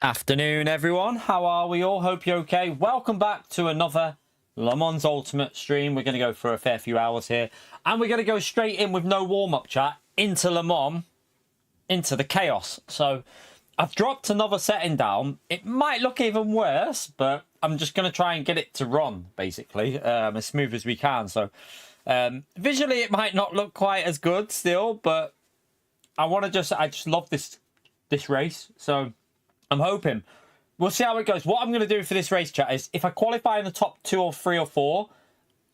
Afternoon, everyone. How are we all? Hope you're okay. Welcome back to another Le Mans Ultimate stream. We're going to go for a fair few hours here. And we're going to go straight in with no warm-up chat into Le Mans, into the chaos. So I've dropped another setting down. It might look even worse, but I'm just going to try and get it to run, basically, as smooth as we can. So visually, it might not look quite as good still, but I just love this race. So I'm hoping. We'll see how it goes. What I'm going to do for this race, chat, is if I qualify in the top 2 or 3 or 4,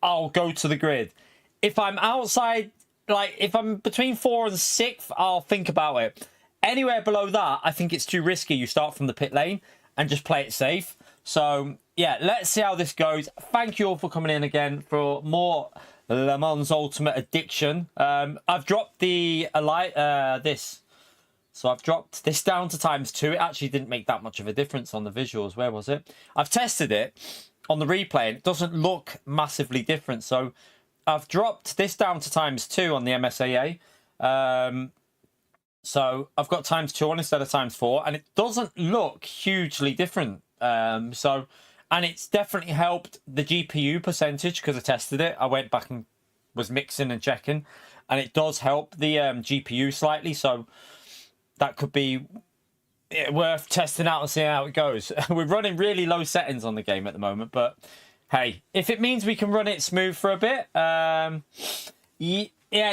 I'll go to the grid. If I'm outside, like, if I'm between 4 and 6th, I'll think about it. Anywhere below that, I think it's too risky. You start from the pit lane and just play it safe. So, yeah, let's see how this goes. Thank you all for coming in again for more Le Mans Ultimate Addiction. I've dropped the So I've dropped this down to ×2. It actually didn't make that much of a difference on the visuals. Where was it? I've tested it on the replay and it doesn't look massively different. So I've dropped this down to ×2 on the MSAA. So I've got ×2 on instead of ×4 and it doesn't look hugely different. And it's definitely helped the GPU percentage because I tested it. I went back and was mixing and checking and it does help the GPU slightly. So that could be worth testing out and seeing how it goes. We're running really low settings on the game at the moment, but hey, if it means we can run it smooth for a bit, yeah,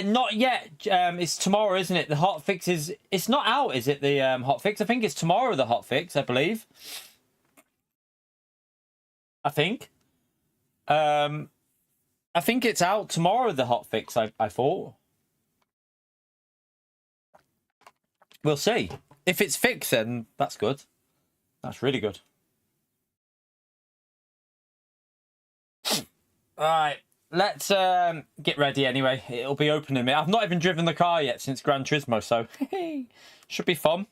not yet. It's tomorrow, isn't it? The hotfix is... It's not out, is it, the hotfix? I think it's tomorrow, the hotfix, I believe. I think it's out tomorrow, the hotfix, I thought. We'll see. If it's fixed, then that's good. That's really good. All right, let's get ready anyway. It'll be open in a minute. I've not even driven the car yet since Gran Turismo, so should be fun.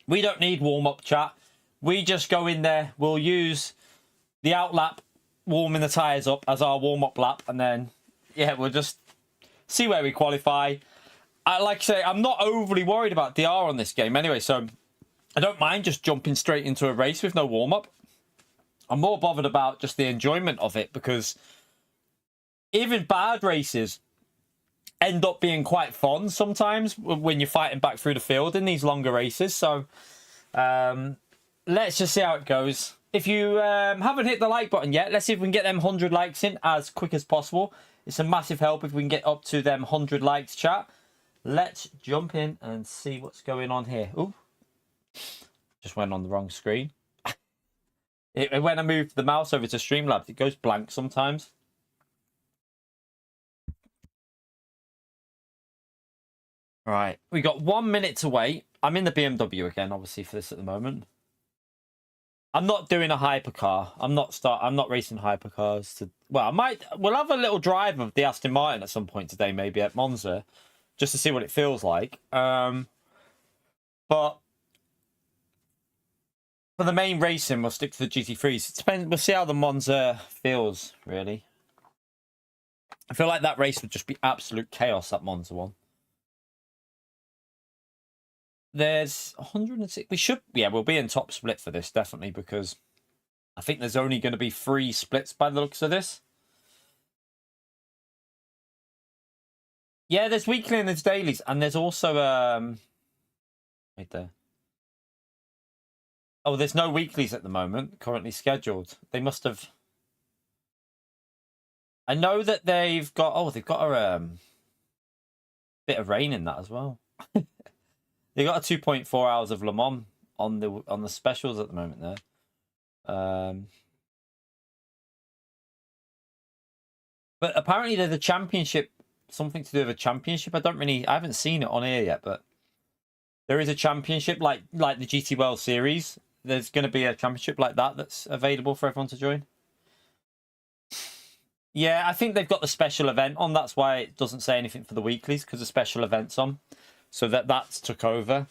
We don't need warm-up chat. We just go in there. We'll use the outlap, warming the tyres up as our warm-up lap, and then, yeah, we'll just see where we qualify. Like I say, I'm not overly worried about DR on this game anyway, so I don't mind just jumping straight into a race with no warm-up. I'm more bothered about just the enjoyment of it because even bad races end up being quite fun sometimes when you're fighting back through the field in these longer races. So let's just see how it goes. If you haven't hit the like button yet, let's see if we can get them 100 likes in as quick as possible. It's a massive help if we can get up to them 100 likes, chat. Let's jump in and see what's going on here. Ooh, just went on the wrong screen. When I move the mouse over to Streamlabs, it goes blank sometimes. All right, we got 1 minute to wait. I'm in the BMW again, obviously, for this at the moment. I'm not doing a hypercar. I'm not racing hypercars. Well, we'll have a little drive of the Aston Martin at some point today, maybe at Monza, just to see what it feels like. But for the main racing, we'll stick to the GT3s. It depends. We'll see how the Monza feels, really. I feel like that race would just be absolute chaos, that Monza one. There's 106. We'll be in top split for this, definitely, because I think there's only going to be 3 splits by the looks of this. Yeah, there's weekly and there's dailies, and there's also right there. Oh, there's no weeklies at the moment currently scheduled. They must have. I know that they've got. Oh, they've got a bit of rain in that as well. They got a 2.4 hours of Le Mans on the specials at the moment there. But apparently there's a championship. Something to do with a championship. I haven't seen it on here yet, but there is a championship like the GT World Series. There's going to be a championship like that that's available for everyone to join. Yeah, I think they've got the special event on. That's why it doesn't say anything for the weeklies, because the special event's on. So that's took over.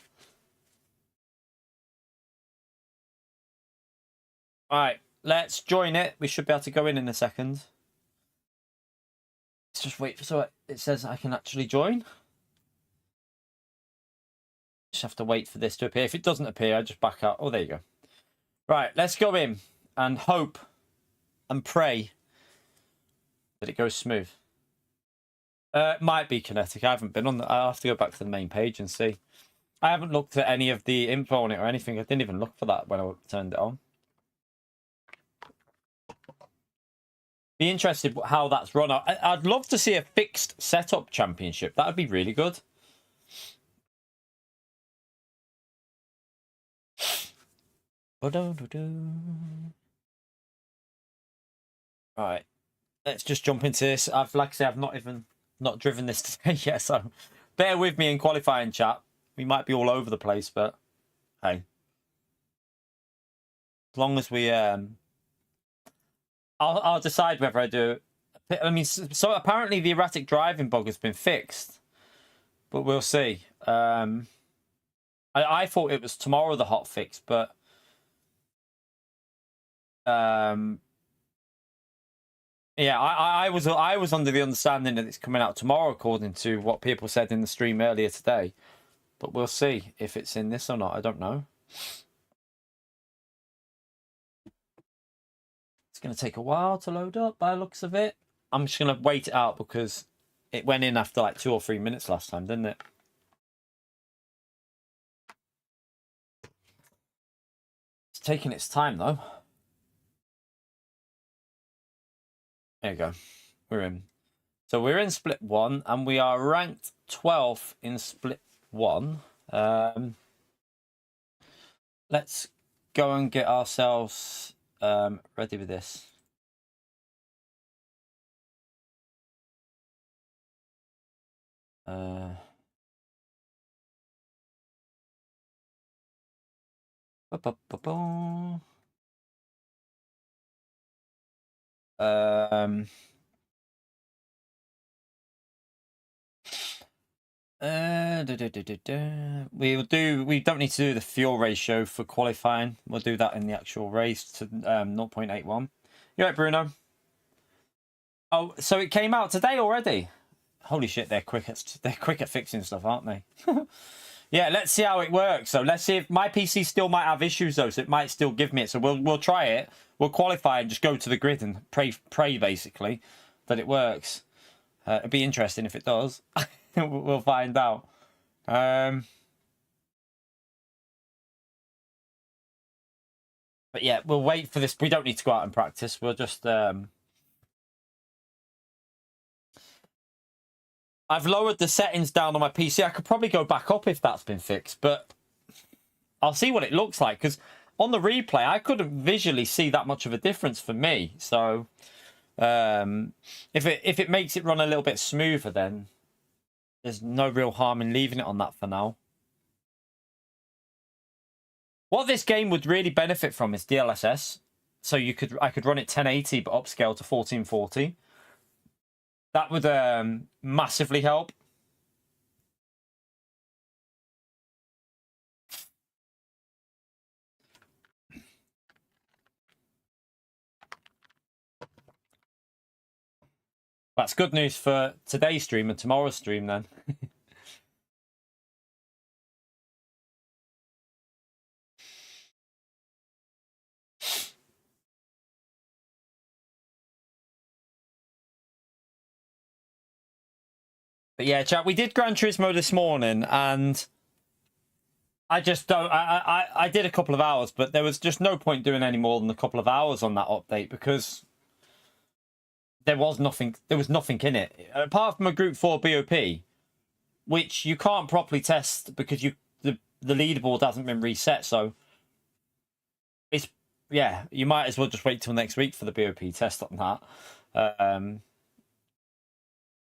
All right, let's join it. We should be able to go in a second. Let's just wait so it says I can actually join. Just have to wait for this to appear. If it doesn't appear, I just back out. Oh, there you go. Right, let's go in and hope and pray that it goes smooth. It might be kinetic. I haven't been on the... I'll have to go back to the main page and see. I haven't looked at any of the info on it or anything. I didn't even look for that when I turned it on. Be interested how that's run. I'd love to see a fixed setup championship. That would be really good. Right, let's just jump into this. Like I say, I've not driven this today yet, so bear with me in qualifying, chat. We might be all over the place, but hey, as long as we I'll decide whether I do. I mean, so apparently the erratic driving bug has been fixed, but we'll see. I thought it was tomorrow the hot fix, but yeah, I was under the understanding that it's coming out tomorrow, according to what people said in the stream earlier today. But we'll see if it's in this or not. I don't know. It's going to take a while to load up by the looks of it. I'm just going to wait it out because it went in after like 2 or 3 minutes last time, didn't it? It's taking its time though. There you go. We're in. So we're in split 1 and we are ranked 12th in split 1. Let's go and get ourselves ready with this. We don't need to do the fuel ratio for qualifying. We'll do that in the actual race to 0.81. You right, Bruno? Oh, so it came out today already. Holy shit, they're quick at fixing stuff, aren't they? Yeah, let's see how it works. So let's see if my PC still might have issues though, so it might still give me it. So we'll try it. We'll qualify and just go to the grid and pray basically that it works. It'd be interesting if it does. We'll find out. But yeah, we'll wait for this. We don't need to go out and practice. We'll just I've lowered the settings down on my PC. I could probably go back up if that's been fixed, but I'll see what it looks like, because on the replay I couldn't visually see that much of a difference for me. So if it makes it run a little bit smoother, then there's no real harm in leaving it on that for now. What this game would really benefit from is DLSS. So I could run it 1080 but upscale to 1440. That would massively help. That's good news for today's stream and tomorrow's stream then. But yeah, chat, we did Gran Turismo this morning, and I just don't... I did a couple of hours, but there was just no point doing any more than a couple of hours on that update, because there was nothing in it. Apart from a Group 4 BOP, which you can't properly test because the leaderboard hasn't been reset, so it's... Yeah, you might as well just wait till next week for the BOP test on that.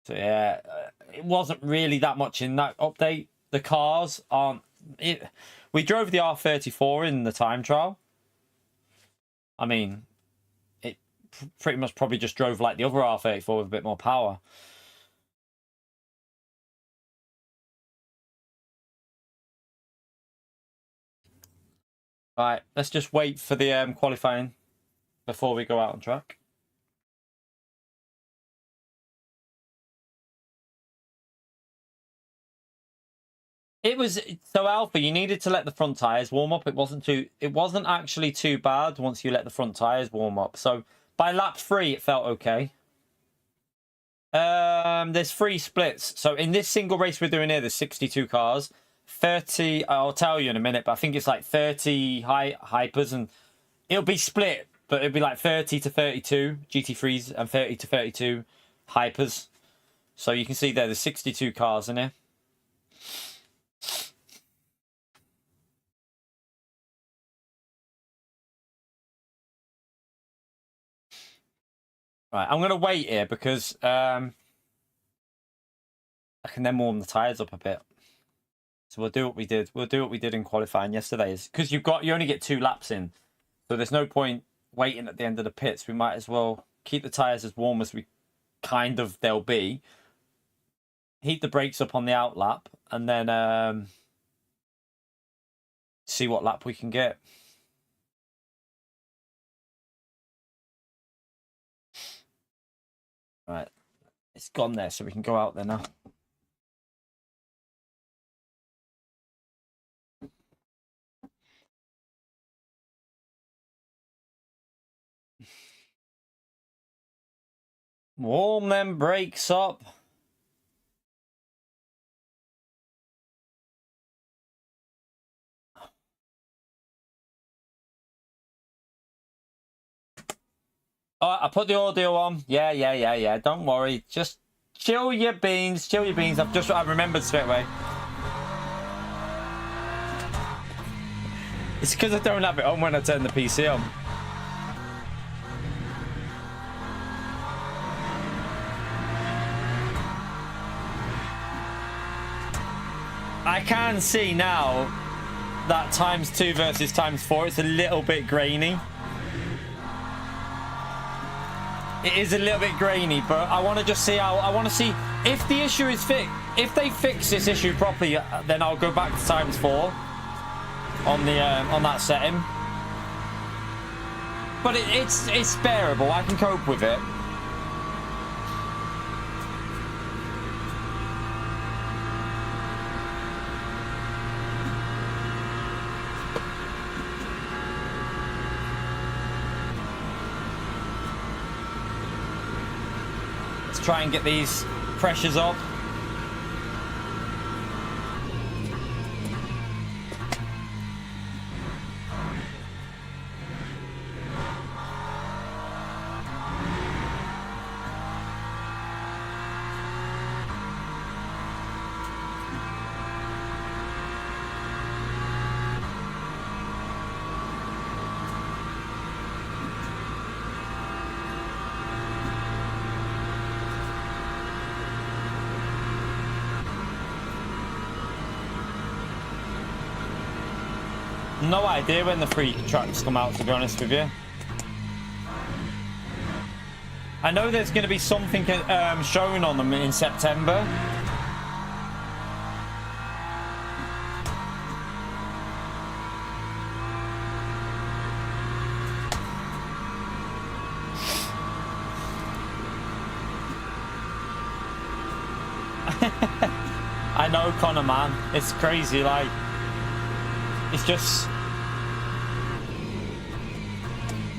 So yeah, it wasn't really that much in that update. The cars aren't... We drove the R34 in the time trial. I mean, it pretty much probably just drove like the other R34 with a bit more power. Right, let's just wait for the qualifying before we go out on track. It was so Alpha. You needed to let the front tires warm up. It wasn't actually too bad once you let the front tires warm up. So by lap 3, it felt okay. There's 3 splits. So in this single race we're doing here, there's 62 cars. 30. I'll tell you in a minute, but I think it's like 30 hypers, and it'll be split, but it'll be like 30 to 32 GT3s and 30 to 32 hypers. So you can see there's 62 cars in here. Right, I'm going to wait here because I can then warm the tyres up a bit. So we'll do what we did. We'll do what we did in qualifying yesterday. Because you only get 2 laps in. So there's no point waiting at the end of the pits. We might as well keep the tyres as warm as they'll be. Heat the brakes up on the out lap. And then see what lap we can get. Right, it's gone there, so we can go out there now. Warm them brakes up. Oh, I put the audio on. Yeah. Don't worry. Just chill your beans. Chill your beans. I remembered straight away. It's because I don't have it on when I turn the PC on. I can see now that ×2 versus ×4. It's a little bit grainy. It is a little bit grainy, but I want to just see how. I want to see if the issue is fixed. If they fix this issue properly, then I'll go back to ×4 on the on that setting. But it's bearable. I can cope with it. Try and get these pressures up. No idea when the free tracks come out, to be honest with you. I know there's going to be something shown on them in September. I know, Connor, man. It's crazy, like... It's just...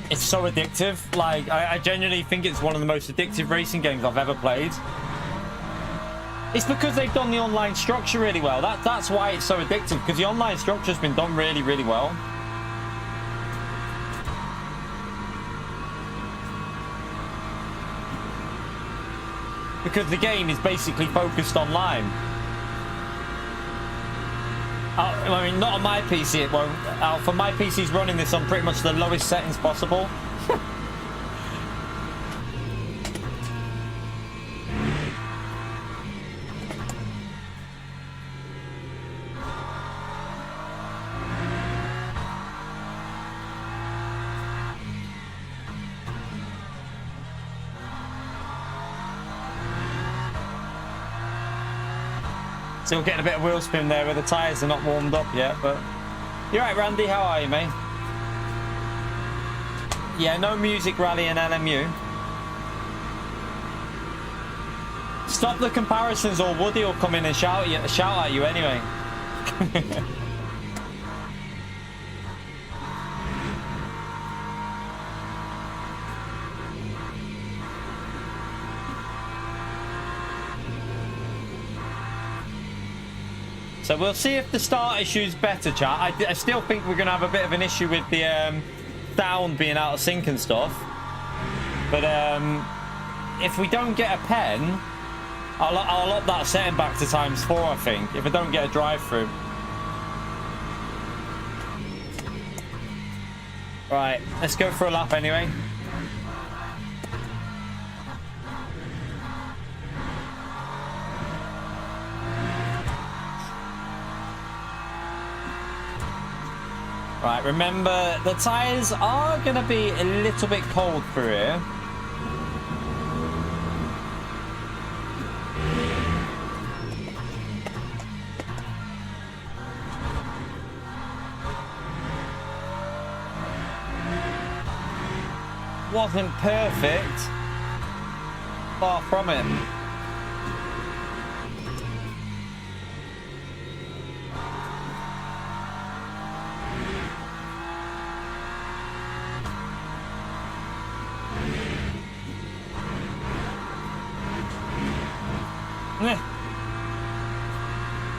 It's so addictive. Like, I genuinely think it's one of the most addictive racing games I've ever played. It's because they've done the online structure really well. That's why it's so addictive, because the online structure's been done really, really well. Because the game is basically focused online. I mean, not on my PC, it won't. For my PC's running this on pretty much the lowest settings possible. Still getting a bit of wheel spin there where the tyres are not warmed up yet, but... You're right, Randy, how are you, mate? Yeah, no music rally in LMU. Stop the comparisons or Woody will come in and shout at you anyway. So we'll see if the start issue's better, chat. I still think we're going to have a bit of an issue with the sound being out of sync and stuff. But if we don't get a pen, I'll up that setting back to ×4, I think, if I don't get a drive-through. Right, let's go for a lap anyway. Right, remember, the tyres are going to be a little bit cold through here. Wasn't perfect. Far from it.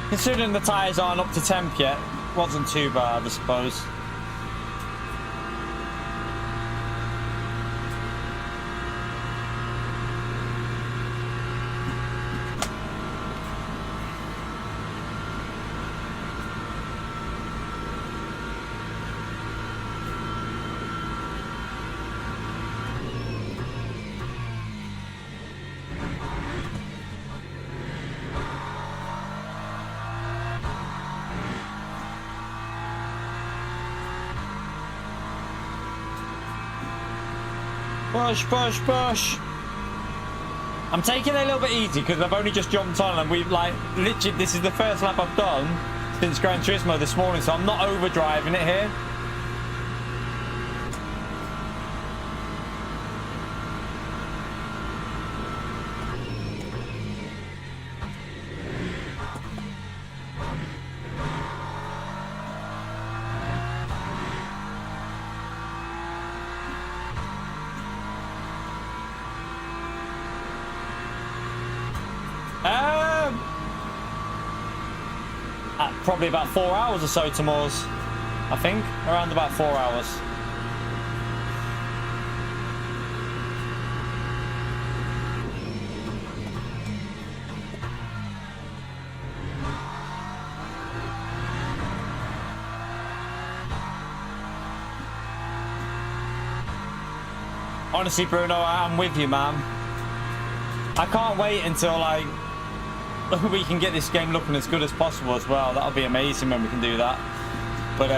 Considering the tyres aren't up to temp yet, wasn't too bad, I suppose. Push, push, push. I'm taking it a little bit easy because I've only just jumped on and we've like literally this is the first lap I've done since Gran Turismo this morning, so I'm not overdriving it here. Probably about 4 hours or so to Moors, I think, around about 4 hours. Honestly, Bruno, I'm with you, man. I can't wait until like we can get this game looking as good as possible as well. That'll be amazing when we can do that. But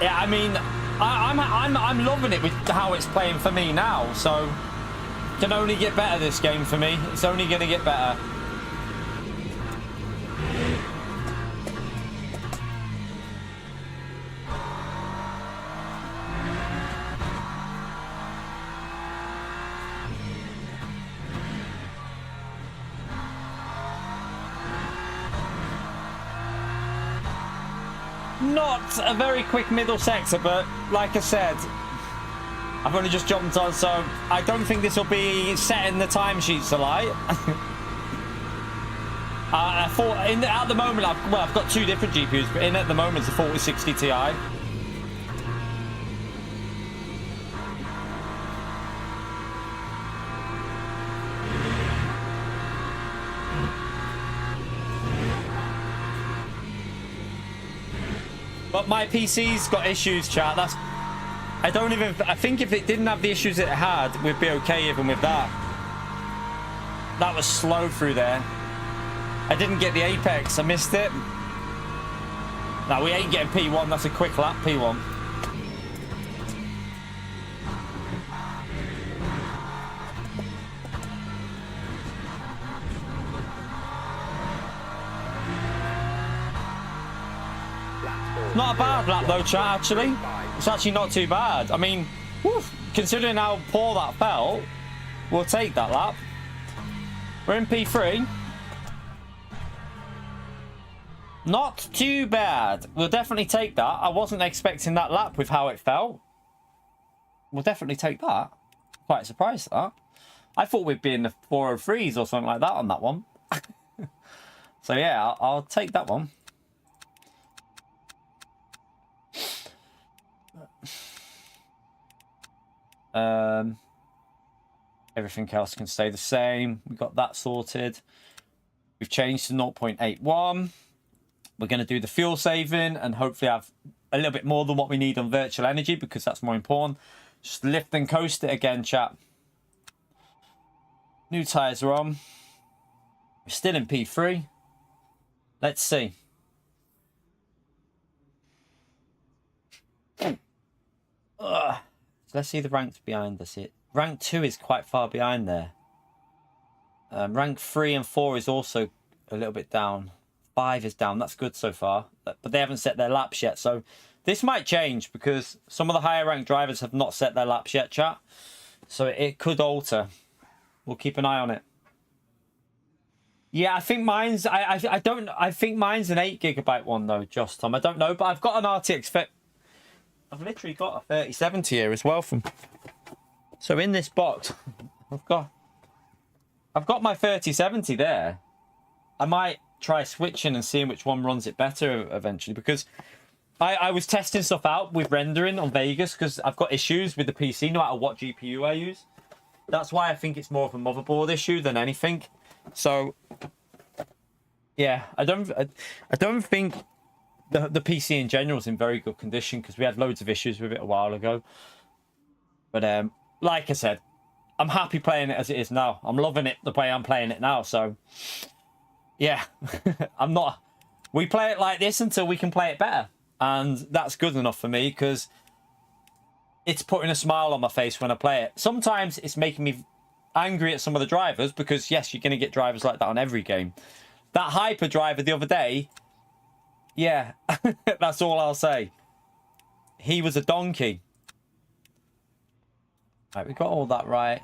yeah, I mean, I'm loving it with how it's playing for me now. So can only get better, this game for me. It's only going to get better. Not a very quick middle sector, but like I said, I've only just jumped on, so I don't think this will be setting the timesheets alight. At the moment, I've got two different GPUs, but at the moment it's a 4060 Ti. But my PC's got issues, chat. I think if it didn't have the issues it had, we'd be okay even with that. That was slow through there. I didn't get the apex. I missed it. No, we ain't getting P1. That's a quick lap P1. Not a bad lap though, chat, actually. It's actually not too bad. I mean, woof, considering how poor that felt, we'll take that lap. We're in P3. Not too bad. We'll definitely take that. I wasn't expecting that lap with how it felt. We'll definitely take that. Quite surprised at that. I thought we'd be in the 403s or something like that on that one. So yeah, I'll take that one. Everything else can stay the same. We got that sorted. We've changed to 0.81. We're going to do the fuel saving and hopefully have a little bit more than what we need on virtual energy because that's more important. Just lift and coast it again, chap. New tyres are on. We're still in P3. Let's see. Let's see the ranks behind us here. Rank 2 is quite far behind there. Rank 3 and 4 is also a little bit down. 5 is down. That's good so far. But they haven't set their laps yet. So this might change because some of the higher ranked drivers have not set their laps yet, chat. So it could alter. We'll keep an eye on it. Yeah, I think mine's... I think mine's an 8 GB one though, Josh Tom. I don't know, but I've got an RTX... I've literally got a 3070 here as well from... So in this box, I've got my 3070 there. I might try switching and seeing which one runs it better eventually because I was testing stuff out with rendering on Vegas because I've got issues with the PC no matter what GPU I use. That's why I think it's more of a motherboard issue than anything. So yeah, I don't think the PC in general is in very good condition because we had loads of issues with it a while ago. But like I said, I'm happy playing it as it is now. I'm loving it the way I'm playing it now. So, yeah, I'm not... We play it like this until we can play it better. And that's good enough for me because it's putting a smile on my face when I play it. Sometimes it's making me angry at some of the drivers because, yes, you're going to get drivers like that on every game. That Hyper driver the other day, yeah, that's all I'll say. He was a donkey. Right, we got all that right.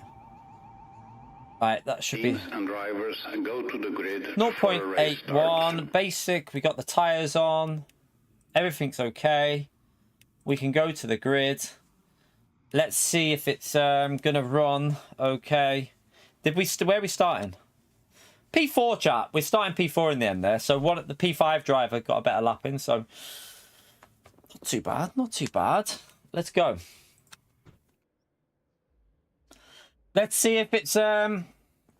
Right, that should be... And drivers go to the grid 0.81, basic, we got the tyres on. Everything's okay. We can go to the grid. Let's see if it's going to run okay. Where are we starting? P4, chat. We're starting P4 in the end there. So the P5 driver got a better lap in, so... Not too bad, not too bad. Let's go. Let's see if it's gonna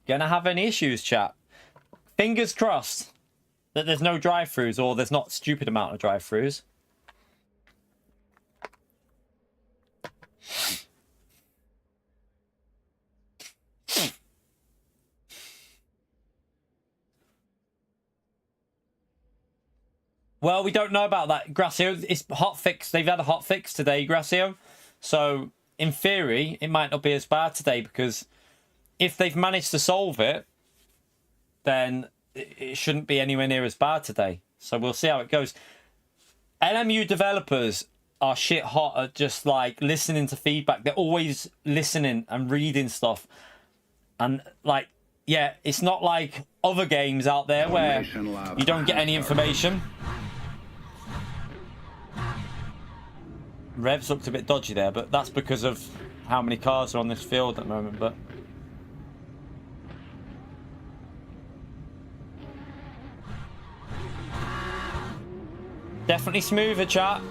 have any issues, chat. Fingers crossed that there's no drive-throughs or there's not a stupid amount of drive-throughs. Well, we don't know about that, Gracio. It's hot fix. They've had a hot fix today, Gracio. So in theory, it might not be as bad today because if they've managed to solve it, then it shouldn't be anywhere near as bad today. So we'll see how it goes. LMU developers are shit hot at just like listening to feedback. They're always listening and reading stuff. And like, yeah, it's not like other games out there where you don't get any information. Revs looked a bit dodgy there, but that's because of how many cars are on this field at the moment. But definitely smoother, chat.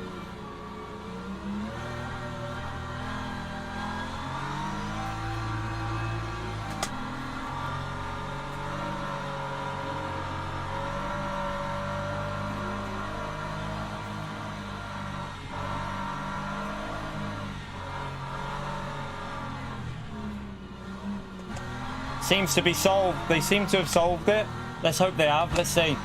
Seems to be solved. They seem to have solved it. Let's hope they have. Let's see.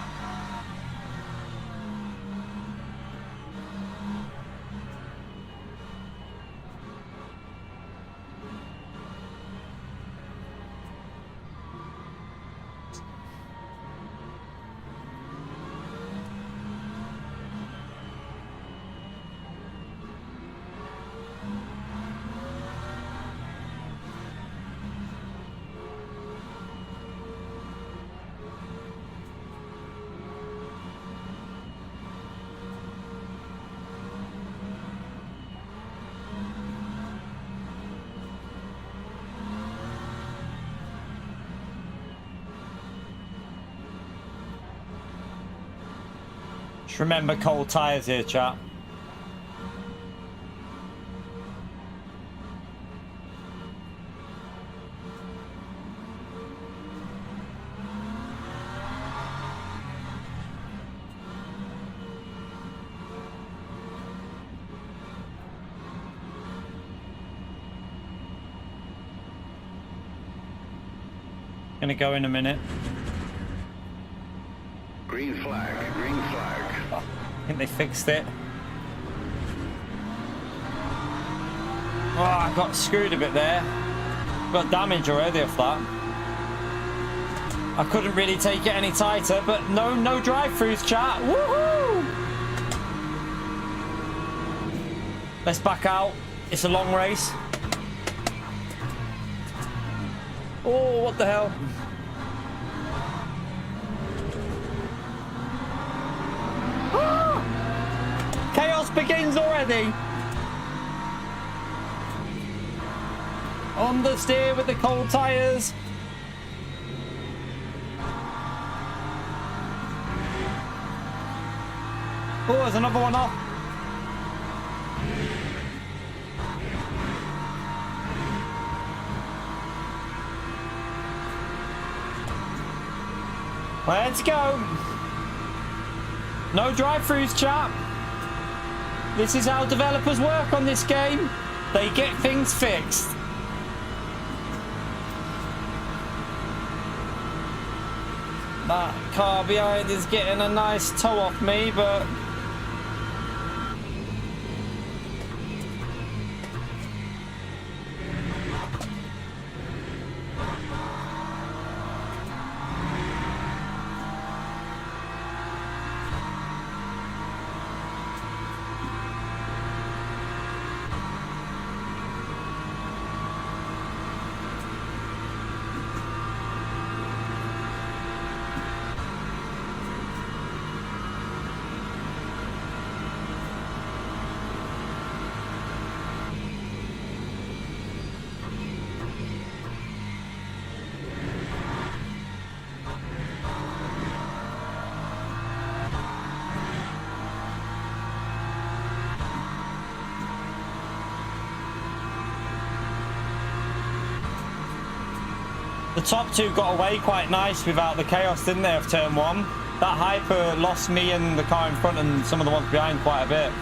Just remember cold tyres here, chat. Gonna go in a minute. Green flag, green flag. I think they fixed it. Oh, I got screwed a bit there. Got damage already off that. I couldn't really take it any tighter, but no drive-throughs, chat. Woohoo! Let's back out. It's a long race. Oh, what the hell? Ah! Chaos begins already. On the steer with the cold tyres. Oh, there's another one off. Let's go. No drive-throughs, chap. This is how developers work on this game. They get things fixed. That car behind is getting a nice toe off me, but... The top two got away quite nice without the chaos, didn't they, of turn one? That hyper lost me and the car in front and some of the ones behind quite a bit.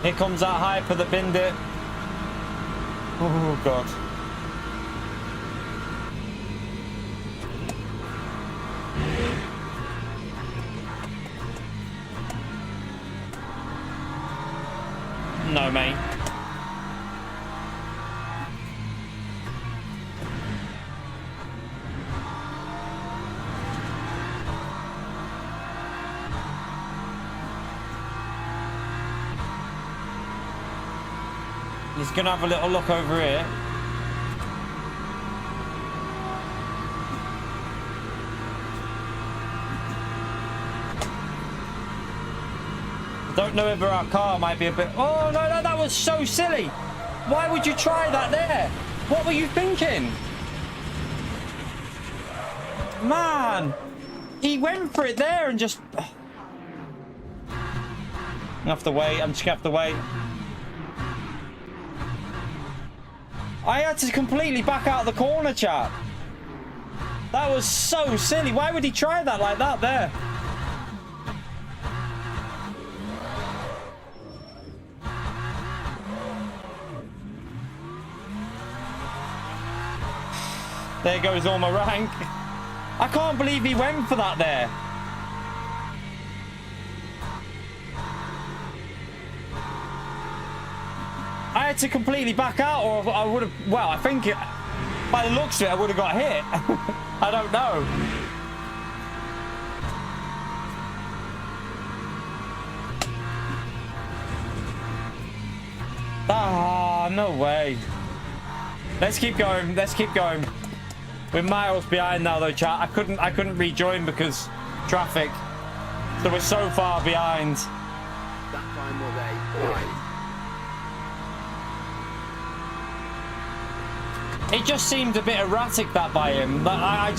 Here comes that hyper that binned it. Oh, God. No, mate. He's going to have a little look over here. I don't know whether our car might be a bit... Oh, no, that was so silly. Why would you try that there? What were you thinking? Man. He went for it there and just... I have to wait. I'm just going to have to wait. I had to completely back out of the corner, chap. That was so silly. Why would he try that like that there? There goes all my rank. I can't believe he went for that there. I had to completely back out or I would have, well, I think it, by the looks of it, I would have got hit. I don't know. no way. Let's keep going. Let's keep going. We're miles behind now, though, chat. I couldn't rejoin because traffic. So we're so far behind. That time was a It just seemed a bit erratic, that by him. I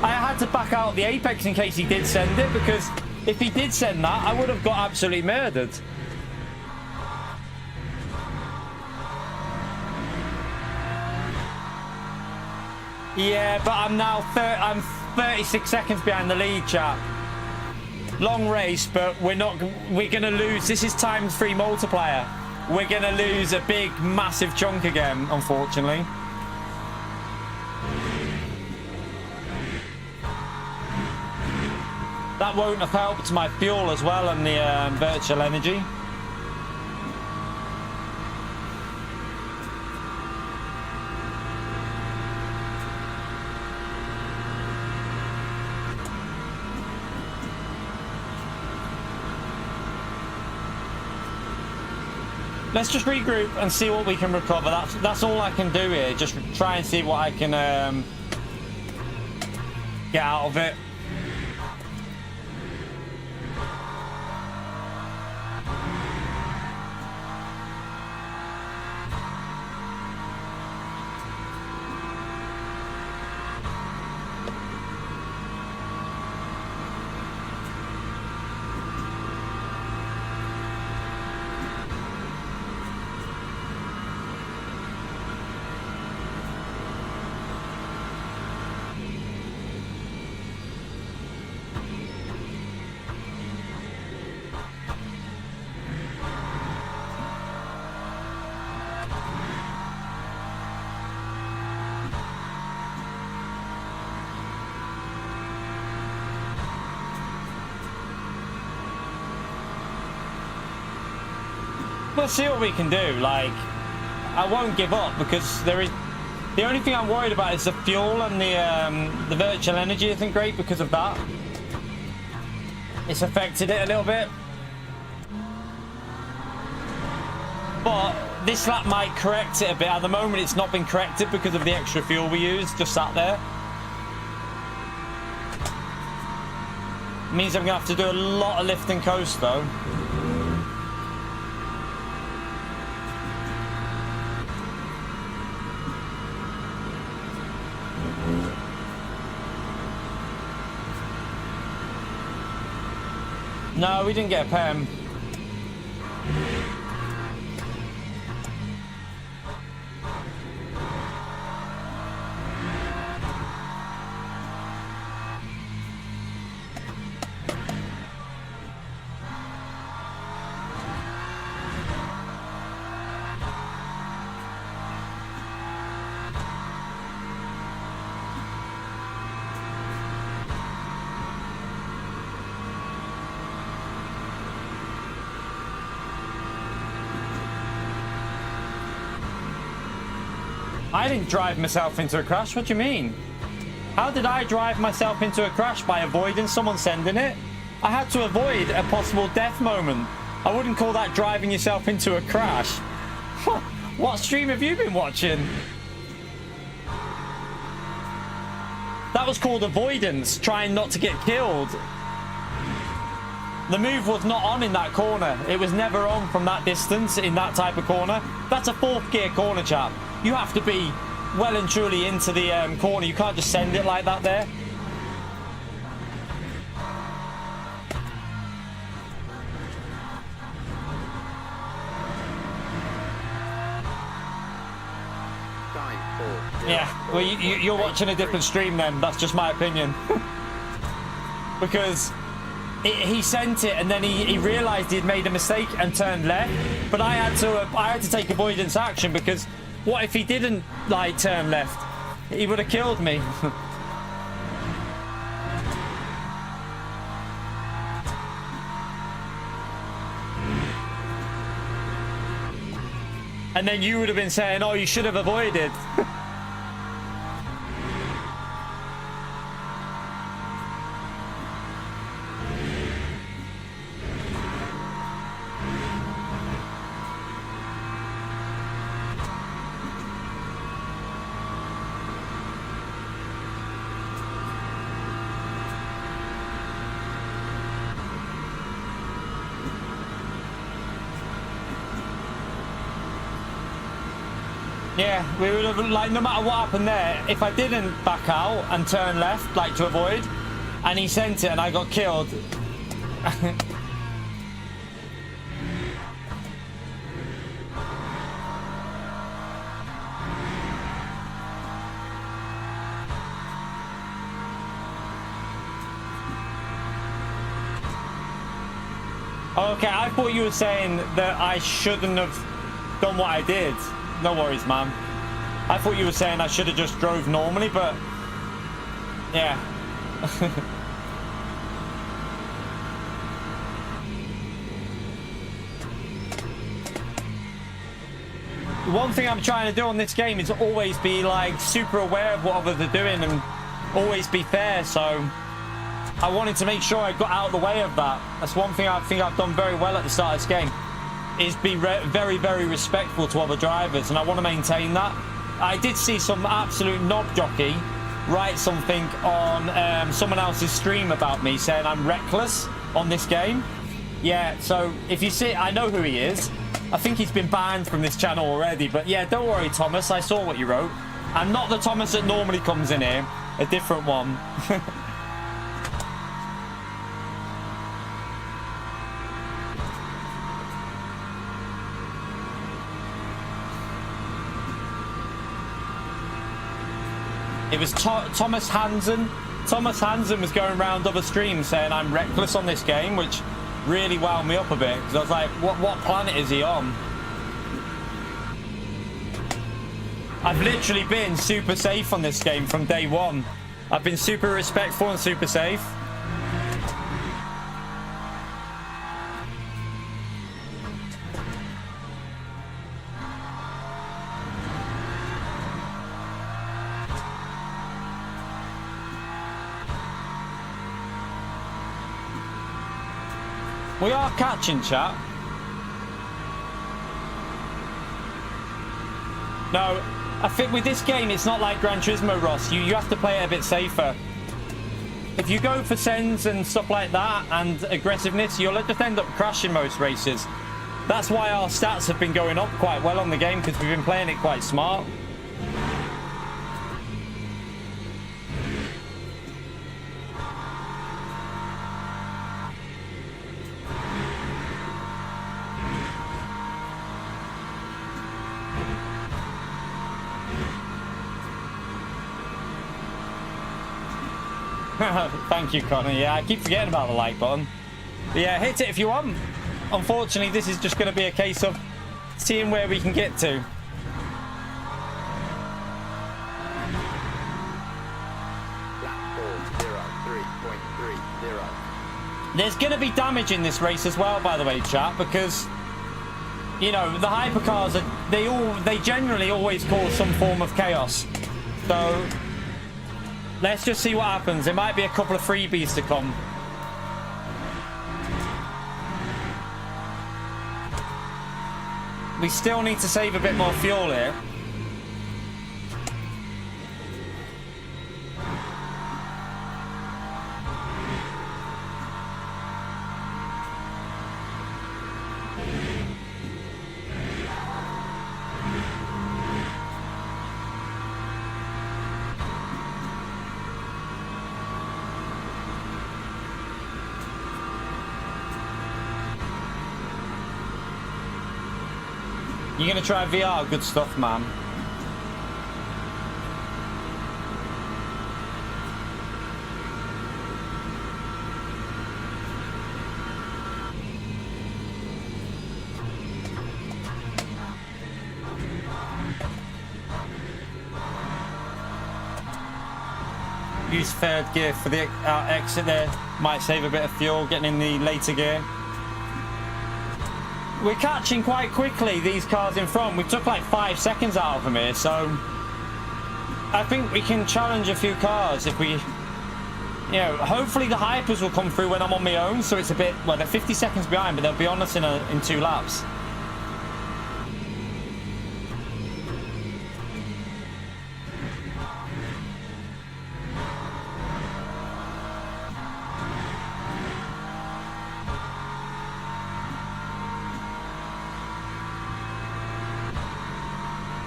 had to back out the Apex in case he did send it, because if he did send that, I would have got absolutely murdered. Yeah, but I'm 36 seconds behind the lead, chat. Long race, but we're gonna lose. This is times 3 multiplier. We're gonna lose a big, massive chunk again, unfortunately. That won't have helped my fuel as well and the virtual energy. Let's just regroup and see what we can recover. That's all I can do here. Just try and see what I can get out of it. We'll see what we can do. Like, I won't give up because the only thing I'm worried about is the fuel and the virtual energy isn't great because of that. It's affected it a little bit. But this lap might correct it a bit. At the moment, it's not been corrected because of the extra fuel we used, just sat there. It means I'm gonna have to do a lot of lift and coast though. No, we didn't get a PEM. I didn't drive myself into a crash. What do you mean? How did I drive myself into a crash? By avoiding someone sending it? I had to avoid a possible death moment. I wouldn't call that driving yourself into a crash. What stream have you been watching? That was called avoidance, trying not to get killed. The move was not on in that corner. It was never on from that distance in that type of corner. That's a 4th gear corner, chap. You have to be well and truly into the corner. You can't just send it like that there. Yeah, well, you're watching a different stream then. That's just my opinion. Because he sent it and then he realized he'd made a mistake and turned left. But I had to take avoidance action because what if he didn't like turn left? He would have killed me. And then you would have been saying, oh, you should have avoided. Yeah, we would have, like, no matter what happened there, if I didn't back out and turn left, like, to avoid, and he sent it and I got killed. Okay, I thought you were saying that I shouldn't have done what I did. No worries, man. I thought you were saying I should have just drove normally, but yeah. One thing I'm trying to do on this game is always be like super aware of what others are doing and always be fair, so I wanted to make sure I got out of the way of that. That's one thing I think I've done very well at the start of this game, is be very, very respectful to other drivers, and I want to maintain that. I did see some absolute knob jockey write something on someone else's stream about me saying I'm reckless on this game. Yeah, so if you see, I know who he is. I think he's been banned from this channel already, but yeah, don't worry, Thomas. I saw what you wrote. I'm not the Thomas that normally comes in here. A different one. It was Thomas Hansen. Thomas Hansen was going around other streams saying I'm reckless on this game, which really wound me up a bit, because I was like, what planet is he on? I've literally been super safe on this game from day one. I've been super respectful and super safe. We are catching, chat. No, I think with this game, it's not like Gran Turismo, Ross. You have to play it a bit safer. If you go for sends and stuff like that and aggressiveness, you'll just end up crashing most races. That's why our stats have been going up quite well on the game, because we've been playing it quite smart. Thank you, Connor. Yeah, I keep forgetting about the like button. But yeah, hit it if you want. Unfortunately, this is just going to be a case of seeing where we can get to. There's going to be damage in this race as well, by the way, chat, because, you know, the hypercars, they generally always cause some form of chaos. So let's just see what happens. There might be a couple of freebies to come. We still need to save a bit more fuel here. You're gonna try VR? Good stuff, man. Use third gear for the exit there. Might save a bit of fuel getting in the later gear. We're catching quite quickly these cars in front. We took like 5 seconds out of them here, so I think we can challenge a few cars if we, you know, hopefully the hypers will come through when I'm on my own, so it's a bit, well, they're 50 seconds behind, but they'll be on us in 2 laps.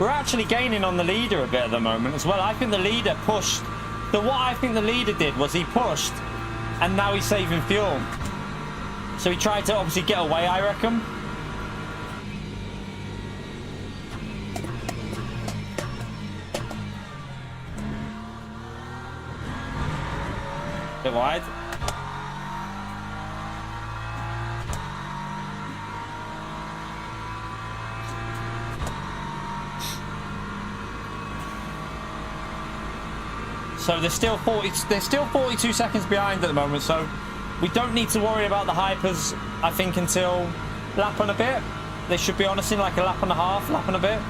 We're actually gaining on the leader a bit at the moment as well. I think the leader pushed. So what I think the leader did was he pushed, and now he's saving fuel. So he tried to obviously get away, I reckon. Bit wide. So they're still 42 seconds behind at the moment, so we don't need to worry about the hypers, I think, until lap and a bit. They should be honestly like a lap and a half, lap and a bit.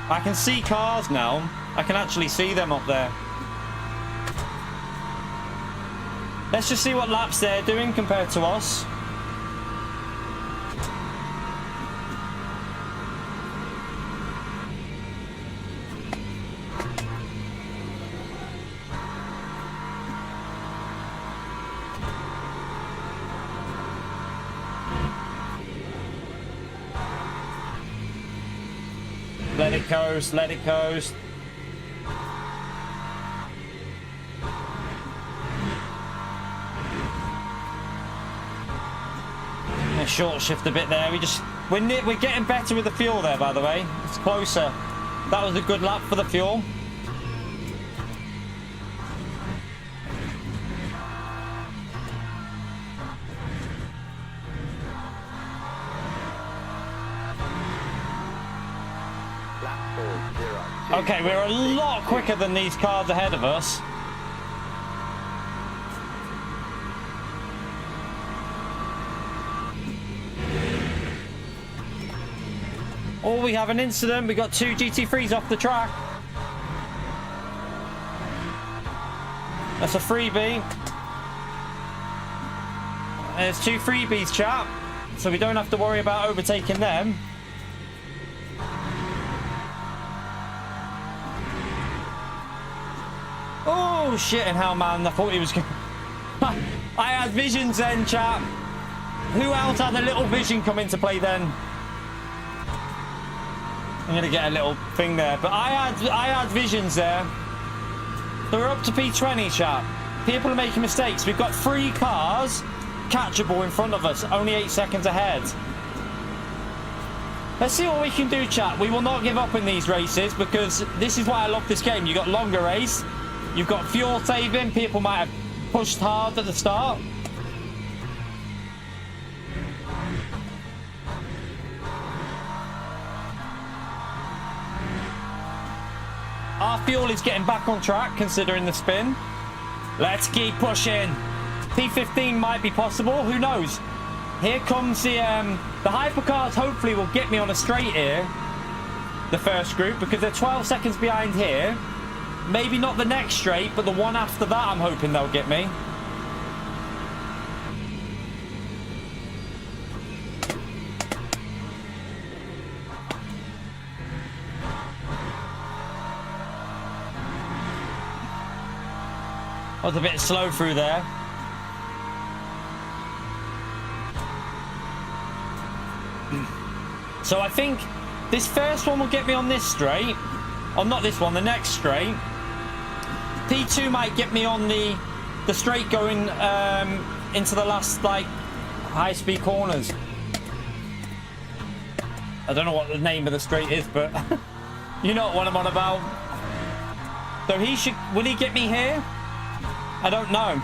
I can see cars now. I can actually see them up there. Let's just see what laps they're doing compared to us. Let it coast, let it coast. Short shift a bit there. We're getting better with the fuel there, by the way. It's closer. That was a good lap for the fuel. Okay, we're a lot quicker than these cars ahead of us. Oh, we have an incident. We got two GT3s off the track. That's a freebie. There's two freebies, chap. So we don't have to worry about overtaking them. Oh, shit in hell, man. I thought he was going I had visions then, chap. Who else had a little vision come into play then? I'm going to get a little thing there. But I had visions there. So we're up to P20, chap. People are making mistakes. We've got 3 cars catchable in front of us. Only 8 seconds ahead. Let's see what we can do, chat. We will not give up in these races because this is why I love this game. You've got longer race. You've got fuel saving. People might have pushed hard at the start. Our fuel is getting back on track considering the spin. Let's keep pushing. P15 might be possible. Who knows? Here comes the hypercars. Hopefully will get me on a straight here. The first group because they're 12 seconds behind here. Maybe not the next straight, but the one after that I'm hoping they'll get me. I was a bit slow through there. So I think this first one will get me on this straight. Oh, not this one, the next straight. P2 might get me on the straight going into the last, like, high-speed corners. I don't know what the name of the straight is, but you know what I'm on about. So he should... Will he get me here? I don't know.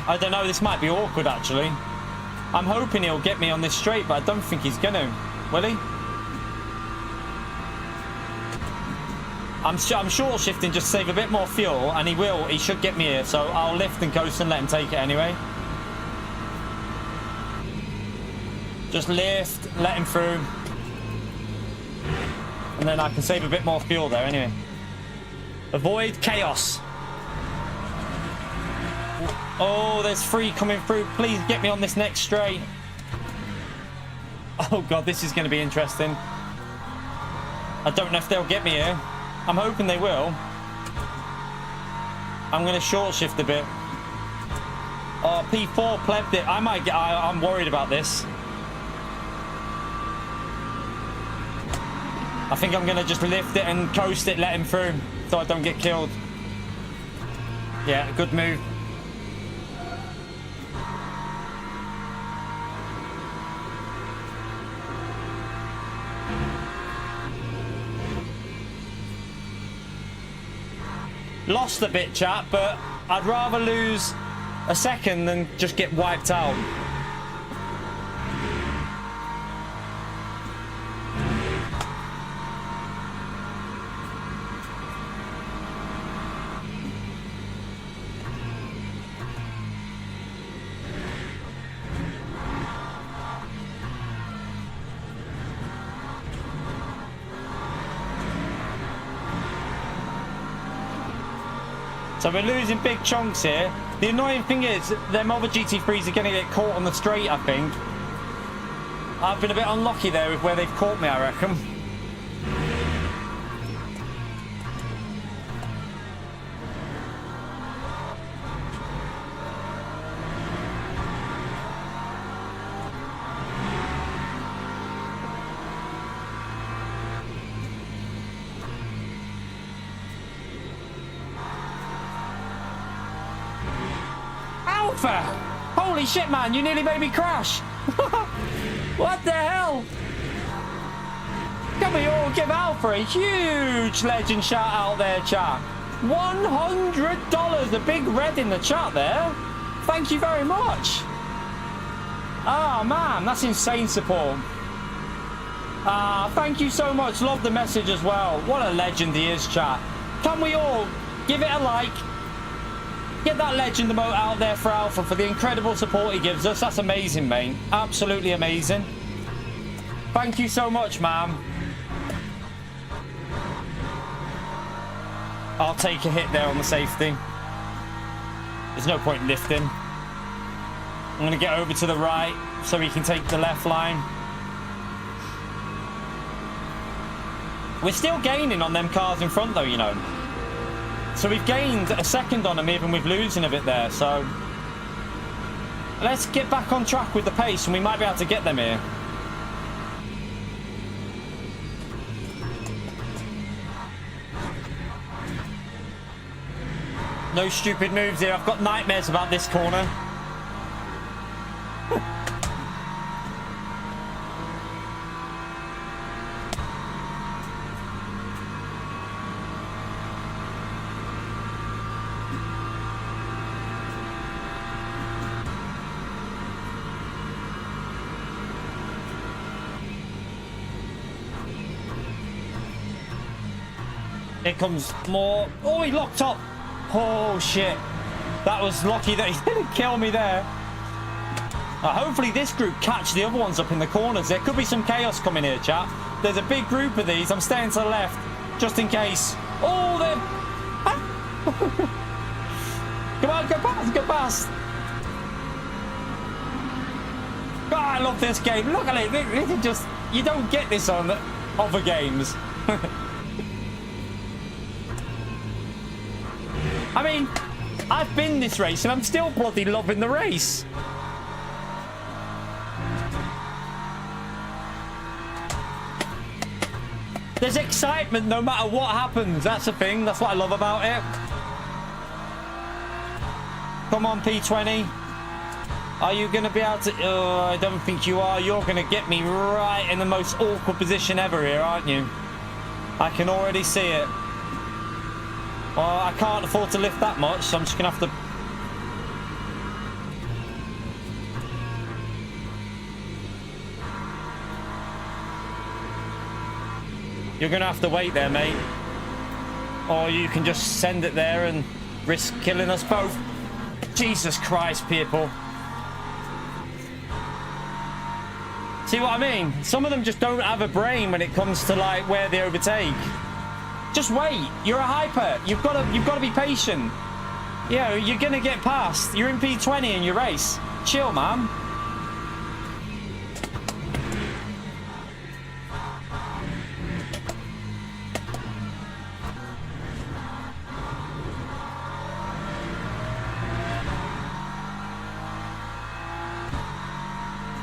I don't know, this might be awkward, actually. I'm hoping he'll get me on this straight, but I don't think he's going to. Will he? I'm short shifting just to save a bit more fuel, and he will. He should get me here, so I'll lift and coast and let him take it anyway. Just lift, let him through. And then I can save a bit more fuel there anyway. Avoid chaos. Oh, there's 3 coming through. Please get me on this next straight. Oh, God, this is going to be interesting. I don't know if they'll get me here. I'm hoping they will. I'm going to short shift a bit. Oh, P4 plebbed it. I might get... I'm worried about this. I think I'm going to just lift it and coast it, let him through, so I don't get killed. Yeah, good move. Lost a bit, chat, but I'd rather lose a second than just get wiped out. So we're losing big chunks here. The annoying thing is, them other GT3s are going to get caught on the straight, I think. I've been a bit unlucky there with where they've caught me, I reckon. Holy shit, man, you nearly made me crash. What the hell? Can we all give Alpha a huge legend shout out there, chat? $100, a big red in the chat there. Thank you very much. Oh man, that's insane support. Thank you so much. Love the message as well. What a legend he is, chat. Can we all give it a like? Get that legend emote out there for Alpha for the incredible support he gives us. That's amazing, mate. Absolutely amazing. Thank you so much, ma'am. I'll take a hit there on the safety. There's no point in lifting. I'm going to get over to the right so he can take the left line. We're still gaining on them cars in front, though, you know. So we've gained a second on them even with losing a bit there, so let's get back on track with the pace and we might be able to get them here. No stupid moves here. I've got nightmares about this corner. Here comes more. Oh, he locked up. Oh, shit. That was lucky that he didn't kill me there. Hopefully this group catch the other ones up in the corners. There could be some chaos coming here, chat. There's a big group of these. I'm staying to the left, just in case. Oh, they're... Come on, go past, go past. God, I love this game. Look at it. This is just... You don't get this on other games. I mean, I've been this race and I'm still bloody loving the race. There's excitement no matter what happens. That's the thing. That's what I love about it. Come on, P20. Are you going to be able to... Oh, I don't think you are. You're going to get me right in the most awkward position ever here, aren't you? I can already see it. Well, I can't afford to lift that much, so I'm just going to have to... You're going to have to wait there, mate. Or you can just send it there and risk killing us both. Jesus Christ, people. See what I mean? Some of them just don't have a brain when it comes to, like, where they overtake. Just wait. You're a hyper. You've got to be patient. Yeah, you're gonna get past. You're in P20 in your race. Chill, man.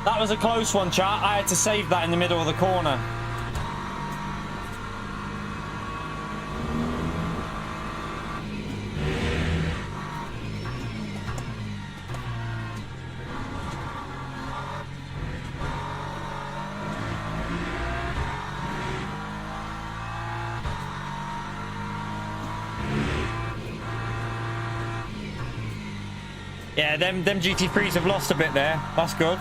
That was a close one, chat. I had to save that in the middle of the corner. Yeah, them GT3s have lost a bit there. That's good.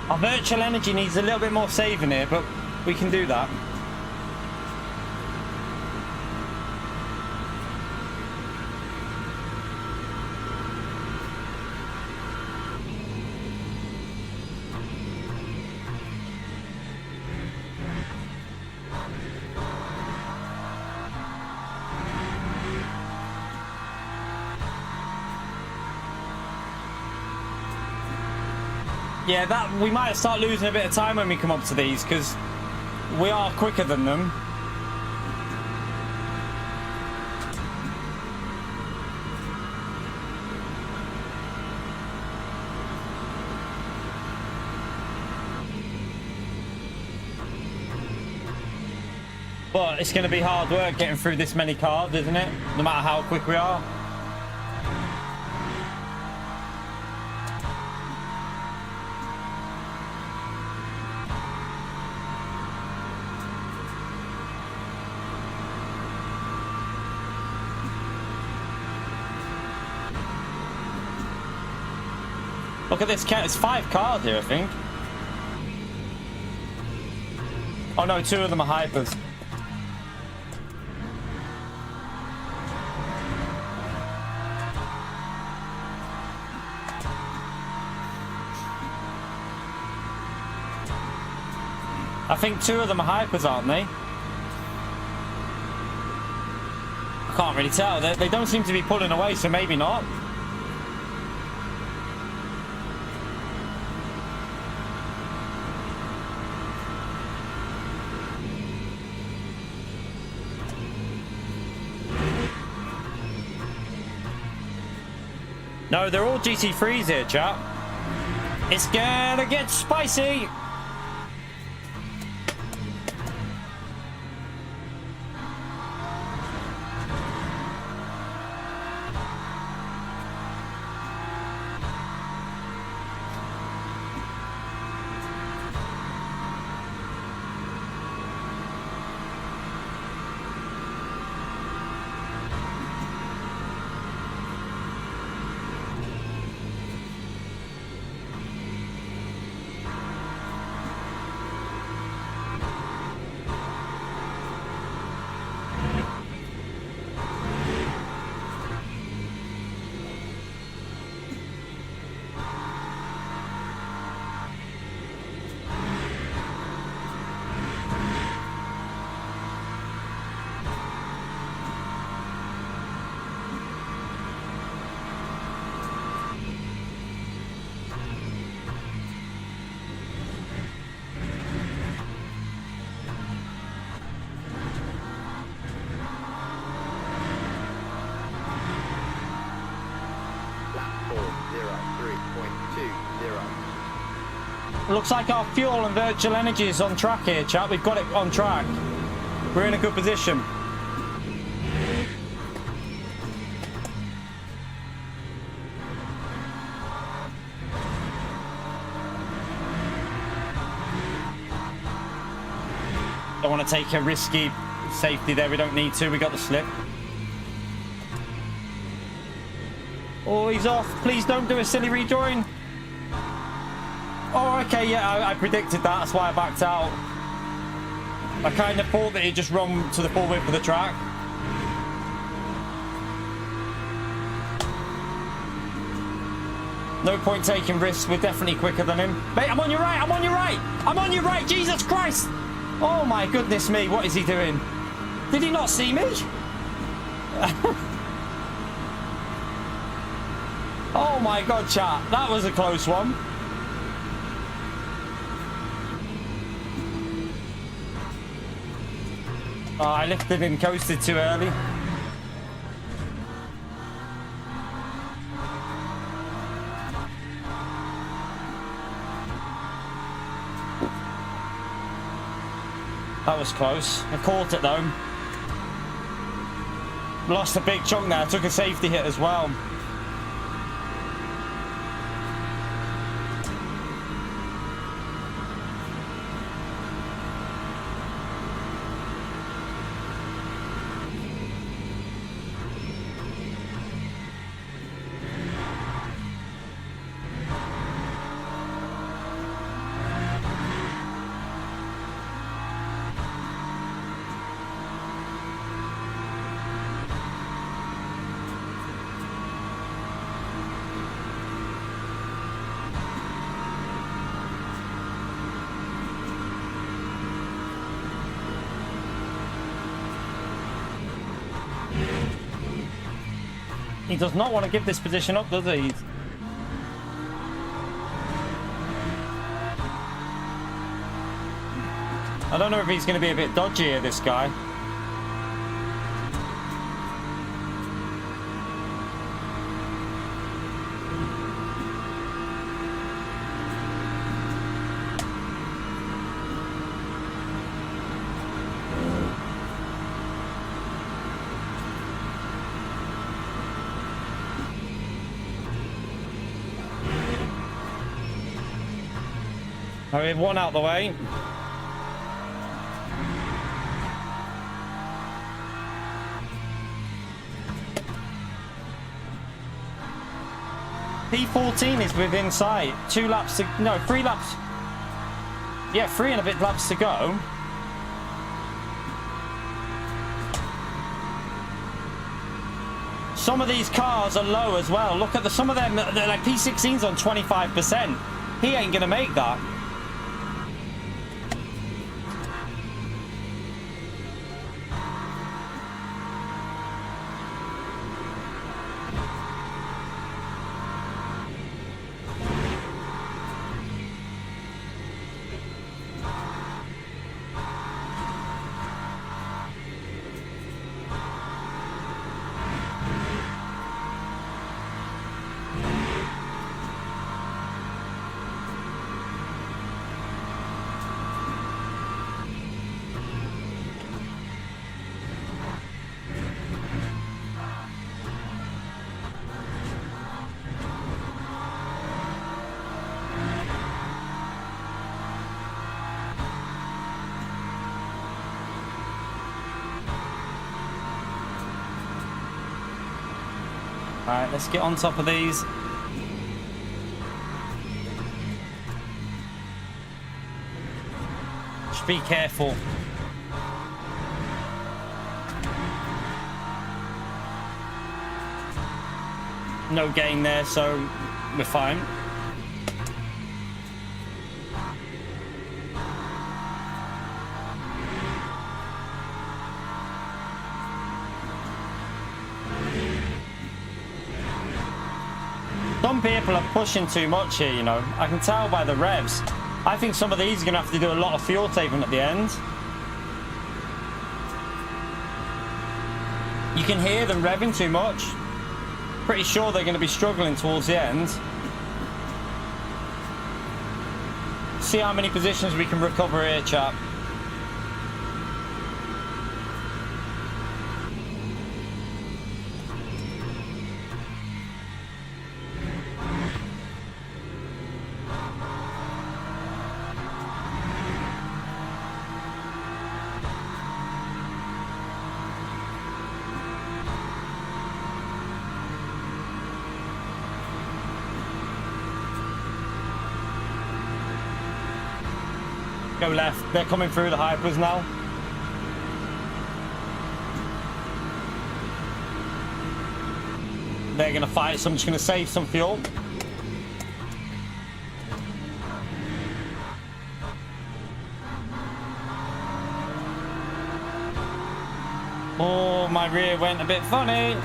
Our virtual energy needs a little bit more saving here, but we can do that. Yeah, that we might start losing a bit of time when we come up to these because we are quicker than them. But it's going to be hard work getting through this many cars, isn't it? No matter how quick we are. Look at this cat, it's 5 cars here, I think. Oh no, 2 of them are hypers. I think 2 of them are hypers, aren't they? I can't really tell. They don't seem to be pulling away, so maybe not. No, they're all GT3s here, chap. It's gonna get spicy. Looks like our fuel and virtual energy is on track here, chat. We've got it on track. We're in a good position. Don't want to take a risky safety there. We don't need to. We got the slip. Oh, he's off. Please don't do a silly rejoin. Oh, okay, yeah, I predicted that. That's why I backed out. I kind of thought that it just run to the full width of the track. No point taking risks. We're definitely quicker than him. Mate, I'm on your right. I'm on your right. I'm on your right. Jesus Christ. Oh my goodness me. What is he doing? Did he not see me? Oh my God, chat. That was a close one. Oh, I lifted and coasted too early. That was close. I caught it though. Lost a big chunk there. Took a safety hit as well. He does not want to give this position up, does he? I don't know if he's going to be a bit dodgy here, this guy. I have one out the way. P14 is within sight. 2 laps to... No, 3 laps. Yeah, 3 and a bit laps to go. Some of these cars are low as well. Look at some of them. They're like P16's on 25%. He ain't going to make that. Alright, let's get on top of these. Just be careful. No gain there, so we're fine. Some people are pushing too much here, you know. I can tell by the revs. I think some of these are going to have to do a lot of fuel saving at the end. You can hear them revving too much. Pretty sure they're going to be struggling towards the end. See how many positions we can recover here, chap. Go left. They're coming through the hypers now. they're going to fight, so I'm just going to save some fuel. Oh, my rear went a bit funny.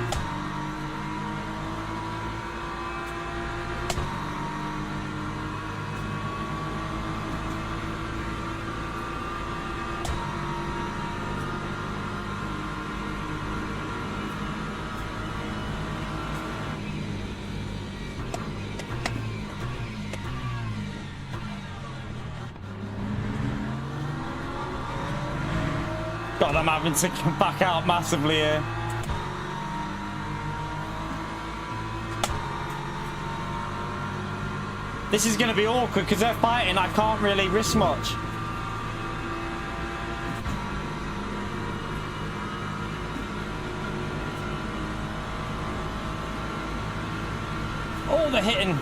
God, I'm having to back out massively here. This is going to be awkward because they're fighting. I can't really risk much. Oh, they're hitting.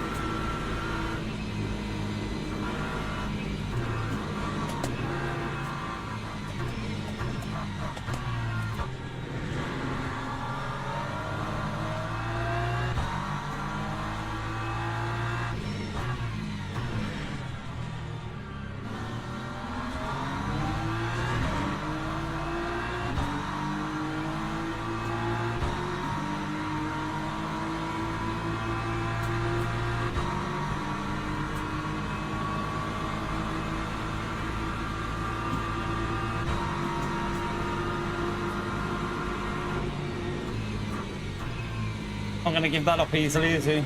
I'm going to give that up easily, is he?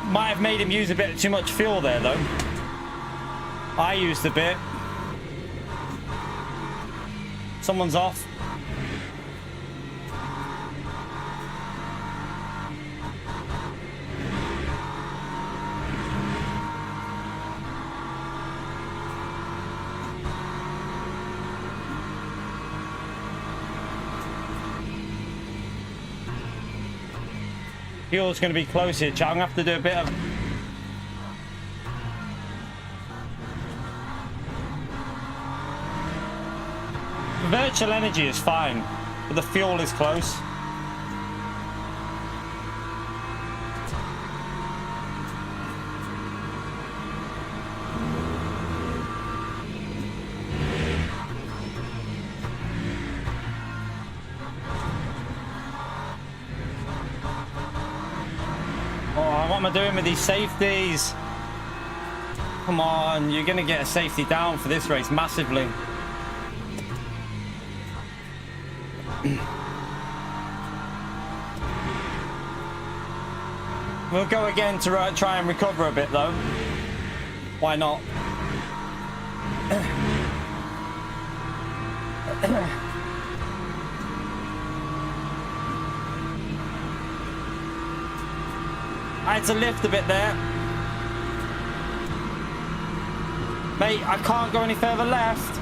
Might have made him use a bit too much fuel there, though. I used a bit. Someone's off. Fuel's going to be close here, chat. I'm going to have to do a bit of... Virtual energy is fine, but the fuel is close. What am I doing with these safeties? Come on, you're going to get a safety down for this race massively. We'll go again to try and recover a bit though. Why not? I had to lift a bit there. Mate, I can't go any further left.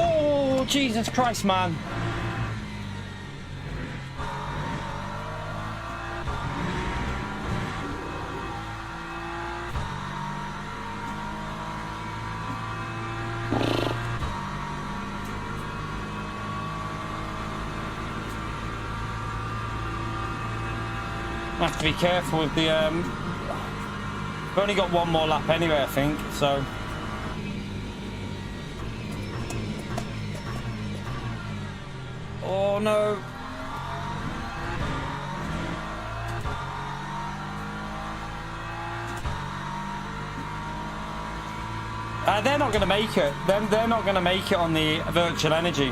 Oh, Jesus Christ, man. I have to be careful with the we've only got one more lap anyway, I think, so oh no. They're not going to make it. They're not going to make it on the virtual energy.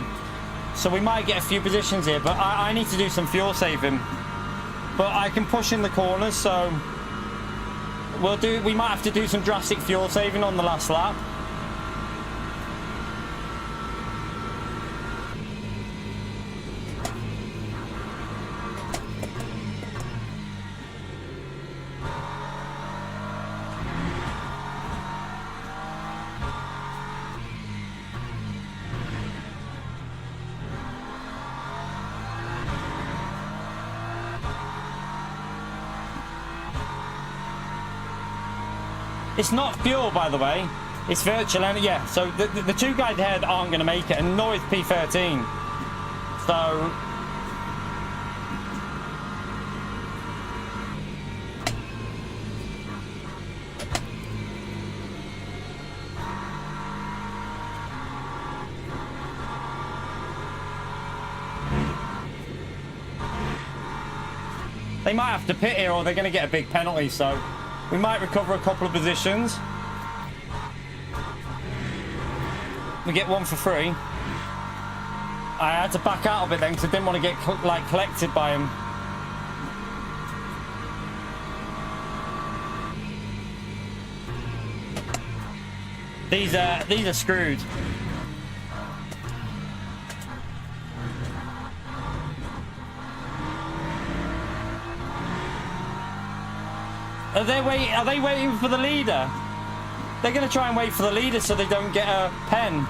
So we might get a few positions here, but I need to do some fuel saving. But I can push in the corners, so we might have to do some drastic fuel saving on the last lap. It's not fuel, by the way. It's virtual energy. Yeah, so the two guys ahead aren't going to make it, and nor is P13. So they might have to pit here, or they're going to get a big penalty. So we might recover a couple of positions. We get one for free. I had to back out of it then because I didn't want to get collected by him. These are screwed. Are they waiting for the leader? They're going to try and wait for the leader so they don't get a pen.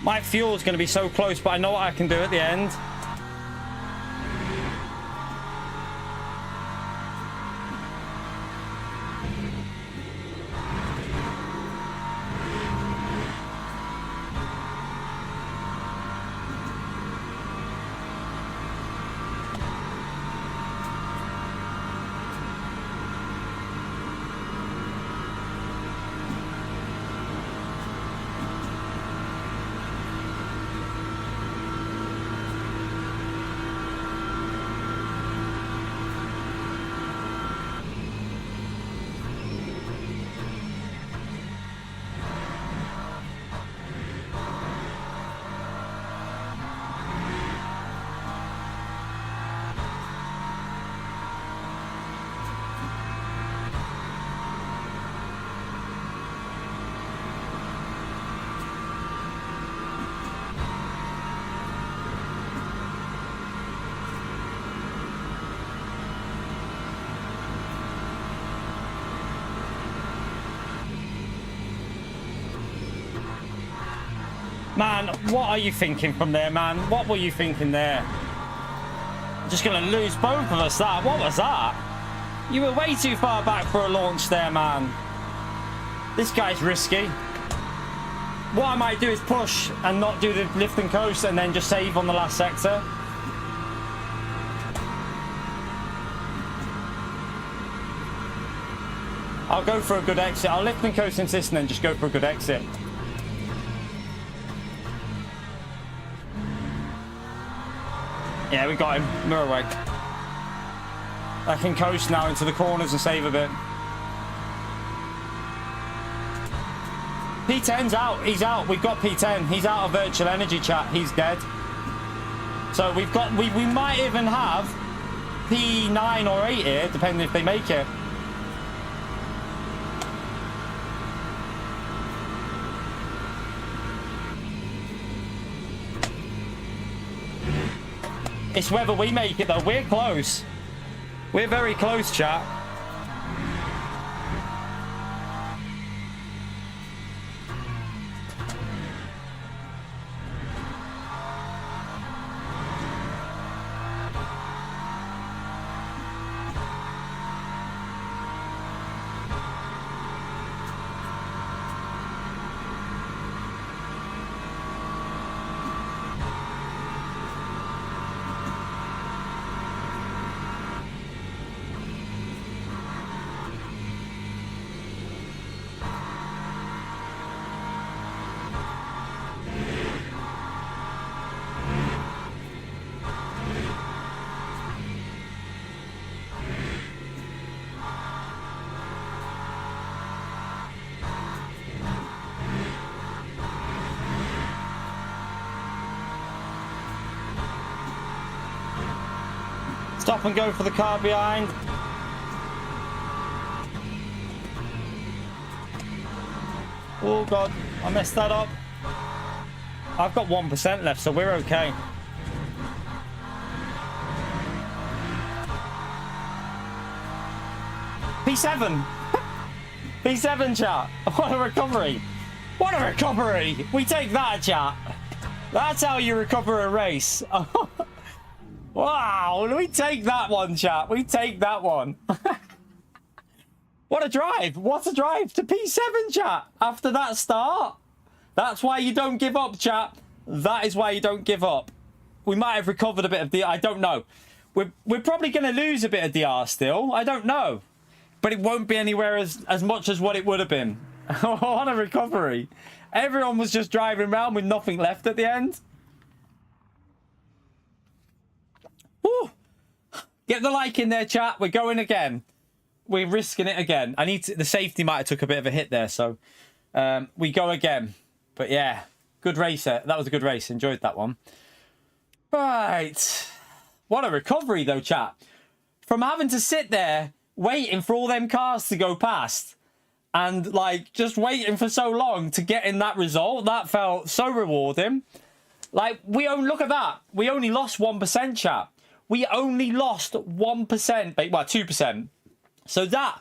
My fuel is going to be so close, but I know what I can do at the end. Man, what are you thinking from there, man? What were you thinking there? Just gonna lose both of us, that. What was that? You were way too far back for a launch there, man. This guy's risky. What I might do is push and not do the lift and coast and then just save on the last sector. I'll go for a good exit. I'll lift and coast in this and then just go for a good exit. Yeah, we got him. We're away. I can coast now into the corners and save a bit. P10's out. He's out. We've got P10. He's out of virtual energy, chat. He's dead. So we've got... We might even have P9 or 8 here, depending if they make it. It's whether we make it, though. We're close. We're very close, chat. Stop and go for the car behind. Oh God, I messed that up. I've got 1% left, so we're okay. P7. P7, chat. What a recovery. What a recovery. We take that, chat. That's how you recover a race. Wow, we take that one, chat. We take that one. What a drive. What a drive to P7, chat. After that start. That's why you don't give up, chat. That is why you don't give up. We might have recovered a bit of DR. I don't know. We're probably going to lose a bit of DR still. I don't know. But it won't be anywhere as much as what it would have been. What a recovery. Everyone was just driving around with nothing left at the end. Woo. Get the like in there, chat. We're going again. We're risking it again. I need to, the safety might have took a bit of a hit there, so we go again. But yeah, good race. That was a good race. Enjoyed that one. Right. What a recovery though, chat. From having to sit there waiting for all them cars to go past and like just waiting for so long to get in that result, that felt so rewarding. Like look at that. We only lost 1%, chat. We only lost 1%, well, 2%. So that,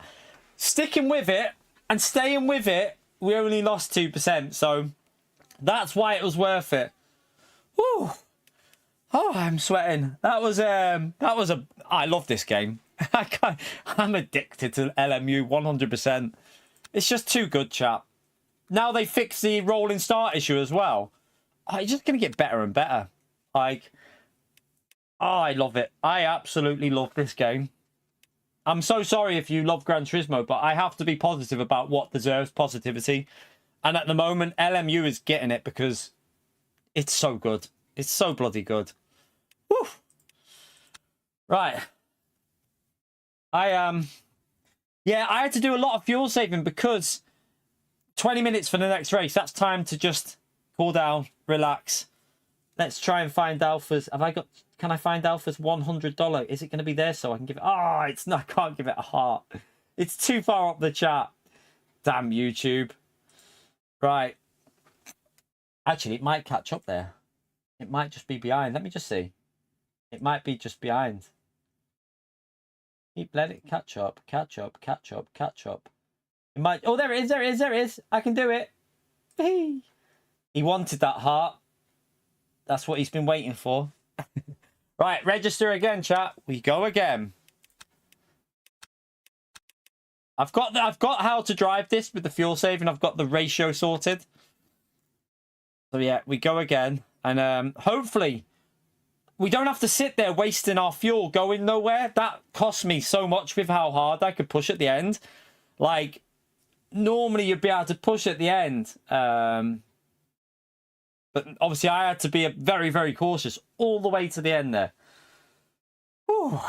sticking with it and staying with it, we only lost 2%. So that's why it was worth it. Woo. Oh, I'm sweating. I love this game. I'm addicted to LMU 100%. It's just too good, chat. Now they fix the rolling start issue as well. Oh, it's just going to get better and better. Like, oh, I love it. I absolutely love this game. I'm so sorry if you love Gran Turismo, but I have to be positive about what deserves positivity. And at the moment, LMU is getting it because it's so good. It's so bloody good. Woo. Right. Yeah, I had to do a lot of fuel saving because 20 minutes for the next race. That's time to just cool down, relax. Let's try and find Alpha's. Can I find Alpha's $100? Is it going to be there so I can give it? Oh, it's not. I can't give it a heart. It's too far up the chat. Damn YouTube. Right. Actually, it might catch up there. It might just be behind. Let me just see. It might be just behind. Let it catch up, catch up, catch up, catch up. It might. Oh, there it is, there it is, there it is. I can do it. He wanted that heart. That's what he's been waiting for. Right, register again, chat. We go again. I've got how to drive this with the fuel saving. I've got the ratio sorted. So yeah, we go again, and hopefully we don't have to sit there wasting our fuel going nowhere. That cost me so much with how hard I could push at the end. Like, normally you'd be able to push at the end. But obviously I had to be very, very cautious all the way to the end there. Whew.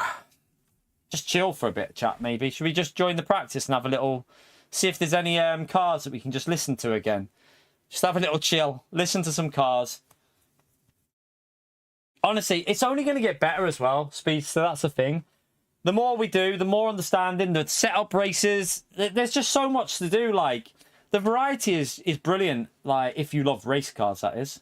Just chill for a bit, chat, maybe. Should we just join the practice and have a little... See if there's any cars that we can just listen to again. Just have a little chill. Listen to some cars. Honestly, it's only going to get better as well, Speedster. That's the thing. The more we do, the more understanding, the setup races. There's just so much to do. Like, the variety is brilliant. Like, if you love race cars, that is.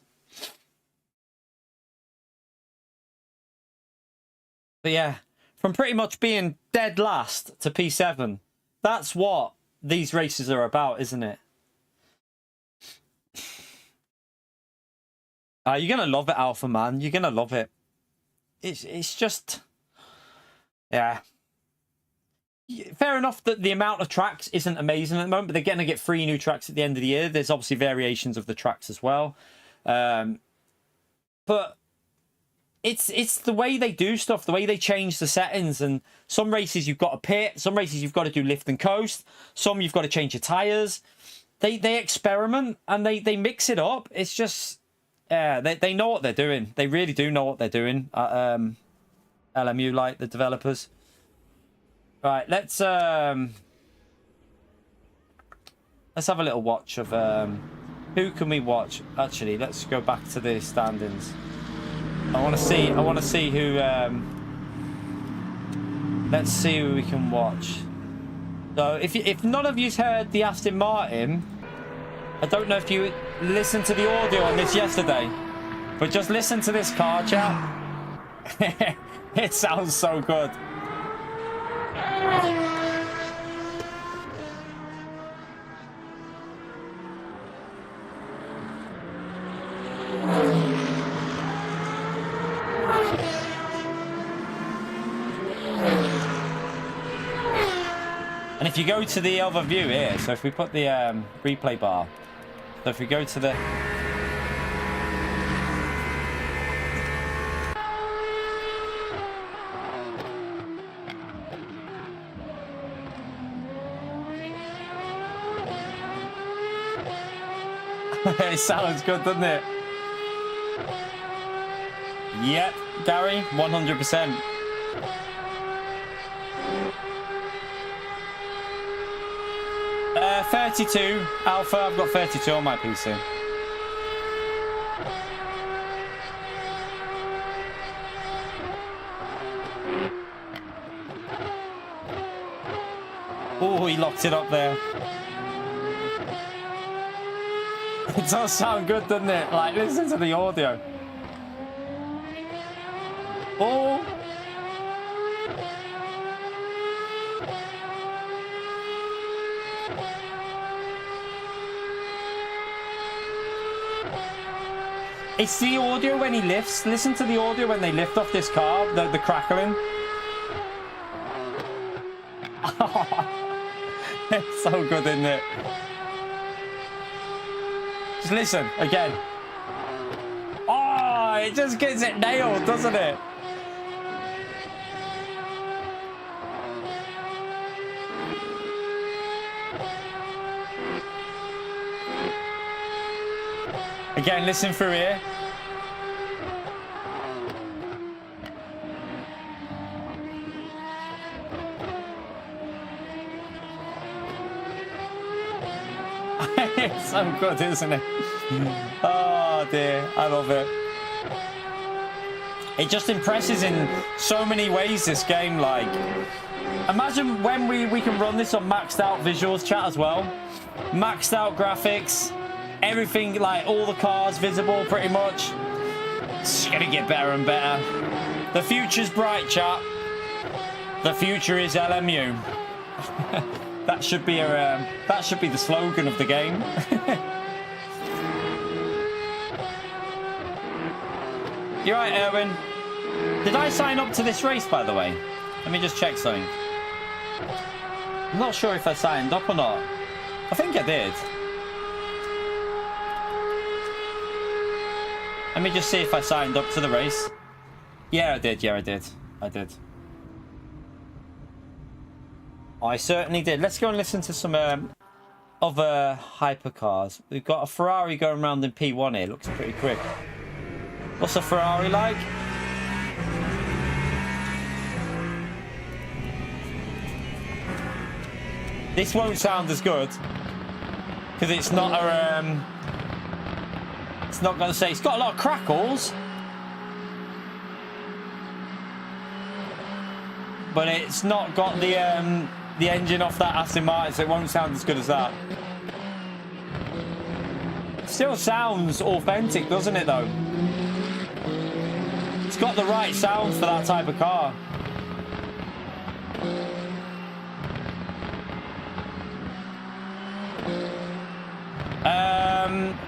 But yeah, from pretty much being dead last to P7, that's what these races are about, isn't it? You're going to love it, Alpha, man. You're going to love it. It's just... Yeah. Fair enough that the amount of tracks isn't amazing at the moment, but they're going to get 3 new tracks at the end of the year. There's obviously variations of the tracks as well. But it's the way they do stuff, the way they change the settings. And some races you've got to pit, some races you've got to do lift and coast, some you've got to change your tyres. They experiment and they mix it up. It's just... Yeah, they know what they're doing. They really do know what they're doing at LMU, like the developers. Right, let's have a little watch of who can we watch. Actually, let's go back to the standings. I want to see who Let's see who we can watch. So if none of you's heard the Aston Martin, I don't know if you listened to the audio on this yesterday, but just listen to this car, chat. It sounds so good. And if you go to the other view here, so if we put the replay bar, so if we go to the... It sounds good, doesn't it? Yep, Gary, 100%. Uh, 32 Alpha. I've got 32 on my PC. Oh, he locked it up there. It does sound good, doesn't it? Like, listen to the audio. Oh. It's the audio when he lifts. Listen to the audio when they lift off this car, the crackling. It's so good, isn't it? Just listen again. Oh, it just gets it nailed, doesn't it? Again, listen through here. It's so good, isn't it? Oh dear, I love it. It just impresses in so many ways, this game. Like, imagine when we can run this on maxed out visuals, chat, as well. Maxed out graphics, everything, like all the cars visible pretty much. It's gonna get better and better. The future's bright, chat. The future is LMU. That should be the slogan of the game. You're right, Erwin. Did I sign up to this race, by the way? Let me just check something. I'm not sure if I signed up or not. I think I did. Let me just see if I signed up to the race. Yeah, I did. Yeah, I did. I did. I certainly did. Let's go and listen to some other hypercars. We've got a Ferrari going around in P1 here. Looks pretty quick. What's a Ferrari like? This won't sound as good because it's not a it's not going to say. It's got a lot of crackles, but it's not got the engine off that Aston Martin, so it won't sound as good as that. Still sounds authentic, doesn't it, though? It's got the right sound for that type of car.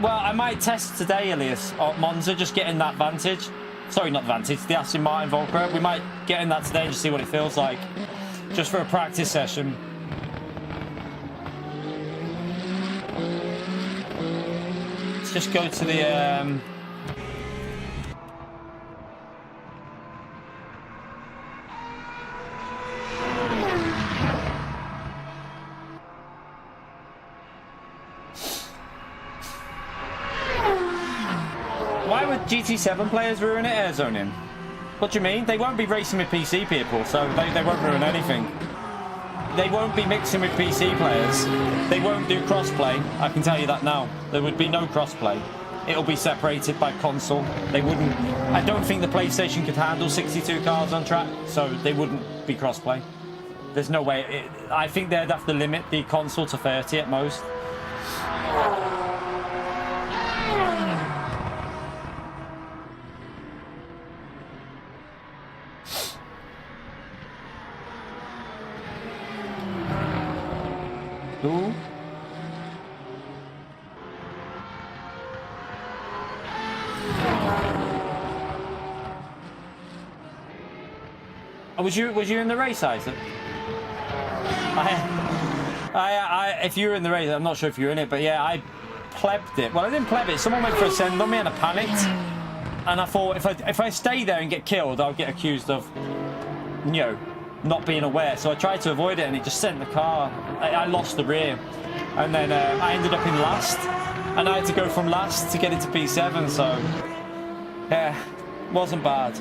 Well, I might test today, Elias, at Monza, just getting that Vantage. Sorry, not Vantage, the Aston Martin Volcra. We might get in that today and just see what it feels like. Just for a practice session. Let's just go to the... Why would GT7 players ruin it, air zoning? What do you mean? They won't be racing with PC people, so they won't ruin anything. They won't be mixing with PC players. They won't do crossplay. I can tell you that now. There would be no crossplay. it'll be separated by console. They wouldn't. I don't think the PlayStation could handle 62 cars on track, so they wouldn't be crossplay. There's no way. I think they'd have to limit the console to 30 at most. Ooh. Was you in the race, Isaac? If you were in the race, I'm not sure if you were in it, but yeah, I plebbed it. Well, I didn't pleb it. Someone went for a send on me and I panicked. And I thought if I stay there and get killed, I'll get accused of, you know, not being aware. So I tried to avoid it and it just sent the car. I lost the rear. And then I ended up in last. And I had to go from last to get into P7. So, yeah, wasn't bad.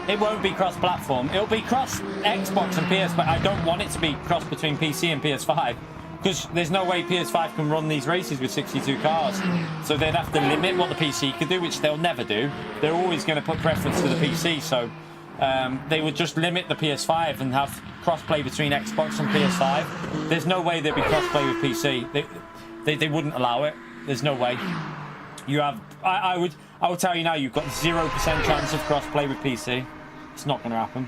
It won't be cross-platform. It'll be cross Xbox and PS, but I don't want it to be cross between PC and PS5 because there's no way PS5 can run these races with 62 cars. So they'd have to limit what the PC could do, which they'll never do. They're always going to put preference to the PC, so they would just limit the PS5 and have cross-play between Xbox and PS5. There's no way there'd be cross-play with PC. They wouldn't allow it. There's no way. You have. I would tell you now, you've got 0% chance of cross-play with PC. It's not going to happen.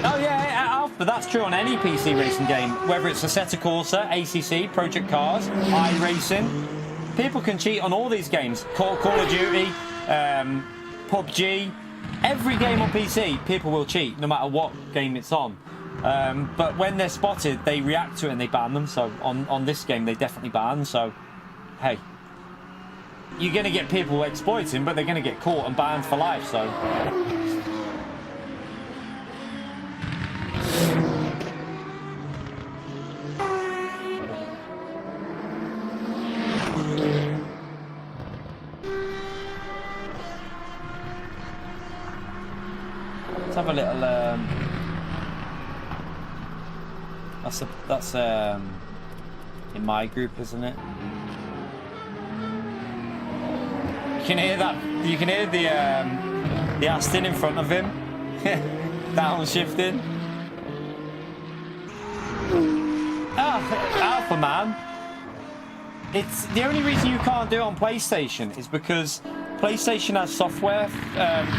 Oh yeah, Alpha, that's true on any PC racing game. Whether it's Assetto Corsa, ACC, Project Cars, iRacing. People can cheat on all these games. Call of Duty, PUBG. Every game on PC, people will cheat, no matter what game it's on. But when they're spotted, they react to it and they ban them. So on this game, they definitely ban. So, hey, you're going to get people exploiting, but they're going to get caught and banned for life. So, let's have a little. That's in my group, isn't it? You can hear that. You can hear the Aston in front of him, downshifting. Oh, Alpha man. It's the only reason you can't do it on PlayStation is because PlayStation has software,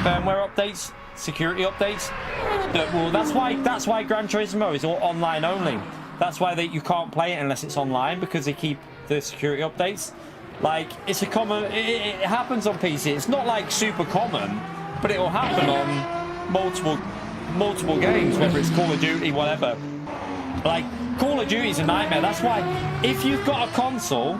firmware updates, security updates. That's why Gran Turismo is all online only. That's why you can't play it unless it's online, because they keep the security updates. Like, it's a common. It happens on PC. It's not like super common, but it will happen on multiple games, whether it's Call of Duty, whatever. Like, Call of Duty is a nightmare. That's why if you've got a console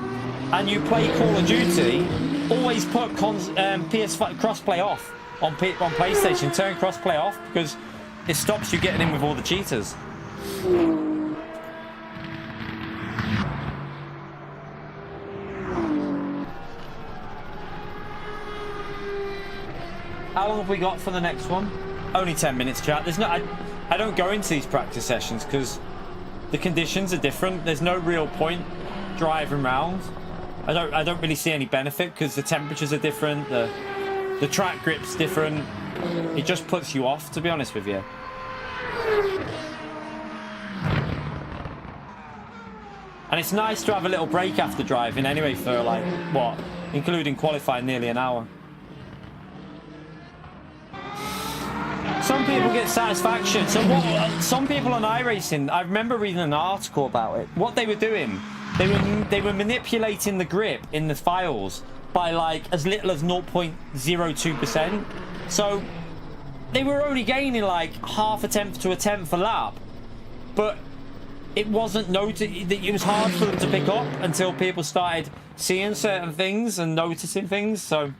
and you play Call of Duty, always put PS5 crossplay off on PlayStation. Turn crossplay off because it stops you getting in with all the cheaters. How long have we got for the next one? Only 10 minutes, chat. There's no. I don't go into these practice sessions because the conditions are different. There's no real point driving round. I don't really see any benefit because the temperatures are different. The track grip's different. It just puts you off, to be honest with you. And it's nice to have a little break after driving anyway for, like, what? Including qualifying, nearly an hour. Some people get satisfaction. So some people on iRacing, I remember reading an article about it. What they were doing, they were manipulating the grip in the files by like as little as 0.02%. So they were only gaining like half a tenth to a tenth a lap, but it wasn't it was hard for them to pick up until people started seeing certain things and noticing things. So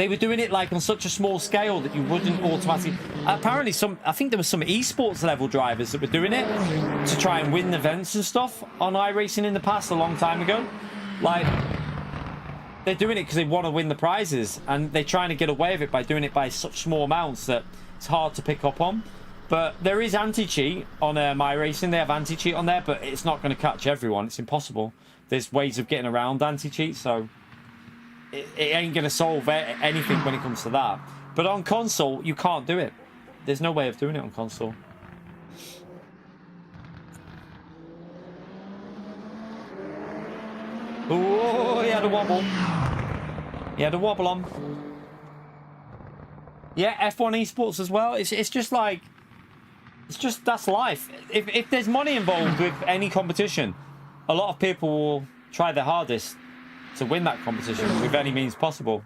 they were doing it like on such a small scale that you wouldn't automatically. Apparently, I think there were some esports level drivers that were doing it to try and win events and stuff on iRacing in the past, a long time ago. Like, they're doing it because they want to win the prizes, and they're trying to get away with it by doing it by such small amounts that it's hard to pick up on. But there is anti-cheat on iRacing. They have anti-cheat on there, but it's not going to catch everyone. It's impossible. There's ways of getting around anti-cheat, so it ain't going to solve anything when it comes to that. But on console, you can't do it. There's no way of doing it on console. Oh, he had a wobble. He had a wobble on. Yeah, F1 esports as well. It's just like, that's life. If there's money involved with any competition, a lot of people will try their hardest to win that competition with any means possible.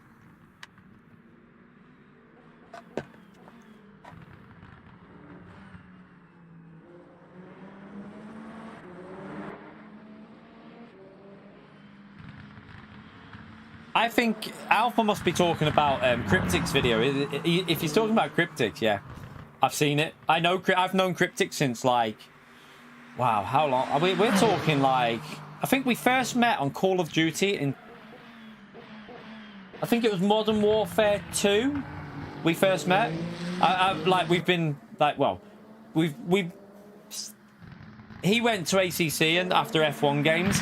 I think Alpha must be talking about Cryptic's video. If he's talking about Cryptic, yeah, I've seen it. I know. I've known Cryptic since like, wow, how long? We're talking like, I think we first met on Call of Duty in, I think it was Modern Warfare 2. We first met. Like we've been like, well, he went to ACC and after F1 games.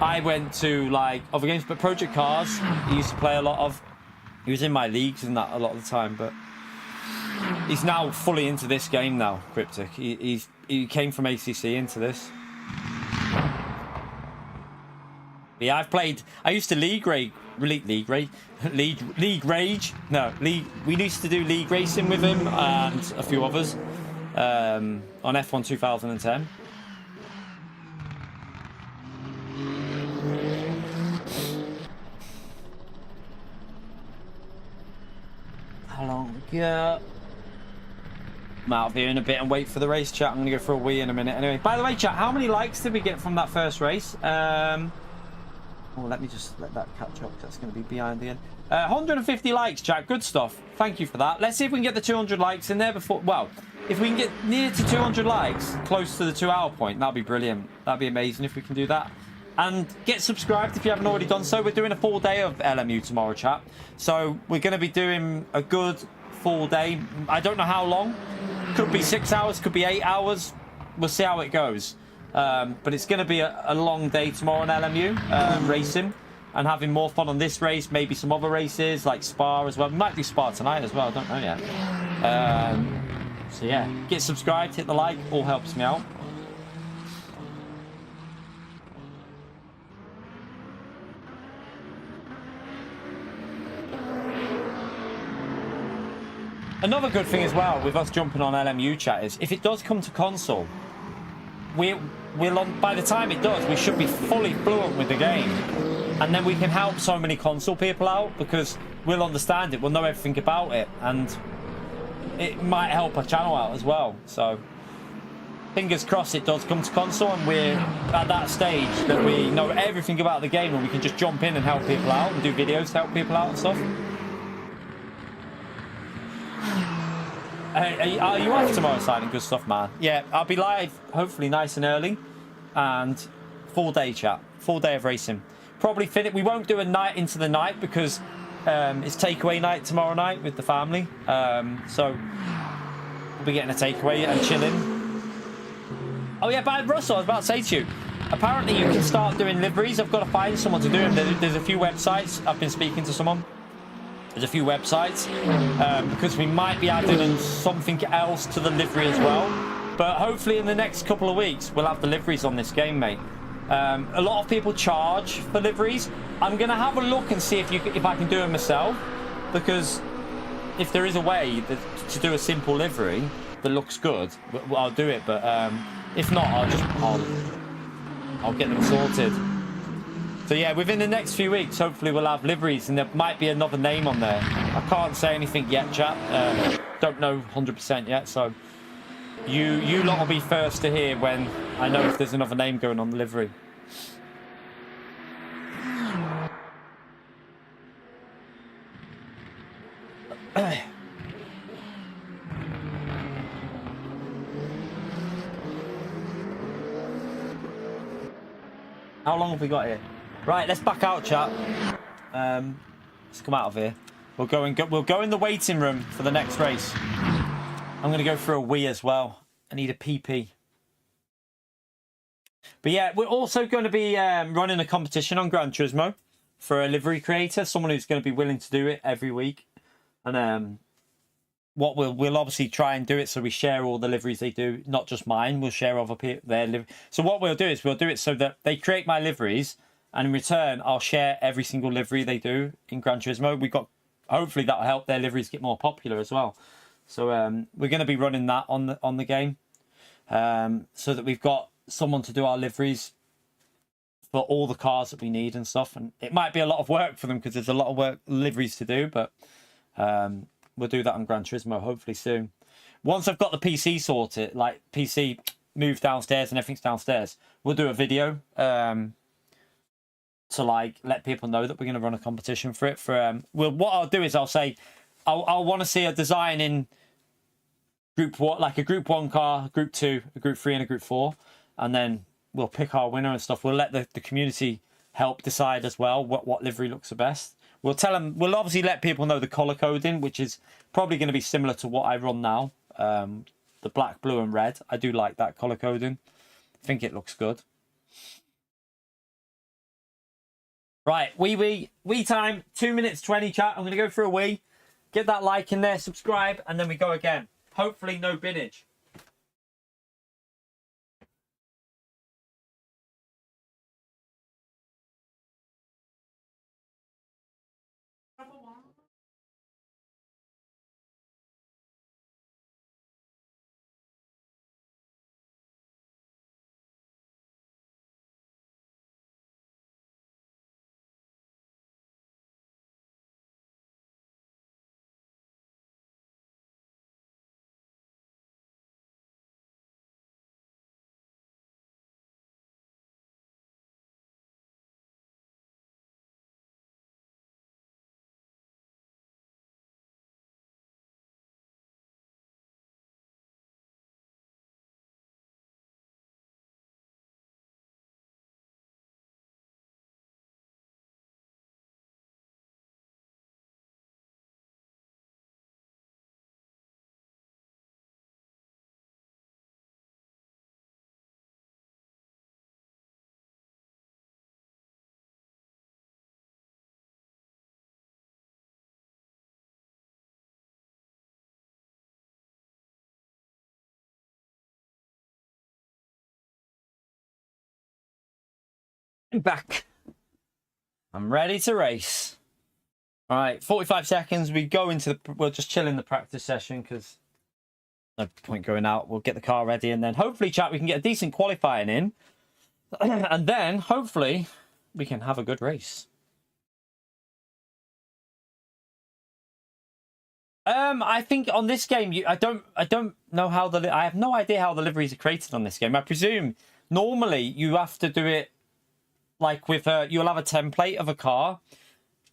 I went to like other games, but Project Cars he used to play a lot of. He was in my leagues and that a lot of the time, but he's now fully into this game now. Cryptic. He came from ACC into this. Yeah, I've played. I used to league rage. We used to do league racing with him and a few others on F1 2010. How long? Yeah. I'm out of here in a bit and wait for the race, chat. I'm going to go for a wee in a minute. Anyway, by the way, chat, how many likes did we get from that first race? Oh, let me just let that catch up. That's going to be behind the end. 150 likes, chat. Good stuff. Thank you for that. Let's see if we can get the 200 likes in there before... Well, if we can get near to 200 likes, close to the 2-hour point, that'd be brilliant. That'd be amazing if we can do that. And get subscribed if you haven't already done so. We're doing a full day of LMU tomorrow, chat. So we're going to be doing a good full day. I don't know how long. Could be 6 hours, could be 8 hours. We'll see how it goes. But it's going to be a long day tomorrow on LMU, racing. And having more fun on this race, maybe some other races, like Spa as well. We might do Spa tonight as well, I don't know yet. So yeah, get subscribed, hit the like, all helps me out. Another good thing as well with us jumping on LMU chat is if it does come to console, we'll on, by the time it does, we should be fully fluent with the game, and then we can help so many console people out because we'll understand it, we'll know everything about it, and it might help our channel out as well. So fingers crossed it does come to console and we're at that stage that we know everything about the game and we can just jump in and help people out and do videos to help people out and stuff. Are you off tomorrow, Silent? Good stuff, man. Yeah, I'll be live, hopefully nice and early, and full day chat, full day of racing. Probably finish. We won't do a night into the night because it's takeaway night tomorrow night with the family. So we'll be getting a takeaway and chilling. Oh yeah, but Russell, I was about to say to you, apparently you can start doing liveries. I've got to find someone to do them. There's a few websites. I've been speaking to someone. There's a few websites because we might be adding something else to the livery as well. But hopefully in the next couple of weeks, we'll have the liveries on this game, mate. A lot of people charge for liveries. I'm going to have a look and see if I can do it myself. Because if there is a way to do a simple livery that looks good, I'll do it. But if not, I'll get them sorted. So yeah, within the next few weeks, hopefully we'll have liveries, and there might be another name on there. I can't say anything yet, chat. Don't know 100% yet, so you lot will be first to hear when I know if there's another name going on the livery. How long have we got here? Right, let's back out, chat. Let's come out of here. We'll go in the waiting room for the next race. I'm gonna go for a wee as well. I need a PP. But yeah, we're also going to be running a competition on Gran Turismo for a livery creator, someone who's going to be willing to do it every week. And what we'll obviously try and do it so we share all the liveries they do, not just mine. We'll share other people their livery. So what we'll do is we'll do it so that they create my liveries, and in return I'll share every single livery they do in Gran Turismo. Hopefully that'll help their liveries get more popular as well. So we're going to be running that on the game, so that we've got someone to do our liveries for all the cars that we need and stuff. And it might be a lot of work for them because there's a lot of liveries to do, but we'll do that on Gran Turismo hopefully soon. Once I've got the PC sorted, like PC moved downstairs and everything's downstairs, we'll do a video to like let people know that we're going to run a competition for it. What I'll do is I'll say I'll want to see a design in group one, like a group 1 car, group 2, a group 3 and a group 4, and then we'll pick our winner and stuff. We'll let the community help decide as well what livery looks the best. We'll tell them, we'll obviously let people know the color coding, which is probably going to be similar to what I run now. The black, blue and red. I do like that color coding. I think it looks good. Right, wee time, 2 minutes 20 chat. I'm going to go for a wee. Get that like in there, subscribe, and then we go again. Hopefully no binage. I'm back. I'm ready to race. All right, 45 seconds. We'll just chill in the practice session because no point going out. We'll get the car ready and then hopefully, chat, we can get a decent qualifying in. And then hopefully we can have a good race. I think on this game, I don't know how I have no idea how the liveries are created on this game. I presume normally you have to do it like with you'll have a template of a car,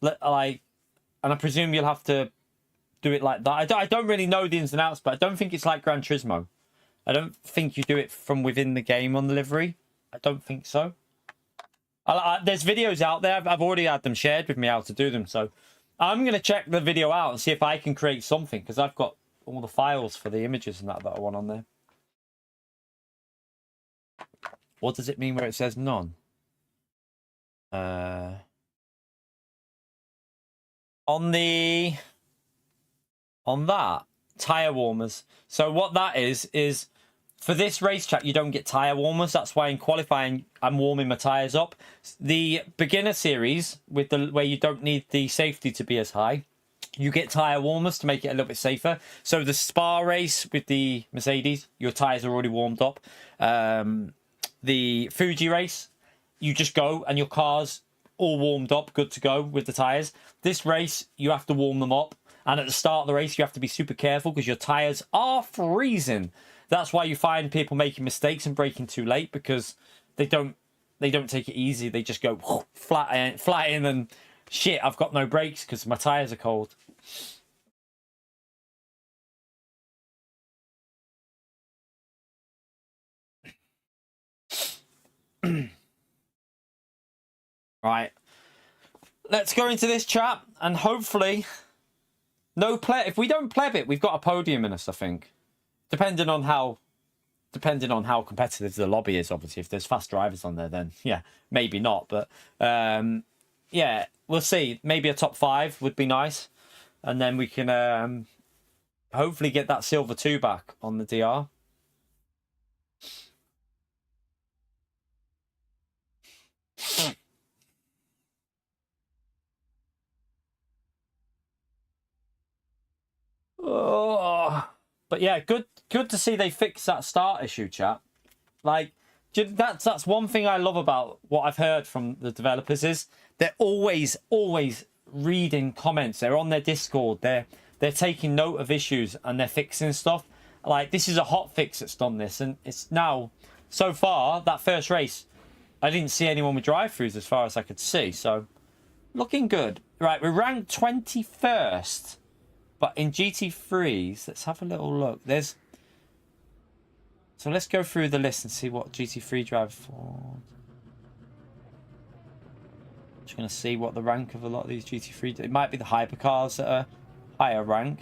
like, and I presume you'll have to do it like that. I don't really know the ins and outs, but I don't think it's like Gran Turismo. I don't think you do it from within the game on the livery. I don't think so. There's videos out there. I've already had them shared with me how to do them. So I'm going to check the video out and see if I can create something, because I've got all the files for the images and that I want on there. What does it mean where it says none? On that, tire warmers. So what that is for this race, chat, you don't get tire warmers. That's why in qualifying I'm warming my tires up. The beginner series with where you don't need the safety to be as high, you get tire warmers to make it a little bit safer. So the Spa race with the Mercedes, your tires are already warmed up. The Fuji race, you just go and your car's all warmed up, good to go with the tires. This race, you have to warm them up. And at the start of the race, you have to be super careful because your tires are freezing. That's why you find people making mistakes and braking too late, because they don't take it easy. They just go flat in and shit, I've got no brakes because my tires are cold. Right. Let's go into this chat and hopefully no play. If we don't pleb it, we've got a podium in us, I think. Depending on how competitive the lobby is, obviously. If there's fast drivers on there, then yeah, maybe not. But yeah, we'll see. Maybe a top 5 would be nice. And then we can hopefully get that silver 2 back on the DR. Oh, but yeah, good to see they fixed that start issue, chat. Like, that's one thing I love about what I've heard from the developers is they're always reading comments. They're on their Discord. They're taking note of issues and they're fixing stuff. Like, this is a hot fix that's done this, and it's now so far that first race, I didn't see anyone with drive-throughs as far as I could see. So, looking good. Right, we're ranked 21st. But in GT3s, let's have a little look. So let's go through the list and see what GT3 drive for. Just going to see what the rank of a lot of these GT3. It might be the hypercars that are higher rank.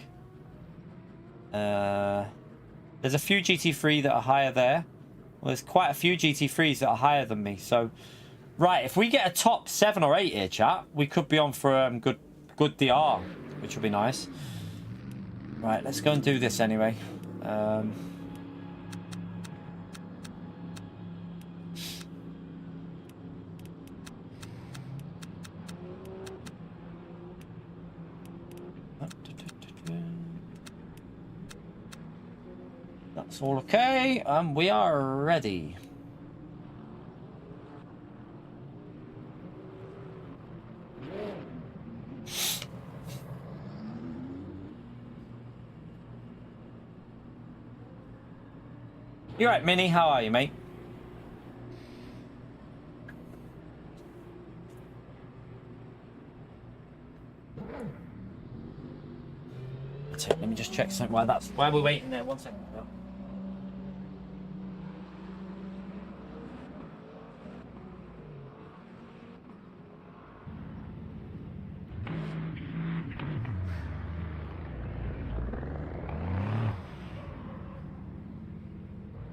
There's a few GT3 that are higher there. Well, there's quite a few GT3s that are higher than me. So, right, if we get a top 7 or 8 here, chat, we could be on for good DR, which will be nice. Right, let's go and do this anyway. That's all okay, and we are ready. You right, Minnie? How are you, mate? Let me just check something. While we're waiting there, 1 second.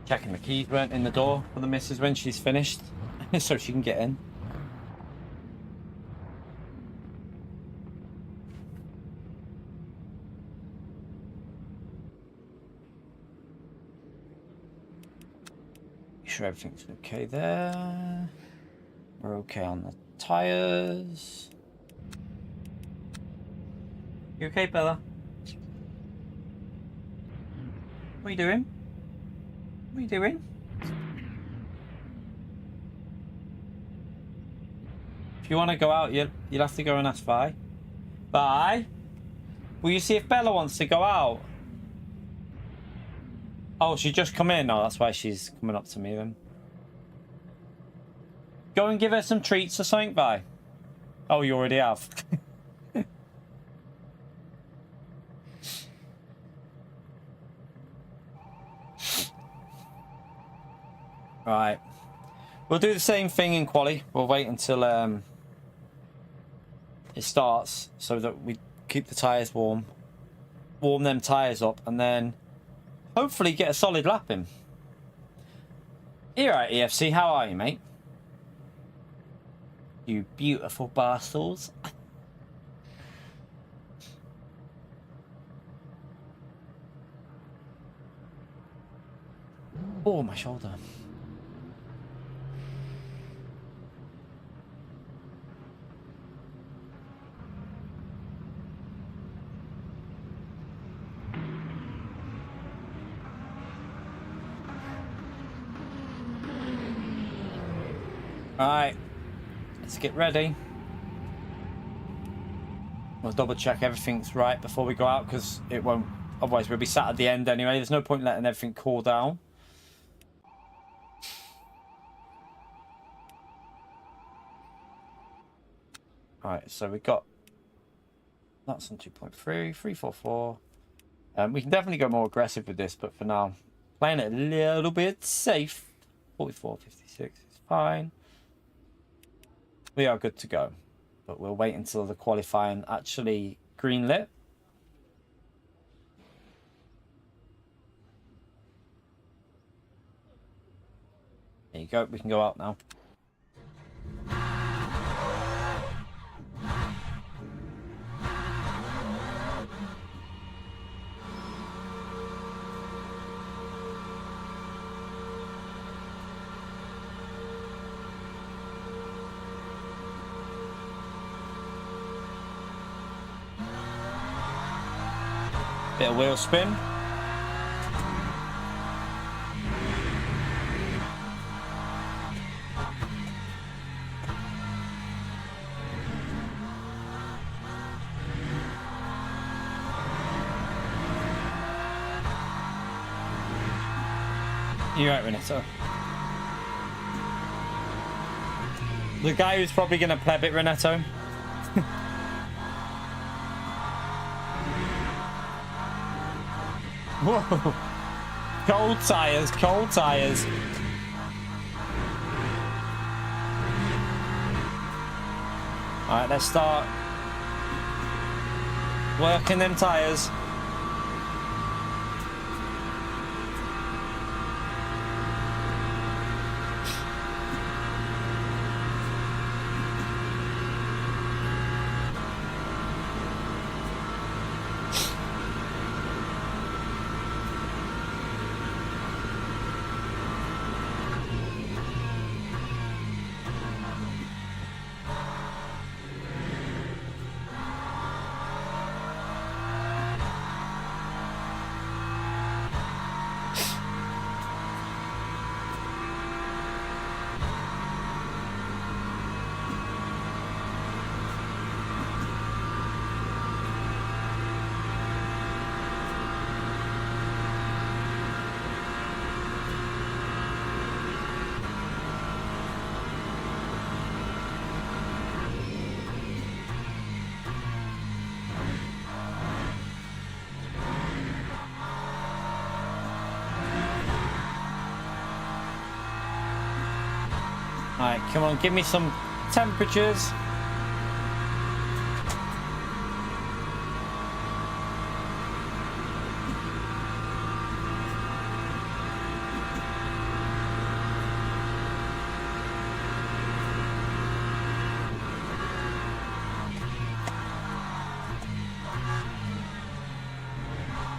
Checking the keys weren't in the door for the missus when she's finished, so she can get in. Make sure everything's okay there. We're okay on the tires. You okay, Bella? What are you doing? What are you doing? If you want to go out, you'll have to go and ask Vi. Vi? Will you see if Bella wants to go out? Oh, she just come in. Oh, that's why she's coming up to me then. Go and give her some treats or something, Vi. Oh, you already have. Right. We'll do the same thing in quali. We'll wait until it starts so that we keep the tyres warm. Warm them tyres up and then hopefully get a solid lap in. You're right, EFC. How are you, mate? You beautiful bastards. Oh, my shoulder. Alright, let's get ready. We'll double check everything's right before we go out because it won't, otherwise we'll be sat at the end anyway. There's no point letting everything cool down. Alright, so we got, that's on 2.3, 344. We can definitely go more aggressive with this, but for now, playing it a little bit safe. 44, 56 is fine. We are good to go. But we'll wait until the qualifying actually greenlit. There you go, we can go out now. Bit of wheel spin. You're right, Renato. The guy who's probably going to pleb it, Renato. Whoa. Cold tires, cold tires. Alright, let's start working them tires. Alright, come on, give me some temperatures.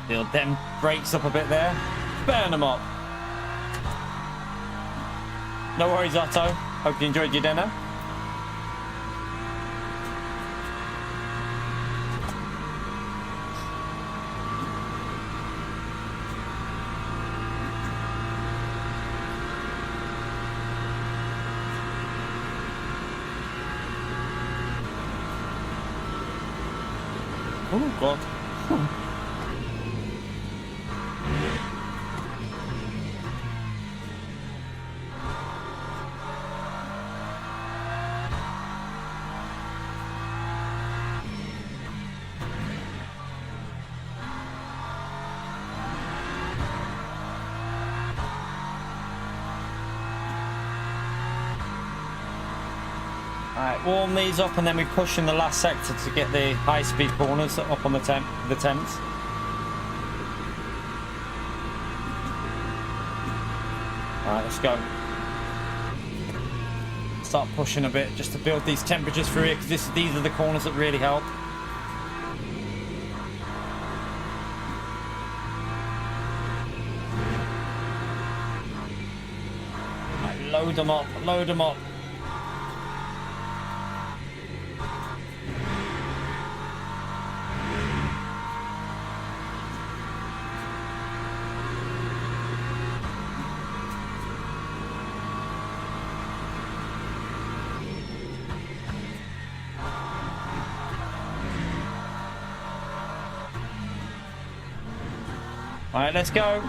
Build them brakes up a bit there. Burn them up. No worries, Otto. Hope you enjoyed your dinner. Oh, God. Alright, warm these up and then we push in the last sector to get the high-speed corners up on the temps. Alright, let's go. Start pushing a bit just to build these temperatures through here, because these are the corners that really help. Alright, load them up, load them up. All right, let's go.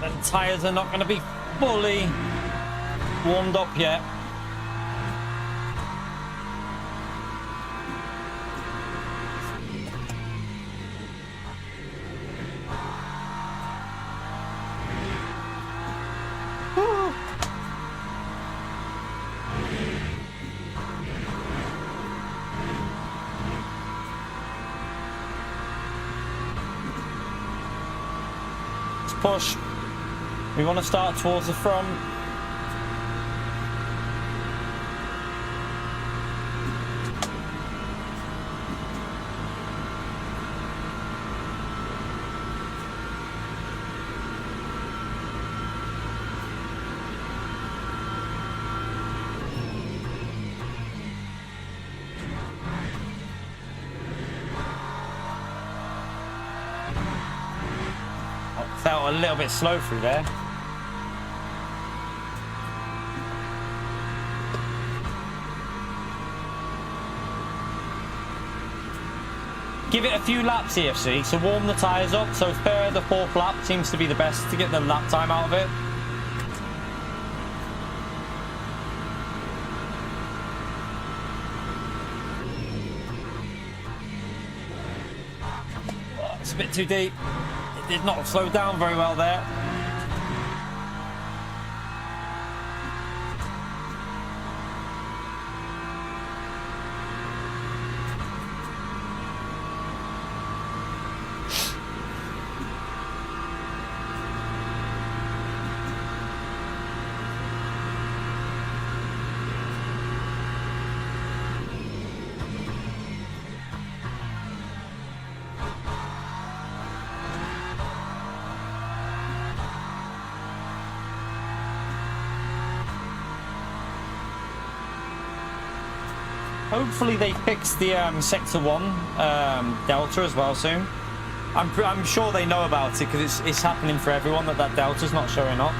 The tyres are not going to be fully warmed up yet. Push. We want to start towards the front. Felt a little bit slow through there. Give it a few laps, EFC, so warm the tyres up. So third, the fourth lap seems to be the best to get the lap time out of it. Oh, it's a bit too deep. Did not slow down very well there. Hopefully they fix the Sector 1 Delta as well soon. I'm sure they know about it because it's happening for everyone that Delta's not showing up.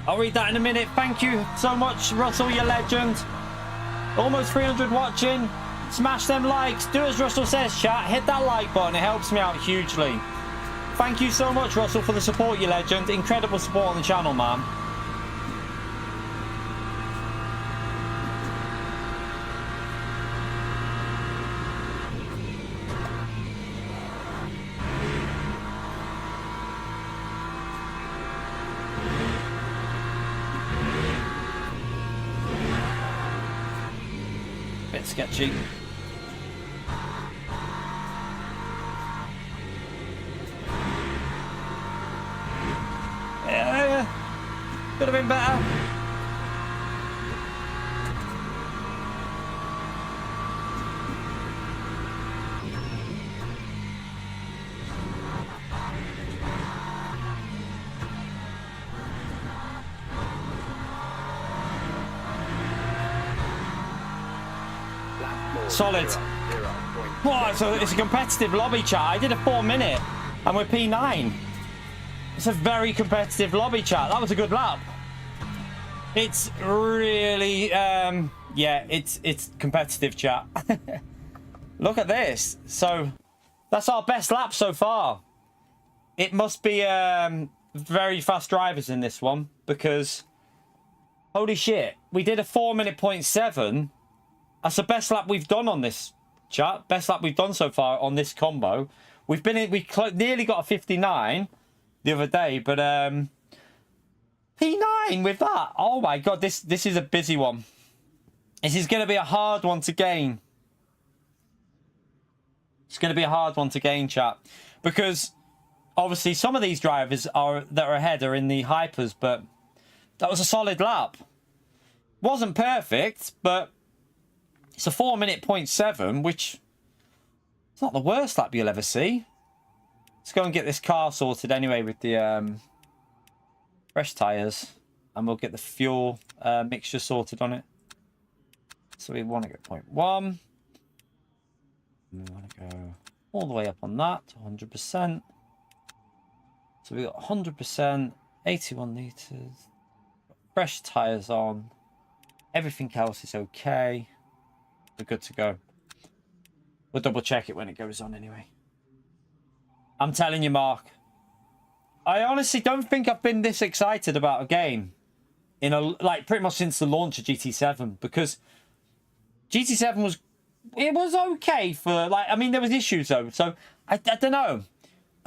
I'll read that in a minute. Thank you so much, Russell, you legend. Almost 300 watching. Smash them likes. Do as Russell says, chat. Hit that like button. It helps me out hugely. Thank you so much, Russell, for the support, you legend. Incredible support on the channel, man. Sketchy. Yeah, could have been better. Solid. Wow, so it's a competitive lobby, chat. I did a 4-minute and we're P9. It's a very competitive lobby, chat. That was a good lap. It's really yeah, it's competitive, chat. Look at this. So that's our best lap so far. It must be very fast drivers in this one because holy shit, we did a 4-minute 0.7. That's the best lap we've done on this, chat. Best lap we've done so far on this combo. We've been in, nearly got a 59 the other day, but P9 with that. Oh my god, this is a busy one. This is going to be a hard one to gain. It's going to be a hard one to gain, chat, because obviously some of these drivers that are ahead are in the hypers, but that was a solid lap. Wasn't perfect, but it's a 4-minute 0.7, which is not the worst lap you'll ever see. Let's go and get this car sorted anyway with the fresh tyres. And we'll get the fuel mixture sorted on it. So we want to get 0.1. We want to go all the way up on that to 100%. So we got 100%, 81 litres, fresh tyres on, everything else is okay. We're good to go. We'll double check it when it goes on anyway. I'm telling you, Mark, I honestly don't think I've been this excited about a game in like pretty much since the launch of GT7, because GT7 was okay for like, I mean, there was issues though, so I don't know.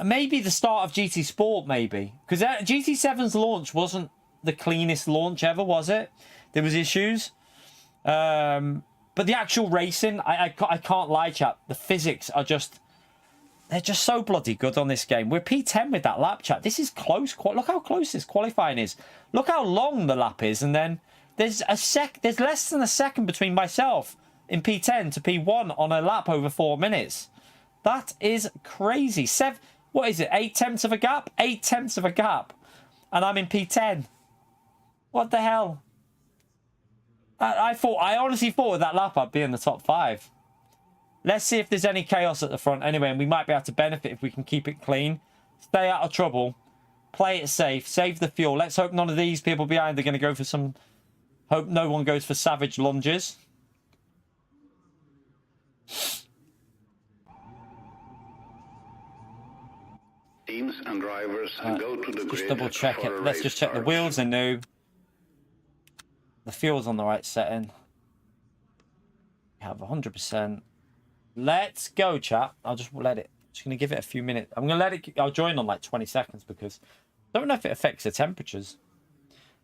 Maybe the start of GT Sport, maybe, because GT7's launch wasn't the cleanest launch ever, was it? There was issues, but the actual racing, I can't lie, chat. The physics are just, they're just so bloody good on this game. We're P10 with that lap, chat. This is close. Look how close this qualifying is. Look how long the lap is, and then there's less than a second between myself in P10 to P1 on a lap over 4 minutes. That is crazy. What is it? 8 tenths of a gap? 8 tenths of a gap. And I'm in P10. What the hell? I honestly thought with that lap I'd be in the top 5. Let's see if there's any chaos at the front anyway, and we might be able to benefit if we can keep it clean. Stay out of trouble. Play it safe. Save the fuel. Let's hope none of these people behind are going to go for some... Hope no one goes for savage lunges. Teams and drivers go to the Just grid double check for it. a Let's race just check the start. wheels are new. The fuel's on the right setting. We have 100%. Let's go, chat. I'll just let it. Just going to give it a few minutes. I'm going to let it. I'll join on like 20 seconds because I don't know if it affects the temperatures.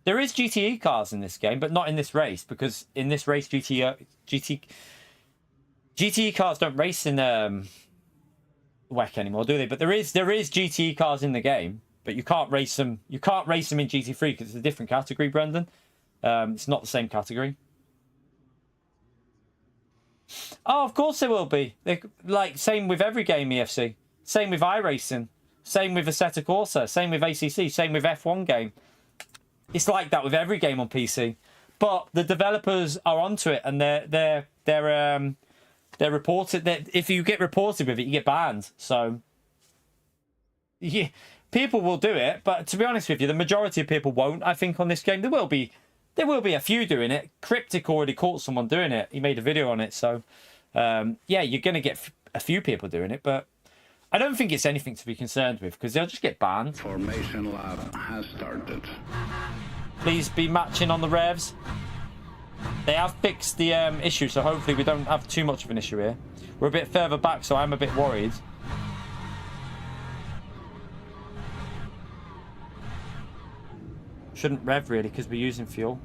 There is GTE cars in this game, but not in this race, because in this race GTE cars don't race in WEC anymore, do they? But there is GTE cars in the game, but you can't race them. You can't race them in GT3 because it's a different category, Brendan. It's not the same category. Oh, of course there will be. Like, same with every game, EFC. Same with iRacing. Same with Assetto Corsa. Same with ACC. Same with F1 game. It's like that with every game on PC. But the developers are onto it, and they're reported that if you get reported with it, you get banned. So yeah, people will do it, but to be honest with you, the majority of people won't. I think on this game there will be a few doing it. Cryptic already caught someone doing it. He made a video on it. So yeah, you're gonna get a few people doing it, but I don't think it's anything to be concerned with because they'll just get banned. Formation lap has started. Please be matching on the revs. They have fixed the issue, so hopefully we don't have too much of an issue here. We're a bit further back, so I'm a bit worried. Shouldn't rev really because we're using fuel.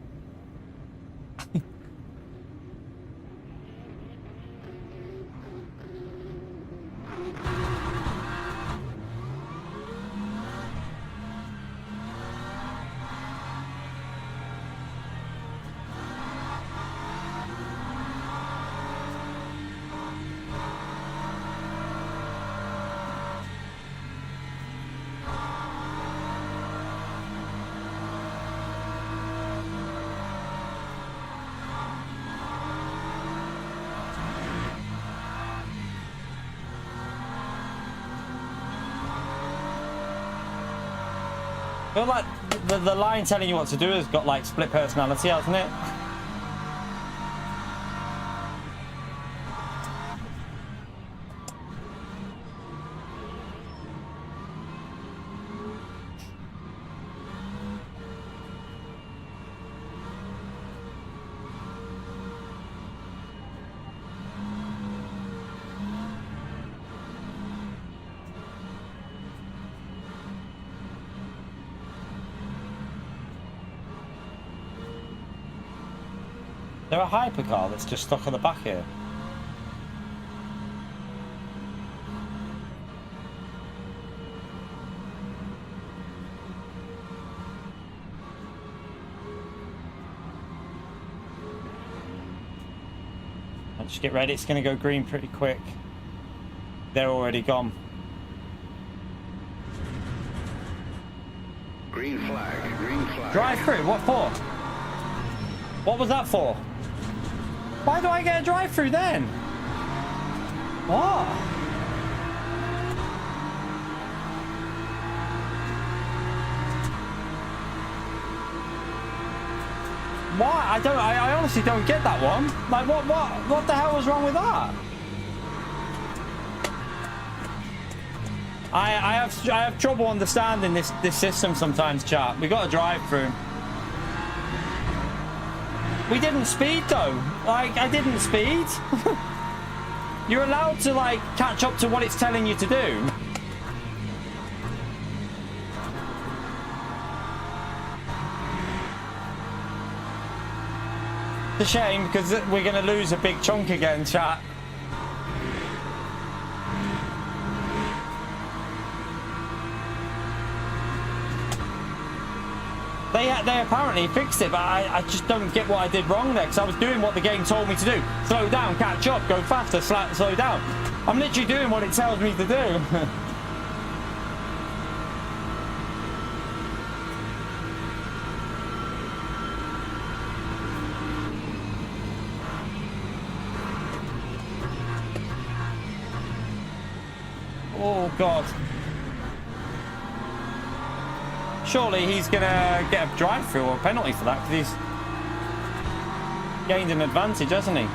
I feel like the line telling you what to do has got like split personality, hasn't it? There a hypercar that's just stuck on the back here. I'll just get ready, it's going to go green pretty quick. They're already gone. Green flag, green flag. Drive through, what for? What was that for? Why do I get a drive-through then? What? Why? I honestly don't get that one. Like, what the hell was wrong with that? I have trouble understanding this system sometimes, chat. We got to drive through. We didn't speed though. Like, I didn't speed. You're allowed to like catch up to what it's telling you to do. It's a shame because we're going to lose a big chunk again, chat. They apparently fixed it, but I just don't get what I did wrong there, because I was doing what the game told me to do. Slow down, catch up, go faster, slow down. I'm literally doing what it tells me to do. Oh, God. Surely he's going to get a drive-through or a penalty for that, because he's gained an advantage, hasn't he?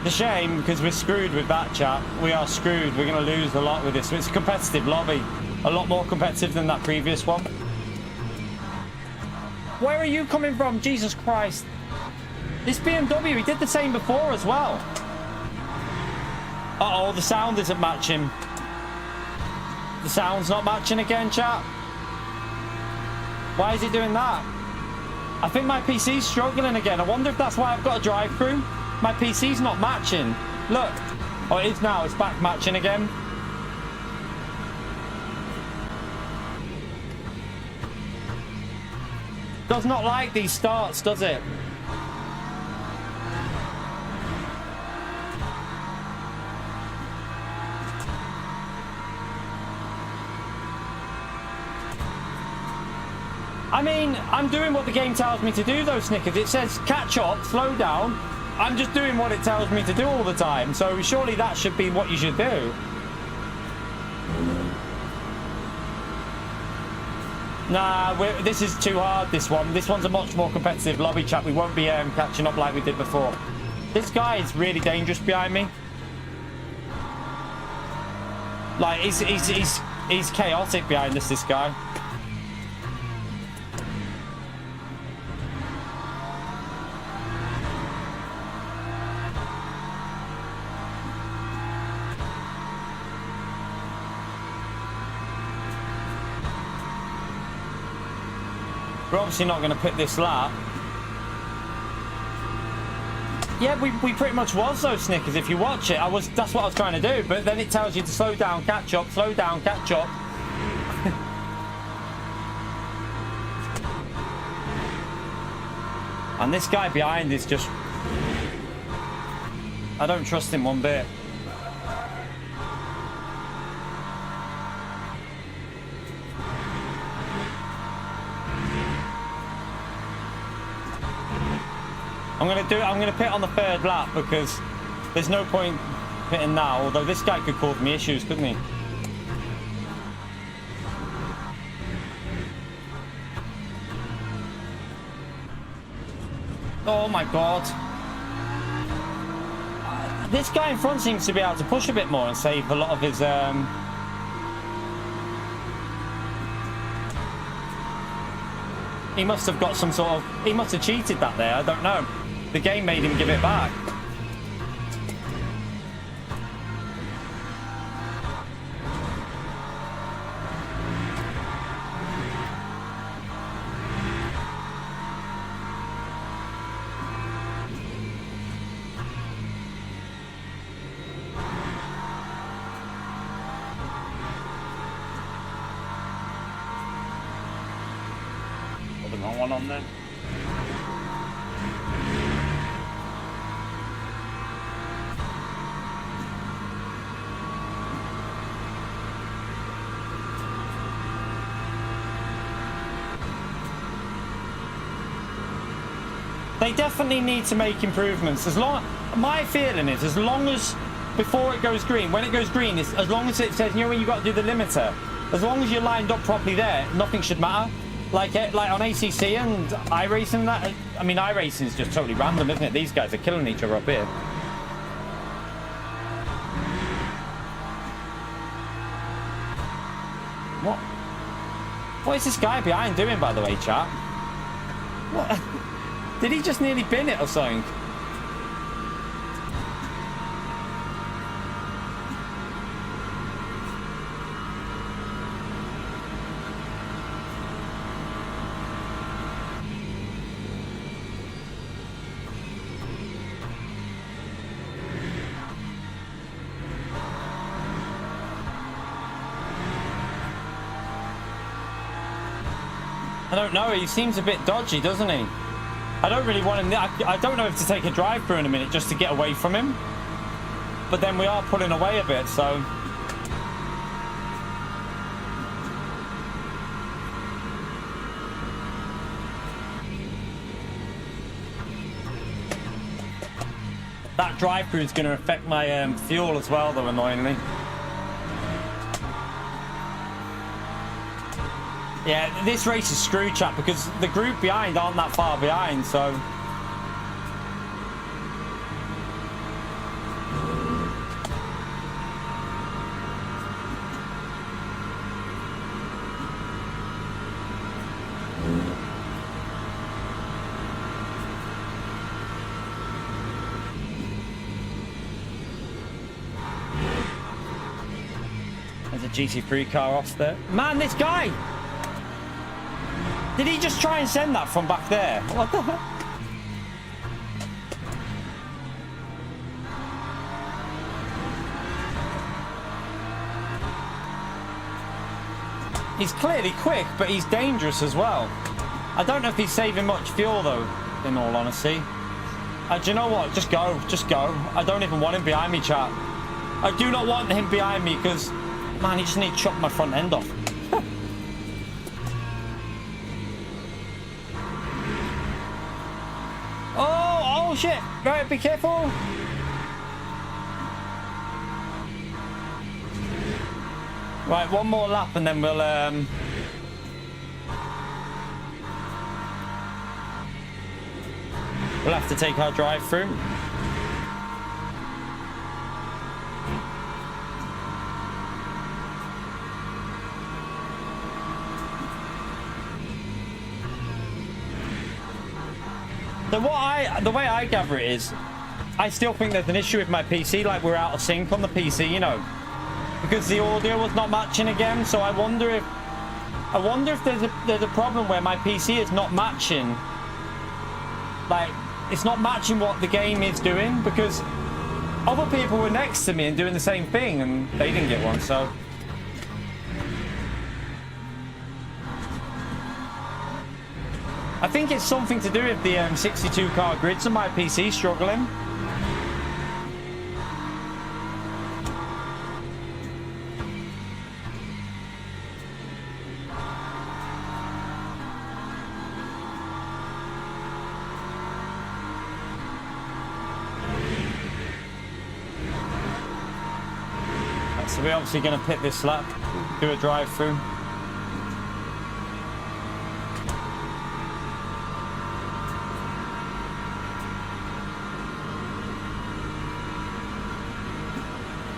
It's a shame, because we're screwed with that, chat. We are screwed. We're going to lose a lot with this. It's a competitive lobby. A lot more competitive than that previous one. Where are you coming from? Jesus Christ. This BMW, he did the same before as well. Uh-oh, the sound isn't matching. The sound's not matching again, chat. Why is it doing that? I think my PC's struggling again. I wonder if that's why I've got a drive-through. My PC's not matching. Look. Oh, it is now. It's back matching again. Does not like these starts, does it? I mean, I'm doing what the game tells me to do though, Snickers. It says catch up, slow down. I'm just doing what it tells me to do all the time. So surely that should be what you should do. Nah, this is too hard, this one. This one's a much more competitive lobby, chat. We won't be catching up like we did before. This guy is really dangerous behind me. Like, he's chaotic behind us, this guy. We're obviously not going to pit this lap. Yeah, we pretty much was though, Snickers. If you watch it, that's what I was trying to do. But then it tells you to slow down, catch up, slow down, catch up. And this guy behind is just... I don't trust him one bit. I'm gonna pit on the third lap because there's no point pitting now, although this guy could cause me issues, couldn't he? Oh my God. This guy in front seems to be able to push a bit more and save a lot of his he must have got some sort of... He must have cheated that there, I don't know. The game made him give it back. The wrong one on there. They definitely need to make improvements. My feeling is, as long as before it goes green, when it goes green, as long as it says, you know, when you got to do the limiter, as long as you're lined up properly there, nothing should matter. Like on ACC and iRacing, that, I mean, iRacing is just totally random, isn't it? These guys are killing each other up here. What is this guy behind doing, by the way, chat? What? Did he just nearly bin it or something? I don't know, he seems a bit dodgy, doesn't he? I don't really want him. I don't know if to take a drive through in a minute just to get away from him. But then we are pulling away a bit, so... That drive through is going to affect my fuel as well, though, annoyingly. Yeah, this race is screwed, chat, because the group behind aren't that far behind, so... There's a GT3 car off there. Man, this guy! Did he just try and send that from back there? What the heck? He's clearly quick, but he's dangerous as well. I don't know if he's saving much fuel, though, in all honesty. Do you know what? Just go. Just go. I don't even want him behind me, chat. I do not want him behind me, because, man, he just needs to chop my front end off. Oh shit! Right, be careful. Right, one more lap and then we'll have to take our drive through. So the way I gather it is, I still think there's an issue with my PC, like we're out of sync on the PC, you know, because the audio was not matching again. So I wonder if there's a problem where my PC is not matching, like it's not matching what the game is doing, because other people were next to me and doing the same thing and they didn't get one. So I think it's something to do with the 62 car grids on my PC struggling. So we're obviously going to pit this lap, do a drive through.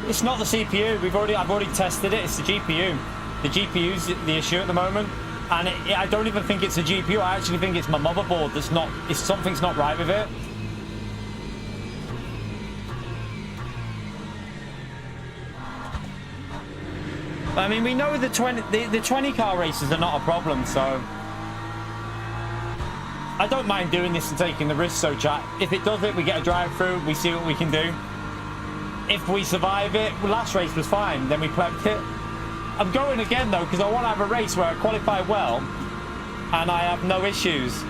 It's not the CPU. I've already tested it. It's the GPU. The GPU's the issue at the moment, and I don't even think it's a GPU. I actually think it's my motherboard that's not. Something's not right with it. I mean, we know the 20 car races are not a problem, so I don't mind doing this and taking the risk. So, chat, if it does it, we get a drive through. We see what we can do. If we survive it, last race was fine, then we prepped it. I'm going again though, because I want to have a race where I qualify well and I have no issues.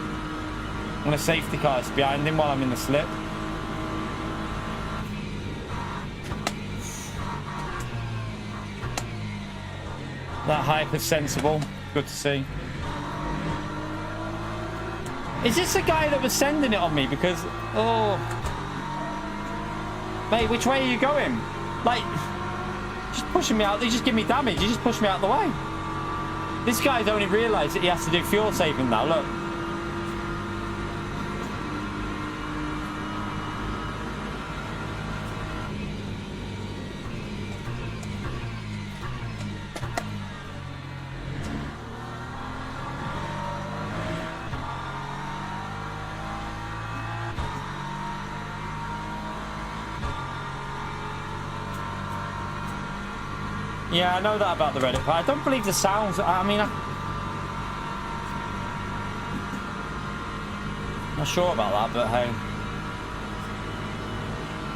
And a safety car is behind him while I'm in the slip. That hype is sensible. Good to see. Is this the guy that was sending it on me? Because, oh, mate, which way are you going? Like, just pushing me out. They just give me damage. You just push me out of the way. This guy's only realised that he has to do fuel saving now. Look. Yeah, I know that about the Reddit, but I don't believe the sounds. I mean, I'm not sure about that, but hey.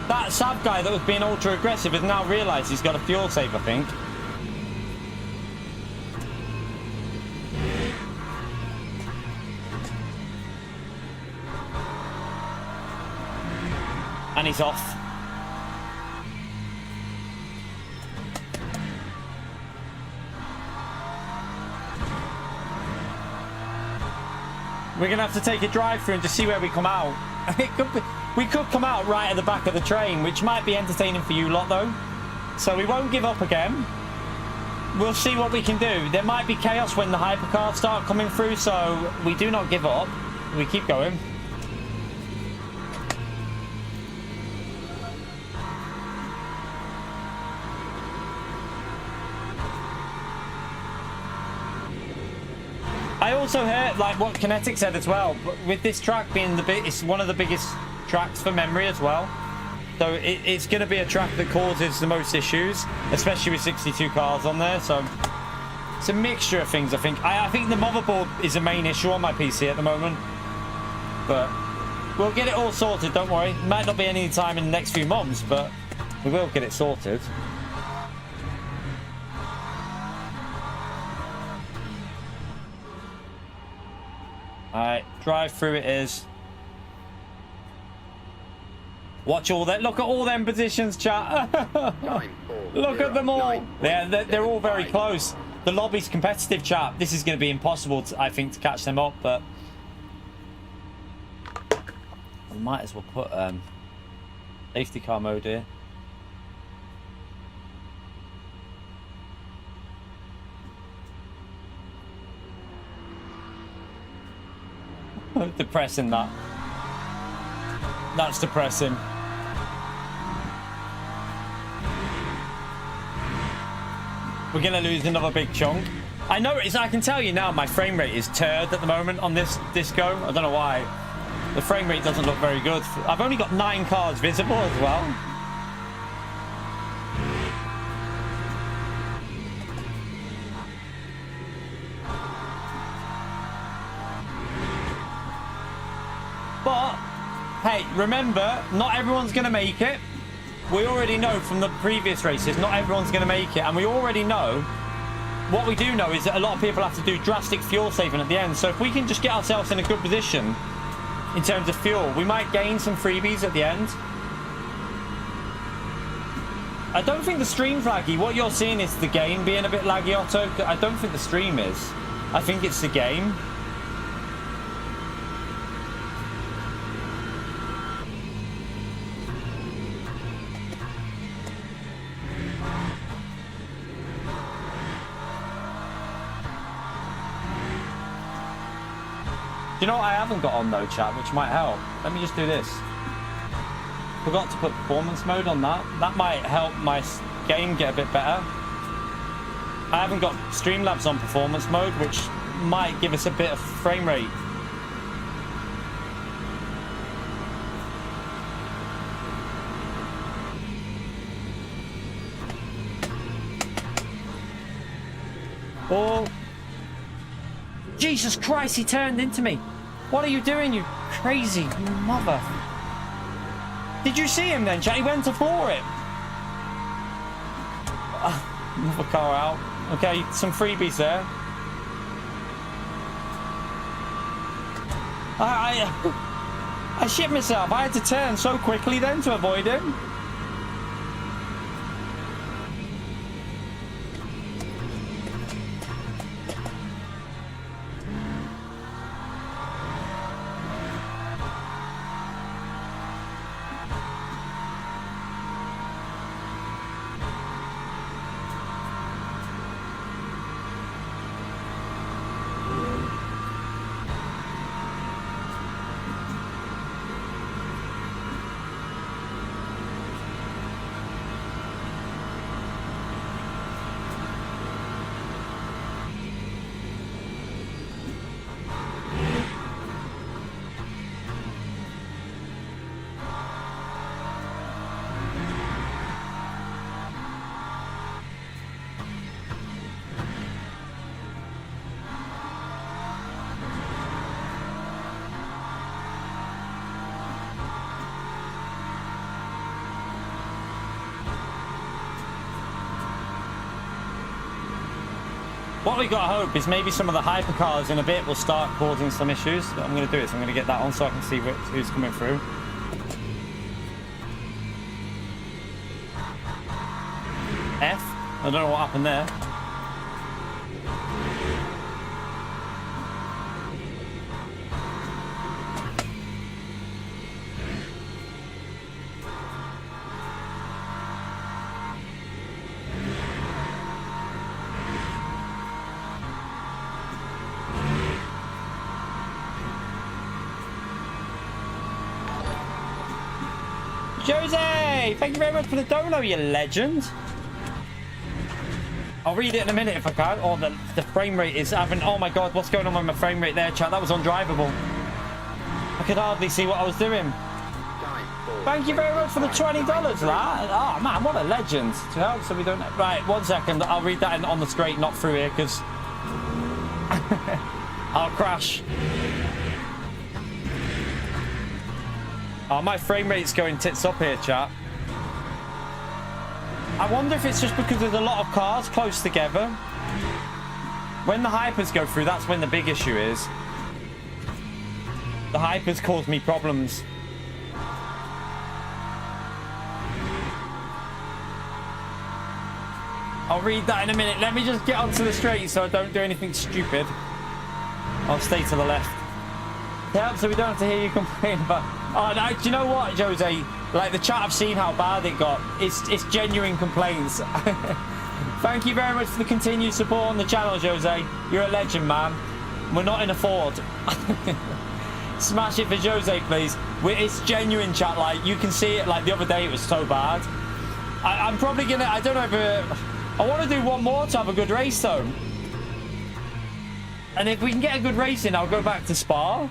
That Sav guy that was being ultra aggressive has now realised he's got a fuel save, I think. And he's off. We're going to have to take a drive through and just see where we come out. We could come out right at the back of the train, which might be entertaining for you lot, though. So we won't give up again. We'll see what we can do. There might be chaos when the hypercars start coming through, so we do not give up. We keep going. I also heard, like what Kinetic said as well, with this track being it's one of the biggest tracks for memory as well. So it's going to be a track that causes the most issues, especially with 62 cars on there. So it's a mixture of things, I think. I think the motherboard is the main issue on my PC at the moment. But we'll get it all sorted, don't worry. It might not be any time in the next few months, but we will get it sorted. Alright, drive through it is. Watch all that. Look at all them positions, chat. Look at them all. They're all very close. The lobby's competitive, chat. This is going to be impossible, I think, to catch them up, but we might as well put safety car mode here. Depressing, that. That's depressing. We're gonna lose another big chunk. I noticed, I can tell you now, my frame rate is turd at the moment on this go. I don't know why. The frame rate doesn't look very good. I've only got 9 cars visible as well. But, hey, remember, not everyone's going to make it. We already know from the previous races, not everyone's going to make it. And we already know, what we do know is that a lot of people have to do drastic fuel saving at the end. So if we can just get ourselves in a good position in terms of fuel, we might gain some freebies at the end. I don't think the stream's laggy. What you're seeing is the game being a bit laggy, Otto. I don't think the stream is. I think it's the game. Do you know what I haven't got on though, chat, which might help? Let me just do this. Forgot to put performance mode on that. That might help my game get a bit better. I haven't got Streamlabs on performance mode, which might give us a bit of frame rate. Oh. Jesus Christ, he turned into me. What are you doing, you crazy mother? Did you see him then, chat? He went to floor it. Another car out. Okay, some freebies there. I shit myself. I had to turn so quickly then to avoid him. What we got to hope is maybe some of the hypercars in a bit will start causing some issues. What I'm going to do is I'm going to get that on so I can see who's coming through. F. I don't know what happened there. Jose, thank you very much for the dono, you legend. I'll read it in a minute if I can. Oh, the frame rate is having... Oh my god, what's going on with my frame rate there, chat? That was undrivable. I could hardly see what I was doing. Thank you very much for the $20, lad. Oh man, what a legend. To help so we don't... Right, 1 second. I'll read that on the straight, not through here, because... I'll crash. Oh, my frame rate's going tits up here, chat. I wonder if it's just because there's a lot of cars close together. When the hypers go through, that's when the big issue is. The hypers cause me problems. I'll read that in a minute. Let me just get onto the straight so I don't do anything stupid. I'll stay to the left. Yeah, so we don't have to hear you complain about... Oh, no, do you know what, Jose? Like, the chat, I've seen how bad it got. It's genuine complaints. Thank you very much for the continued support on the channel, Jose. You're a legend, man. We're not in a Ford. Smash it for Jose, please. It's genuine, chat. Like, you can see it. Like, the other day, it was so bad. I'm probably going to... I don't know if... I want to do one more to have a good race, though. And if we can get a good race in, I'll go back to Spa.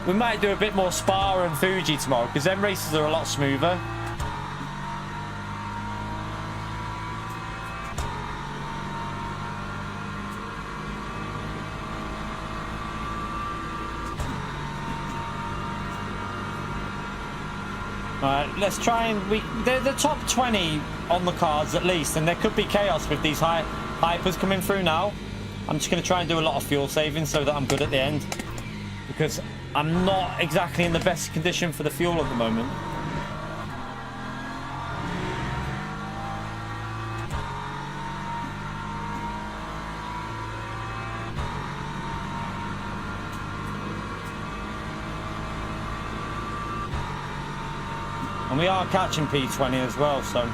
We might do a bit more Spa and Fuji tomorrow, because them races are a lot smoother. Alright, let's try and... They're the top 20 on the cards at least, and there could be chaos with these hypers coming through now. I'm just going to try and do a lot of fuel saving so that I'm good at the end, because I'm not exactly in the best condition for the fuel at the moment. And we are catching P20 as well, so...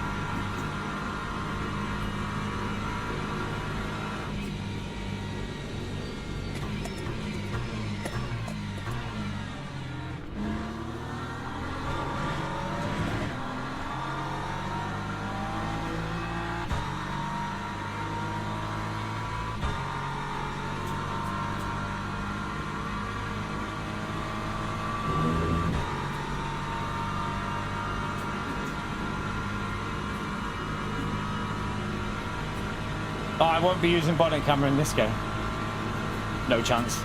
Oh, I won't be using bonnet camera in this game. No chance.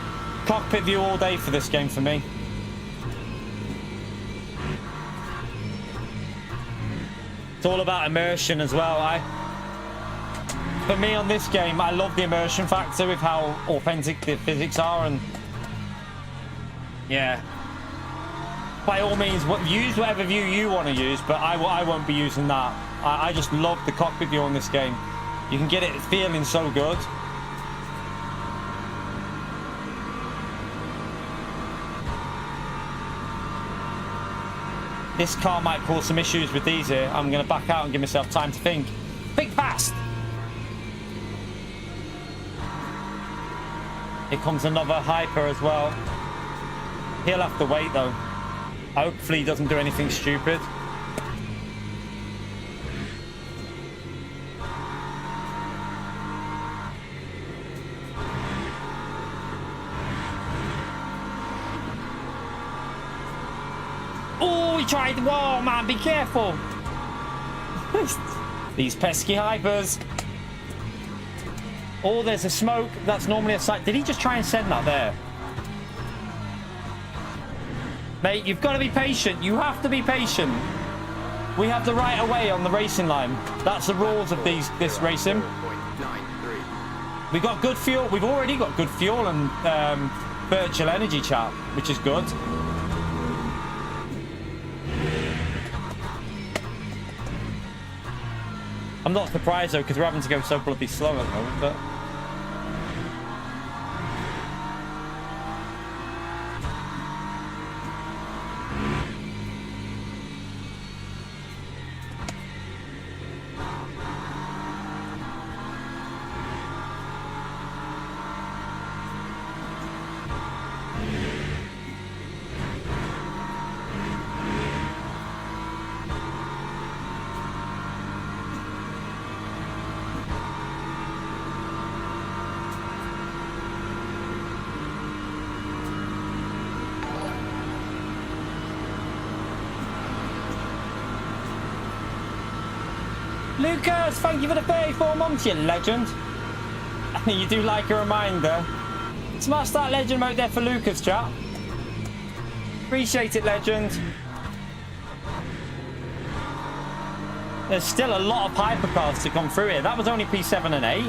Cockpit view all day for this game for me. It's all about immersion as well. For me on this game, I love the immersion factor with how authentic the physics are, and yeah. By all means, use whatever view you want to use, but I won't be using that. I just love the cockpit view on this game. You can get it feeling so good. This car might cause some issues with these here. I'm going to back out and give myself time to think. Think fast! Here comes another hyper as well. He'll have to wait though. Hopefully he doesn't do anything stupid. Oh, he tried. Whoa, man, be careful. These pesky hypers. Oh, there's a smoke. That's normally a sight. Did he just try and send that there? Mate, you've got to be patient. You have to be patient. We have the right of way on the racing line. That's the rules of this racing. We got good fuel. We've already got good fuel and virtual energy, chat, which is good. I'm not surprised though, because we're having to go so bloody slow at the moment, but. Lucas, thank you for the 34 months, you legend. You do like a reminder. Smash that legend mode there for Lucas, chat. Appreciate it, legend. There's still a lot of hypercars to come through here. That was only P7 and 8.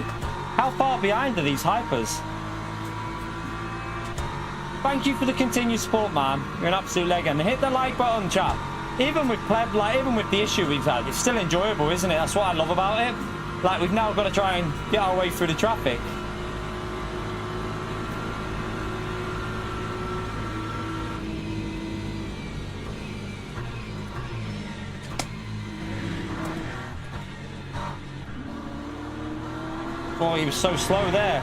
How far behind are these hypers? Thank you for the continued support, man. You're an absolute legend. Hit the like button, chat. Even with pleb, like even with the issue we've had, it's still enjoyable, isn't it? That's what I love about it. Like, we've now got to try and get our way through the traffic. Oh, he was so slow there.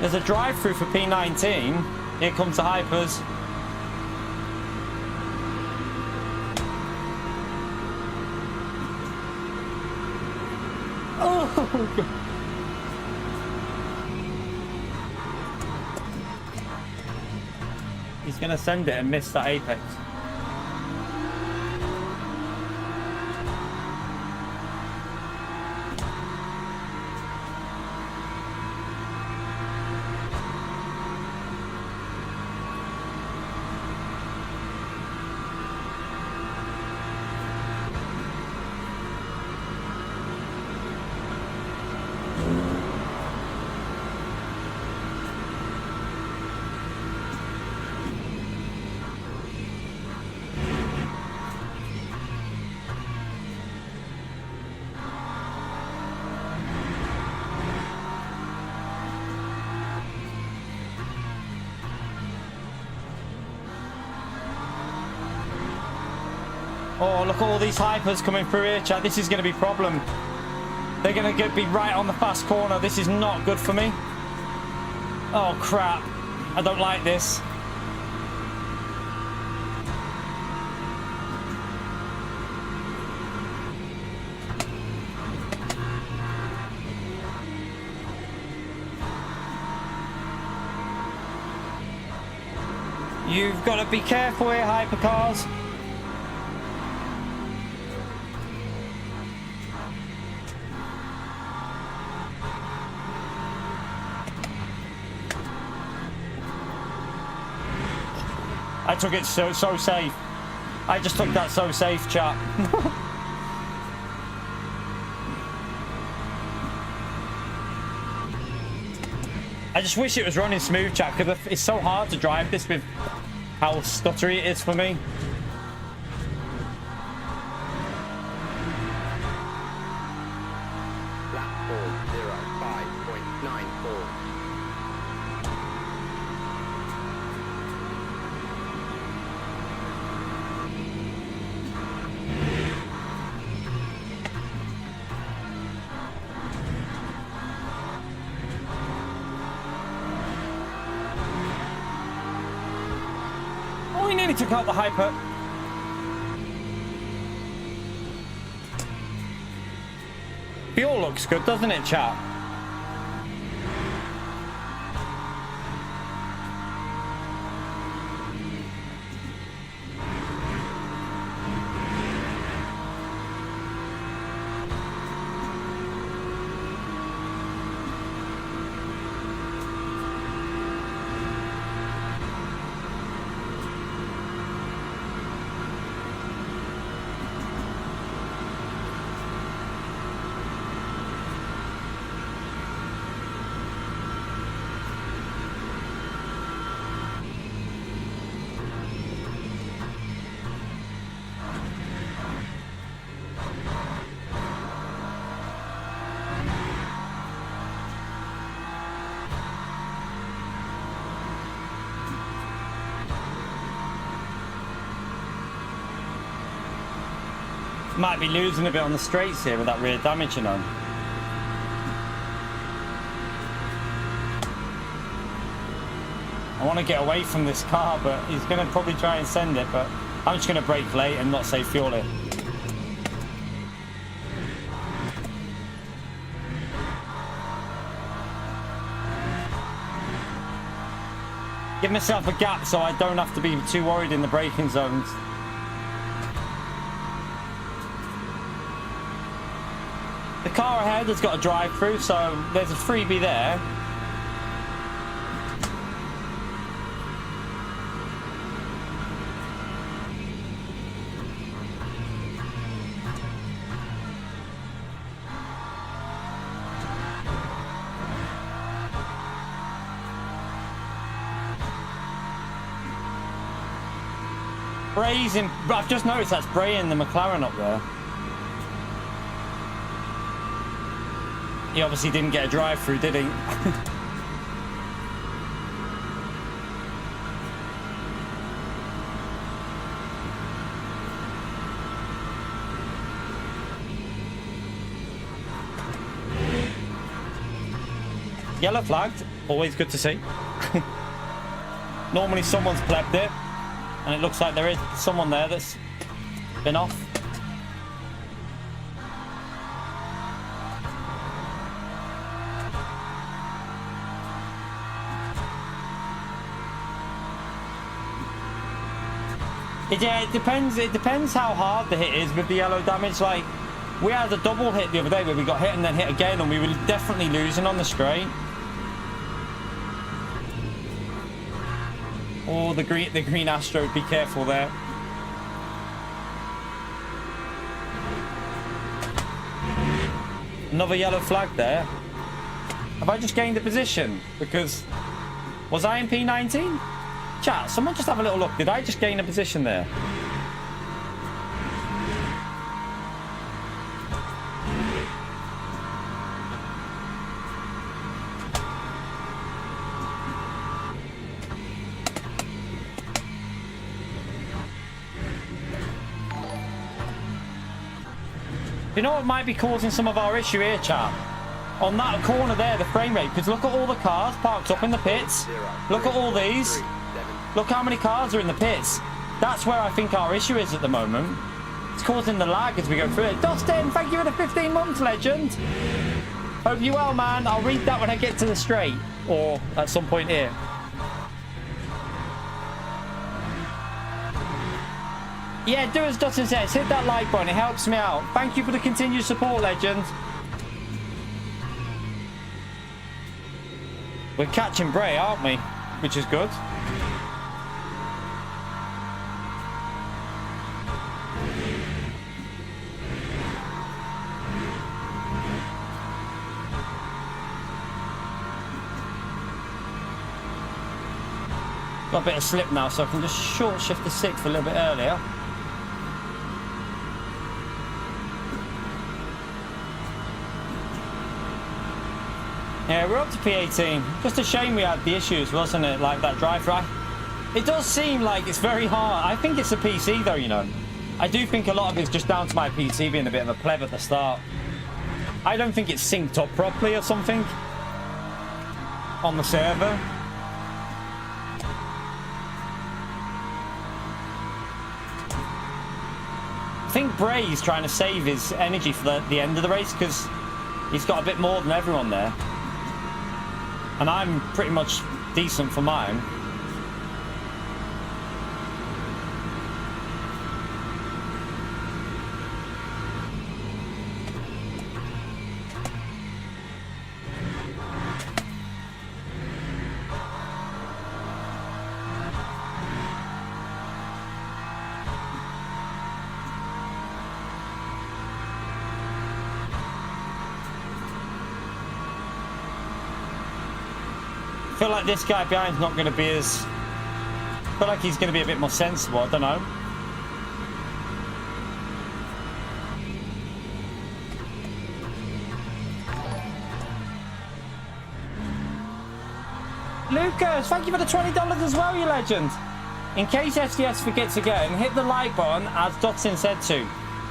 There's a drive-through for P19. Here comes the hypers. Oh, God. He's going to send it and miss that apex. Oh, look at all these hypers coming through here, chat. This is going to be a problem. They're going to be right on the fast corner. This is not good for me. Oh, crap. I don't like this. You've got to be careful here, hypercars. I took it so safe. I just took that so safe, chat. I just wish it was running smooth, chat, because it's so hard to drive this with how stuttery it is for me. Lap 405.94. We nearly took out the hyper. Fuel looks good, doesn't it, chat? Might be losing a bit on the straights here with that rear damage, you know. I want to get away from this car, but he's going to probably try and send it, but I'm just going to brake late and not save fuel it. Give myself a gap so I don't have to be too worried in the braking zones. The car ahead has got a drive-through, so there's a freebie there. Bray's in, I've just noticed that's Bray in the McLaren up there. He obviously didn't get a drive-through, did he? Yellow flagged, always good to see. Normally someone's plebbed it, and it looks like there is someone there that's been off. Yeah, it depends how hard the hit is with the yellow damage. Like, we had a double hit the other day where we got hit and then hit again, and we were definitely losing on the straight. Oh, the green Astro, be careful there. Another yellow flag there. Have I just gained a position? Because was I in P19? Chat, someone just have a little look. Did I just gain a position there? You know what might be causing some of our issue here, chat? On that corner there, the frame rate. Because look at all the cars parked up in the pits. Look at all these. Look how many cars are in the pits. That's where I think our issue is at the moment. It's causing the lag as we go through it. Dustin, thank you for the 15 months, legend. Hope you're well, man. I'll read that when I get to the straight. Or at some point here. Yeah, do as Dustin says. Hit that like button. It helps me out. Thank you for the continued support, legend. We're catching Bray, aren't we? Which is good. Got a bit of slip now, so I can just short shift the 6th a little bit earlier. Yeah, we're up to P18. Just a shame we had the issues, wasn't it? Like that drive-through. It does seem like it's very hard. I think it's a PC though, you know. I do think a lot of it's just down to my PC being a bit of a pleb at the start. I don't think it's synced up properly or something on the server. I think Bray's trying to save his energy for the end of the race because he's got a bit more than everyone there. And I'm pretty much decent for mine. I feel like this guy behind's not going to be as... I feel like he's going to be a bit more sensible. I don't know. Lucas, thank you for the $20 as well, you legend. In case SDS forgets again, hit the like button as Dotson said to.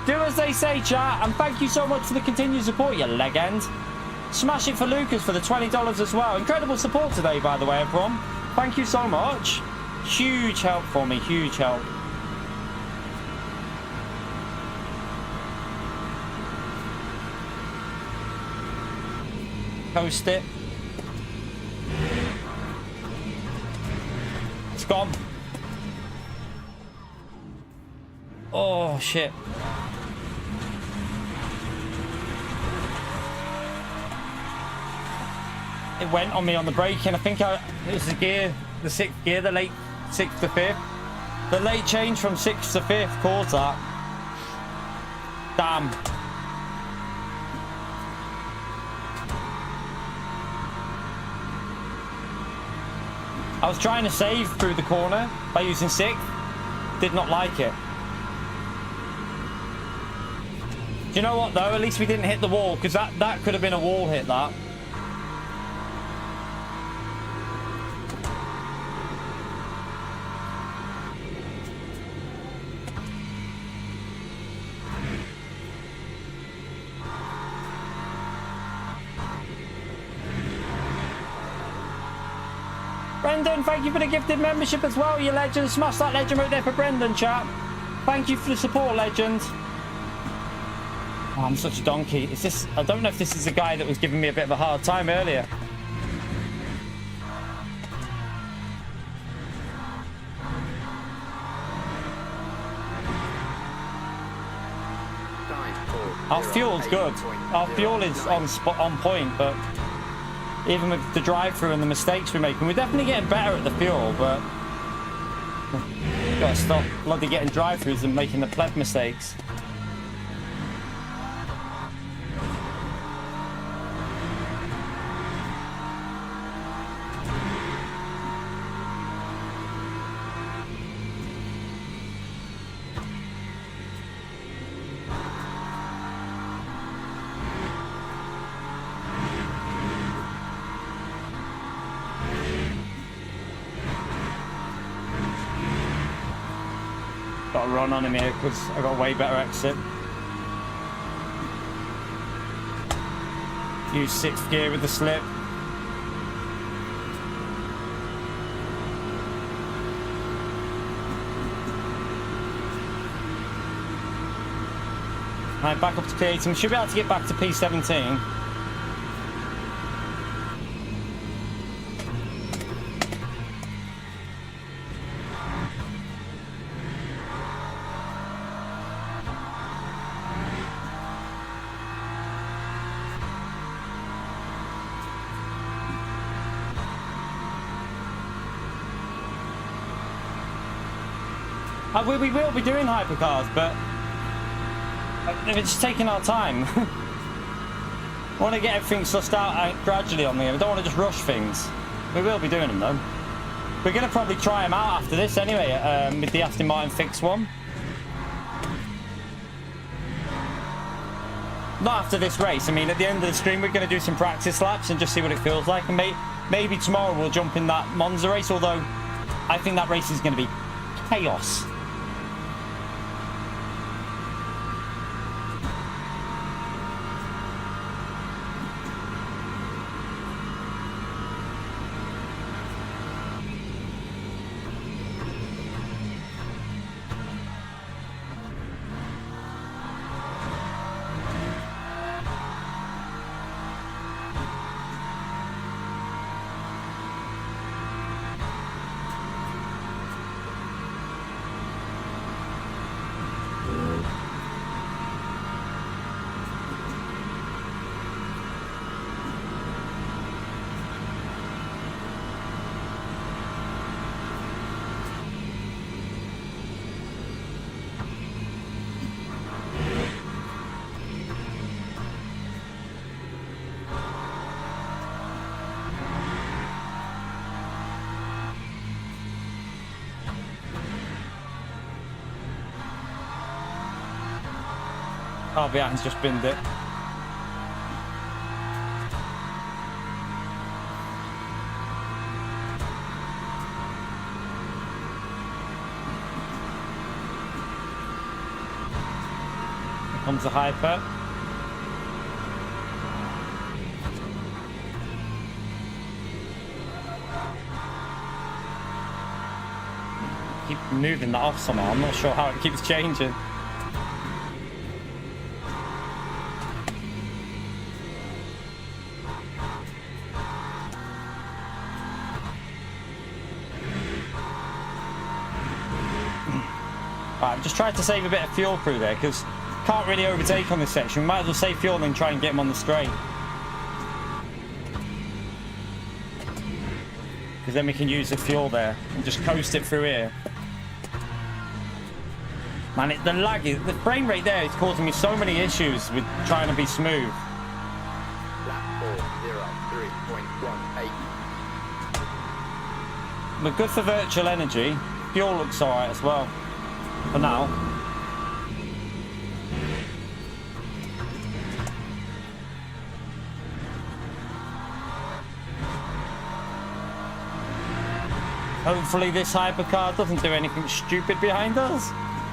Do as they say, chat, and thank you so much for the continued support, you legend. Smash it for Lucas for the $20 as well. Incredible support today, by the way, everyone. Thank you so much. Huge help for me, huge help. Post it. It's gone. Oh, shit. It went on me on the braking. I think it was the gear, the 6th gear, the late 6th to 5th. The late change from 6th to 5th caused that. Damn. I was trying to save through the corner by using 6th. Did not like it. Do you know what though? At least we didn't hit the wall, because that could have been a wall hit, that. Brendan, thank you for the gifted membership as well, you legend. Smash that legend right there for Brendan, chat. Thank you for the support, legend. Oh, I'm such a donkey. Is this... I don't know if this is the guy that was giving me a bit of a hard time earlier. Our fuel's good. Our fuel is on point, but... even with the drive-through and the mistakes we're making, we're definitely getting better at the fuel, but we've got to stop bloody getting drive-throughs and making the pleb mistakes. Got a run on him here because I got a way better exit. Use 6th gear with the slip. Right, back up to P18. Should be able to get back to P17. We will be doing hypercars, but it's taking our time. I want to get everything sussed out gradually on me. I don't want to just rush things. We will be doing them though. We're going to probably try them out after this anyway, with the Aston Martin fixed one. Not after this race. I mean, at the end of the stream, we're going to do some practice laps and just see what it feels like. And maybe tomorrow we'll jump in that Monza race, although I think that race is going to be chaos. Oh, Bian's just binned it. comes the hyper. Keep moving that off somehow. I'm not sure how it keeps changing. Right, I've just tried to save a bit of fuel through there because can't really overtake on this section. We might as well save fuel and try and get him on the straight. Because then we can use the fuel there and just coast it through here. Man, the lag is, the frame rate there is causing me so many issues with trying to be smooth. Lap 403.18. We're good for virtual energy. Fuel looks alright as well. For now. Hopefully this hypercar doesn't do anything stupid behind us.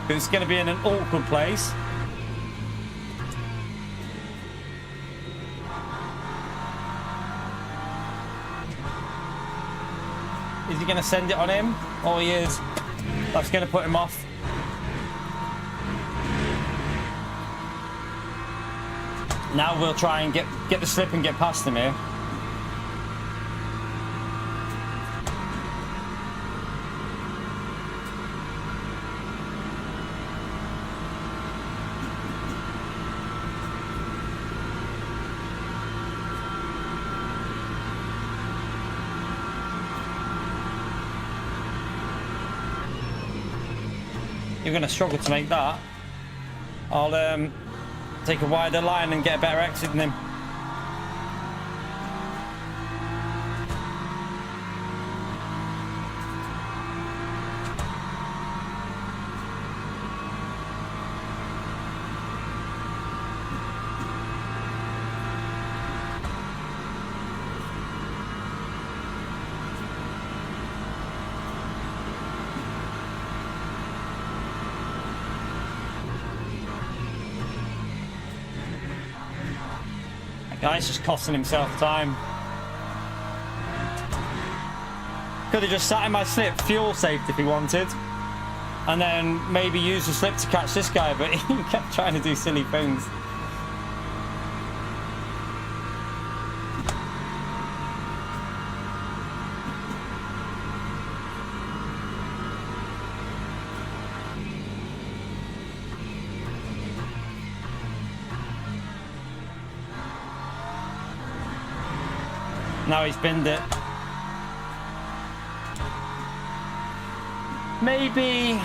It's going to be in an awkward place. Is he going to send it on him? Oh, he is. That's going to put him off. Now we'll try and get the slip and get past him here. You're going to struggle to make that. I'll take a wider line and get a better exit than him. Guy's just costing himself time. Could have just sat in my slip, fuel saved if he wanted, and then maybe use the slip to catch this guy, but he kept trying to do silly things. Now he's binned it. Maybe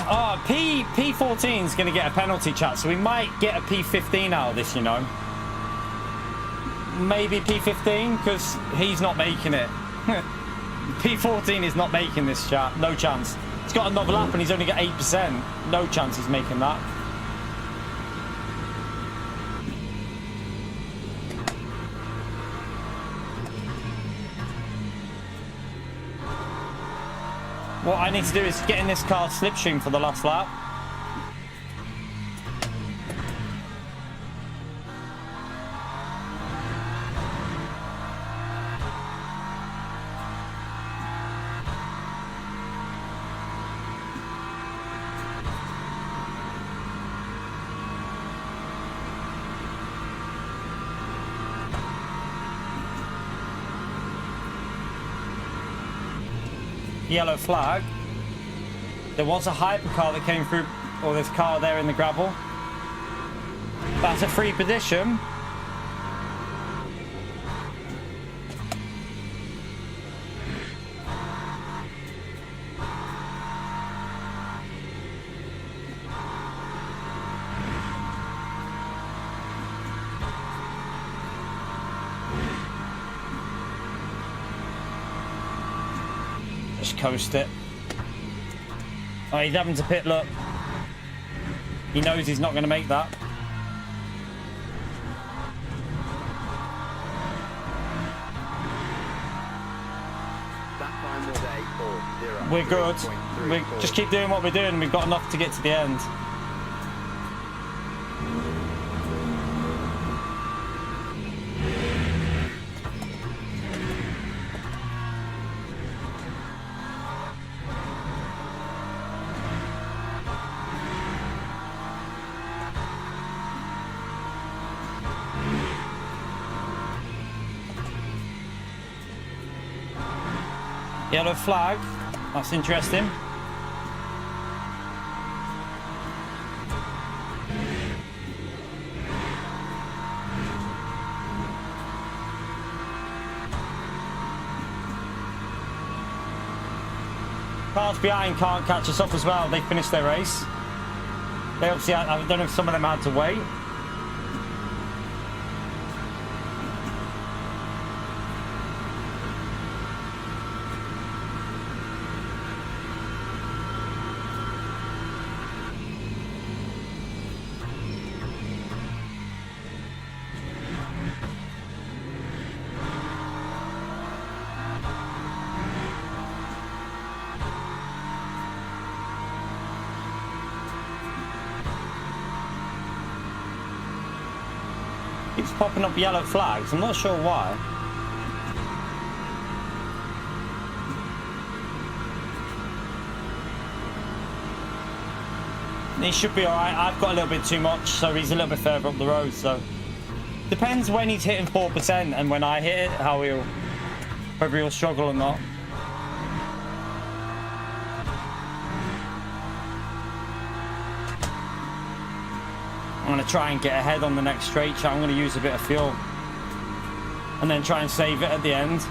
P14 is going to get a penalty, chat, so we might get a P15 out of this, you know. Maybe P15 because he's not making it. P14 is not making this, chat. No chance. He's got another lap and he's only got 8%. No chance he's making that. What I need to do is get in this car slipstream for the last lap. Yellow flag. There was a hypercar that came through, or this car there in the gravel. That's a free position. Just coast it. Oh, he's having to pit, look. He knows he's not going to make that. That time was a 4-0. We're good. We just keep doing what we're doing. We've got enough to get to the end. Yellow flag. That's interesting. Cars behind can't catch us up as well. They finished their race. They obviously, I don't know if some of them had to wait. Keeps popping up yellow flags. I'm not sure why. He should be alright. I've got a little bit too much, so he's a little bit further up the road. So depends when he's hitting 4% and when I hit it, whether he'll struggle or not. I'm going to try and get ahead on the next straight chat. I'm going to use a bit of fuel and then try and save it at the end.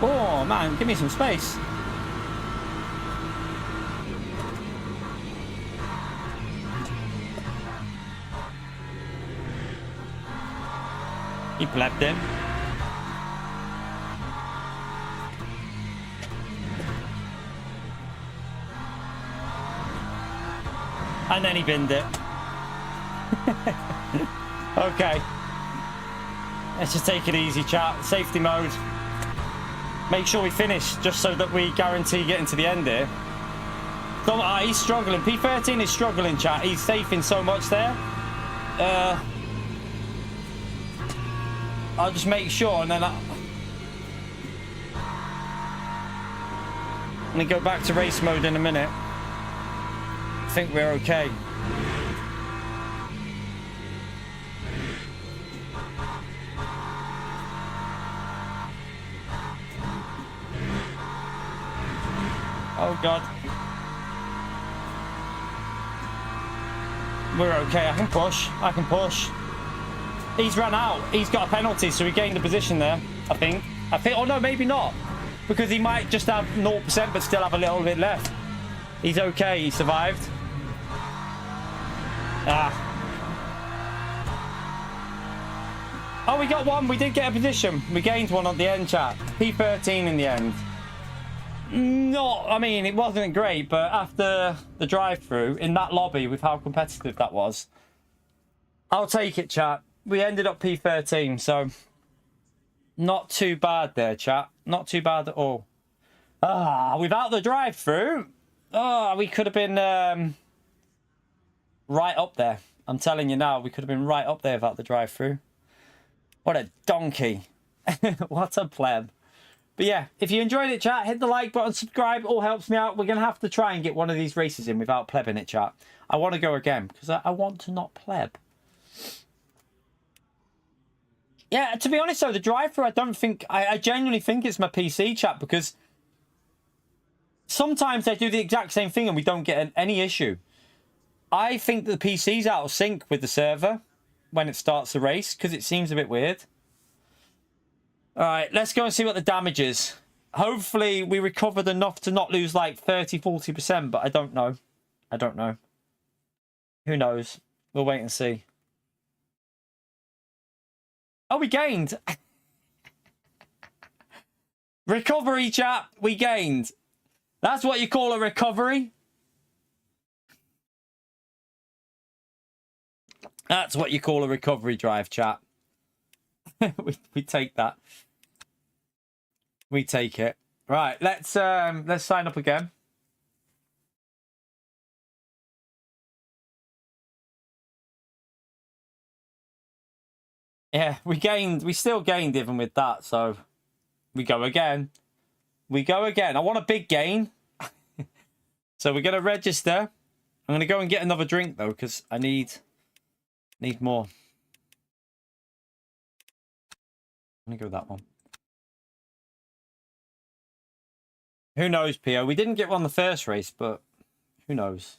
Oh man, give me some space. He blebbed him. And then he binned it. Okay. Let's just take it easy, chat. Safety mode. Make sure we finish, just so that we guarantee getting to the end here. So, he's struggling. P13 is struggling, chat. He's safe in so much there. I'll just make sure, and then I'm gonna go back to race mode in a minute. I think we're okay. Oh god. We're okay. I can push. I can push. He's run out. He's got a penalty, so he gained a position there, I think. Oh no, maybe not. Because he might just have 0% but still have a little bit left. He's okay. He survived. Oh, we got one. We did get a position. We gained one at the end, chat. P13 in the end. No, I mean, it wasn't great, but after the drive-through in that lobby with how competitive that was, I'll take it, chat. We ended up P13, so not too bad there, chat. Not too bad at all. Without the drive-through, we could have been right up there. I'm telling you now, we could have been right up there without the drive-through. What a donkey. What a pleb. But yeah, if you enjoyed it, chat, hit the like button, subscribe. It all helps me out. We're going to have to try and get one of these races in without plebbing it, chat. I want to go again because I want to not pleb. Yeah, to be honest, though, the drive-through, I genuinely think it's my PC, chat, because sometimes they do the exact same thing and we don't get any issue. I think the PC's out of sync with the server when it starts the race because it seems a bit weird. All right, let's go and see what the damage is. Hopefully, we recovered enough to not lose like 30-40%, but I don't know. I don't know. Who knows? We'll wait and see. Oh, we gained. Recovery, chat. We gained. That's what you call a recovery. That's what you call a recovery drive, chat. we take that. We take it. Right, let's sign up again. Yeah, we still gained even with that, so we go again. We go again. I want a big gain. So we're gonna register. I'm gonna go and get another drink though, because I need more. I'm gonna go with that one. Who knows, Pio? We didn't get one the first race, but who knows?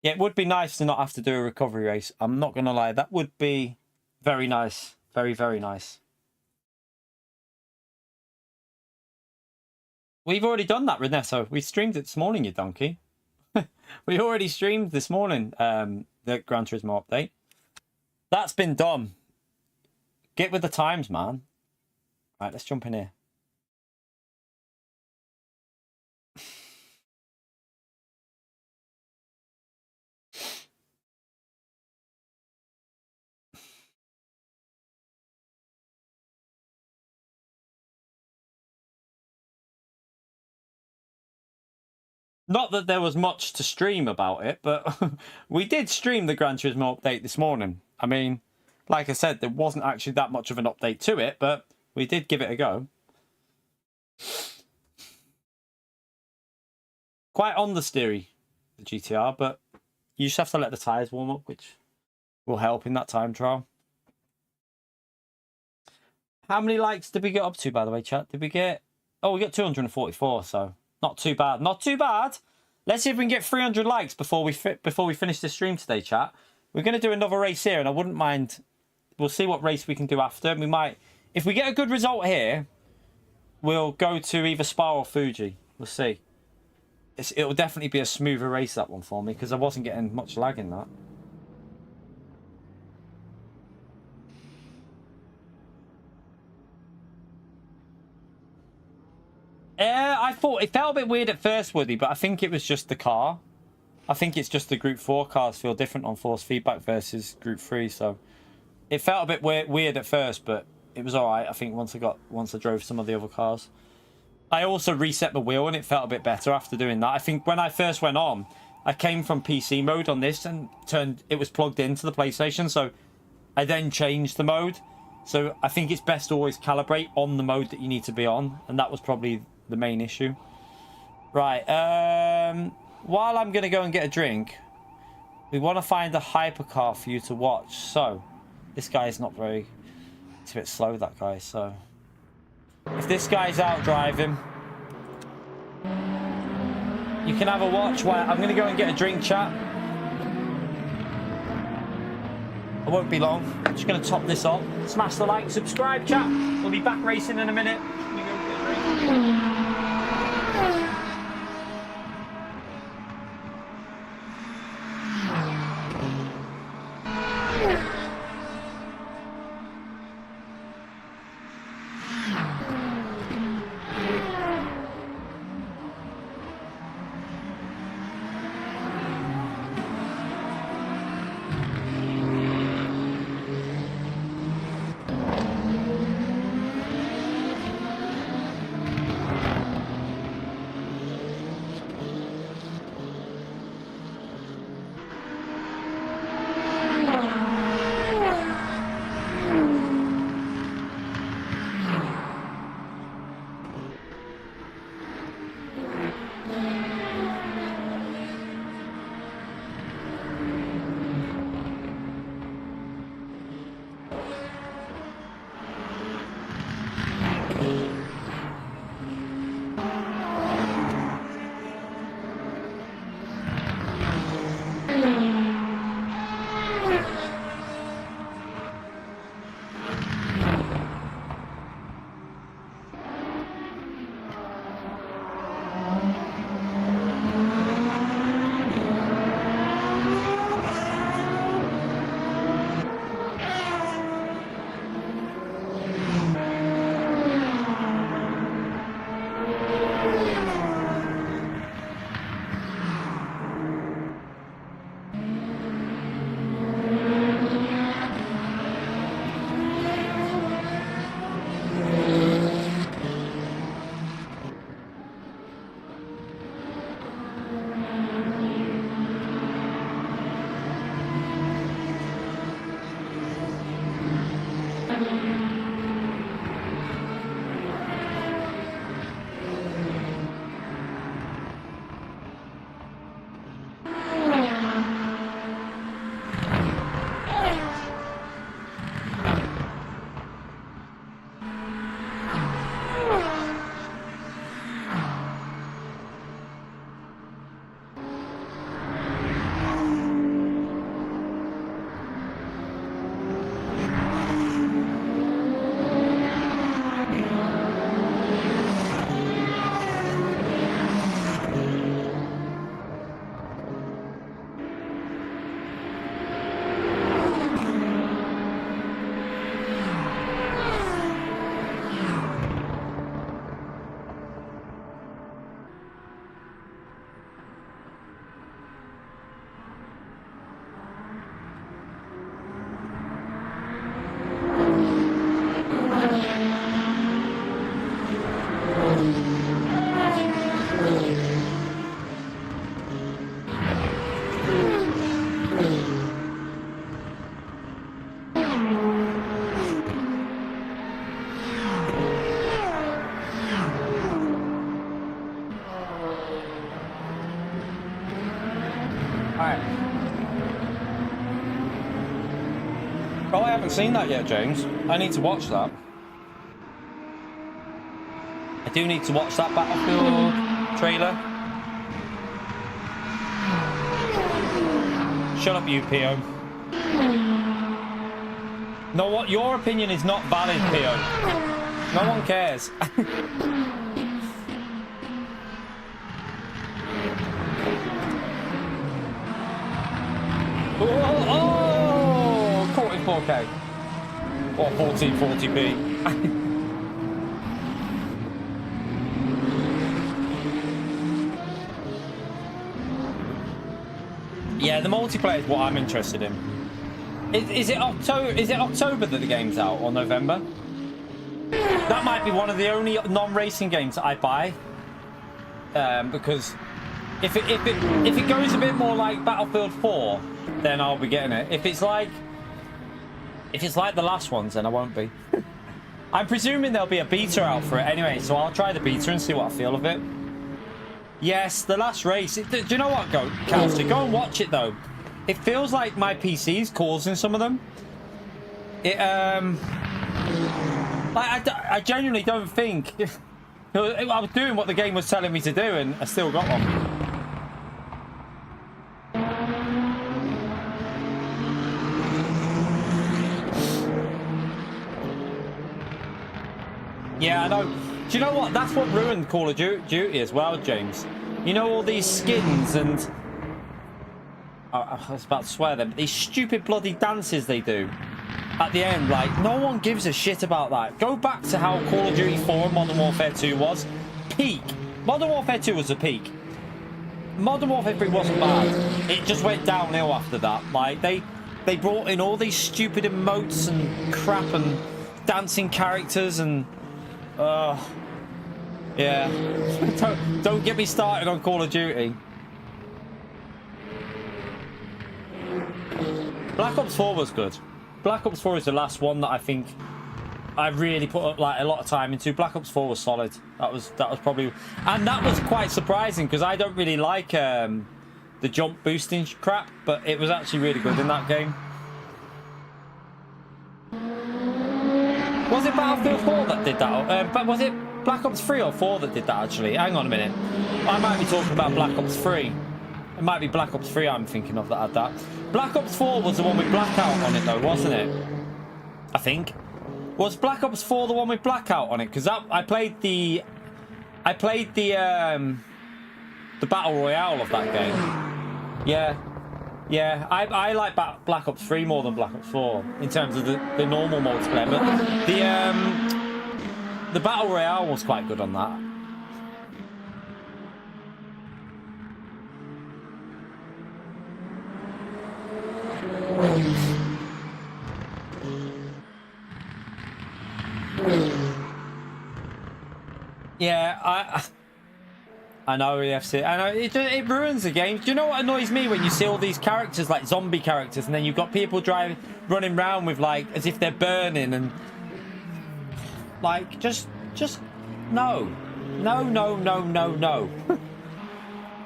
Yeah, it would be nice to not have to do a recovery race. I'm not going to lie. That would be very nice. Very, very nice. We've already done that, Renesso. We streamed it this morning, you donkey. We already streamed this morning the Gran Turismo update. That's been done. Get with the times, man. Right, let's jump in here. Not that there was much to stream about it, but we did stream the Gran Turismo update this morning. I mean, like I said, there wasn't actually that much of an update to it, but we did give it a go. Quite understeery, the GTR, but you just have to let the tyres warm up, which will help in that time trial. How many likes did we get up to, by the way, chat? Did we get... Oh, we got 244, so... Not too bad. Not too bad. Let's see if we can get 300 likes before we finish the stream today, chat. We're going to do another race here, and I wouldn't mind. We'll see what race we can do after. We might, if we get a good result here, we'll go to either Spa or Fuji. We'll see. It'll definitely be a smoother race, that one, for me, because I wasn't getting much lag in that. I thought it felt a bit weird at first, Woody, but I think it was just the car. I think it's just the Group 4 cars feel different on force feedback versus Group 3, so it felt a bit weird at first, but it was alright. I think once I drove some of the other cars. I also reset the wheel and it felt a bit better after doing that. I think when I first went on, I came from PC mode on this and it was plugged into the PlayStation, so I then changed the mode. So I think it's best to always calibrate on the mode that you need to be on, and that was probably the main issue. Right, while I'm going to go and get a drink, we want to find a hypercar for you to watch. So, this guy is not very... It's a bit slow, that guy, so... If this guy's out driving, you can have a watch while... I'm going to go and get a drink, chat. I won't be long. I'm just going to top this off. Smash the like, subscribe, chat. We'll be back racing in a minute. Let me go get a drink. Oh, I haven't seen that yet, James. I need to watch that. I do need to watch that Battlefield trailer. Shut up, you PO. No, what? Your opinion is not valid, PO. No one cares. Oh, caught in 4K. Or 1440p. Yeah, the multiplayer is what I'm interested in. Is it October that the game's out, or November? That might be one of the only non-racing games that I buy. Because if it goes a bit more like Battlefield 4, then I'll be getting it. If it's like the last ones, then I won't be. I'm presuming there'll be a beta out for it anyway, so I'll try the beta and see what I feel of it. Yes, the last race. Do you know what, Kelsey? Go and watch it though. It feels like my PC's causing some of them. I genuinely don't think. I was doing what the game was telling me to do, and I still got one. Yeah, I know. Do you know what? That's what ruined Call of Duty as well, James. You know, all these skins and... I was about to swear them, but these stupid bloody dances they do at the end, like, no one gives a shit about that. Go back to how Call of Duty 4 and Modern Warfare 2 was. Peak. Modern Warfare 2 was the peak. Modern Warfare 3 wasn't bad. It just went downhill after that. Like, they brought in all these stupid emotes and crap and dancing characters and... yeah. Don't get me started on Call of Duty. Black Ops 4 was good. Black Ops 4 is the last one that I think I really put like a lot of time into. Black Ops 4 was solid. That was probably, and that was quite surprising because I don't really like the jump boosting crap, but it was actually really good in that game. Was it Battlefield 4 that did that? But was it Black Ops 3 or 4 that did that actually? Hang on a minute. I might be talking about Black Ops 3. It might be Black Ops 3 I'm thinking of that had that. Black Ops 4 was the one with Blackout on it though, wasn't it? I think. Was Black Ops 4 the one with Blackout on it? Because I played the Battle Royale of that game. Yeah. Yeah, I like Black Ops 3 more than Black Ops 4 in terms of the normal multiplayer, but the Battle Royale was quite good on that. Yeah, I know EFC. I know it ruins the game. Do you know what annoys me when you see all these characters like zombie characters, and then you've got people running around with like as if they're burning and like just no.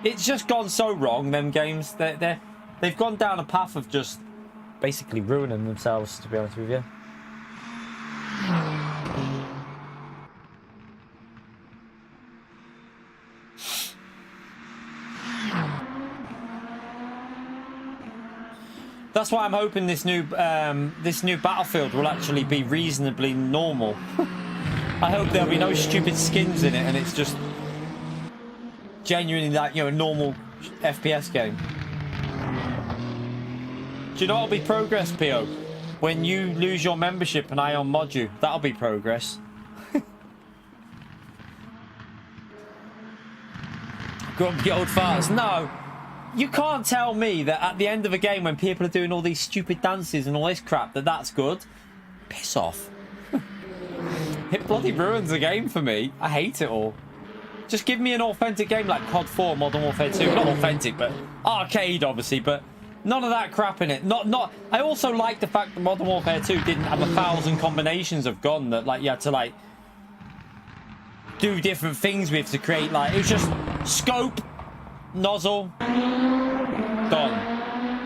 It's just gone so wrong. Them games, they've gone down a path of just basically ruining themselves. To be honest with you. That's why I'm hoping this new Battlefield will actually be reasonably normal. I hope there'll be no stupid skins in it, and it's just genuinely like, you know, a normal FPS game. Do you know what'll be progress, PO? When you lose your membership and I unmod you, that'll be progress. Grumpy old farts. No. You can't tell me that at the end of a game when people are doing all these stupid dances and all this crap that's good. Piss off. It bloody ruins the game for me. I hate it all. Just give me an authentic game like COD 4, Modern Warfare 2. Not authentic, but arcade, obviously, but none of that crap in it. I also like the fact that Modern Warfare 2 didn't have 1,000 combinations of gun that like you had to like do different things with to create like it was just scope, nozzle, done.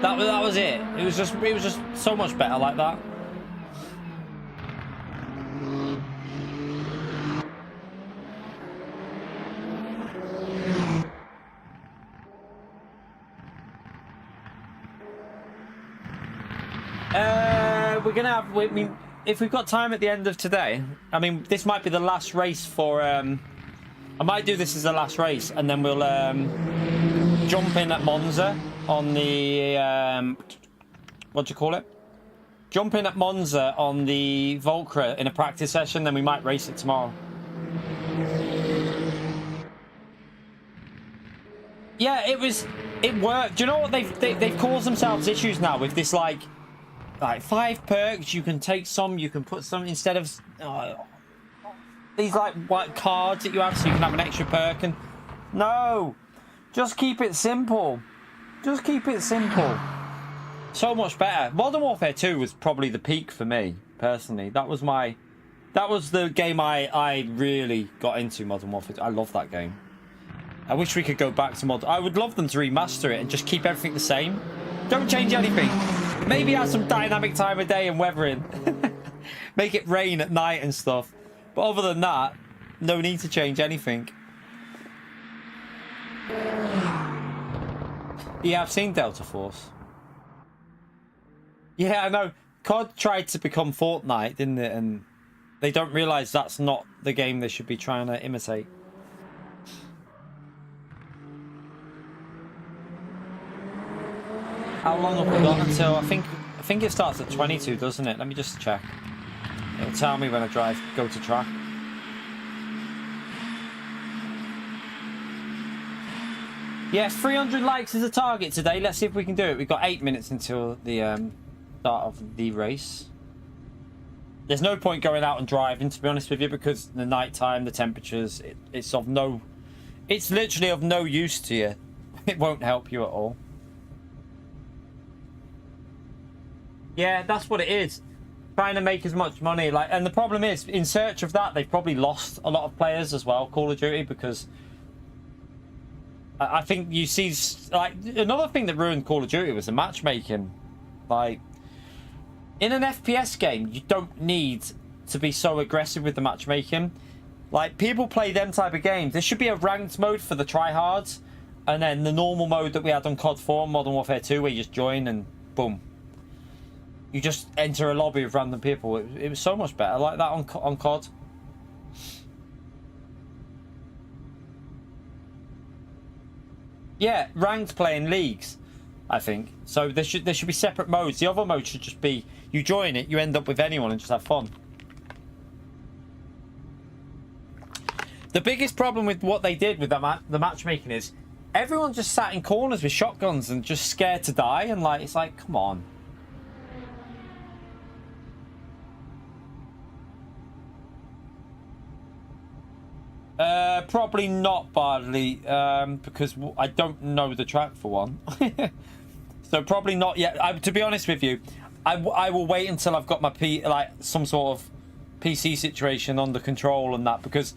That was it. It was just so much better like that. We're gonna have. I mean, if we've got time at the end of today, I mean, this might be the last race for. I might do this as the last race, and then we'll jump in at Monza on the what do you call it? Jump in at Monza on the Volcra in a practice session. Then we might race it tomorrow. Yeah, it worked. Do you know what they've caused themselves issues now with this like 5 perks? You can take some, you can put some instead of these like white cards that you have, so you can have an extra perk. And no, just keep it simple. Just keep it simple. So much better. Modern Warfare 2 was probably the peak for me personally. That was the game I really got into. Modern Warfare 2. I love that game. I wish we could go back to Modern. I would love them to remaster it and just keep everything the same. Don't change anything. Maybe add some dynamic time of day and weathering. Make it rain at night and stuff. But other than that, no need to change anything. Yeah, I've seen Delta Force. Yeah, I know. COD tried to become Fortnite, didn't it? And they don't realise that's not the game they should be trying to imitate. How long have we got until? I think it starts at 22, doesn't it? Let me just check. It'll tell me when I go to track. Yeah, 300 likes is a target today. Let's see if we can do it. We've got 8 minutes until the start of the race. There's no point going out and driving, to be honest with you, because the night time, the temperatures, it's literally of no use to you. It won't help you at all. Yeah, that's what it is. Trying to make as much money, like, and the problem is, in search of that, they've probably lost a lot of players as well, Call of Duty, because I think you see, like, another thing that ruined Call of Duty was the matchmaking. Like, in an FPS game, you don't need to be so aggressive with the matchmaking. Like, people play them type of games. There should be a ranked mode for the tryhards, and then the normal mode that we had on COD 4, Modern Warfare 2, where you just join and boom. You just enter a lobby of random people. It was so much better like that on COD. Yeah, ranked playing leagues, I think. So there should be separate modes. The other mode should just be you join it, you end up with anyone and just have fun. The biggest problem with what they did with the matchmaking is everyone just sat in corners with shotguns and just scared to die, and like it's like, come on. Probably not badly, because I don't know the track for one. So probably not yet. To be honest with you, I will wait until I've got my some sort of PC situation under control and that, because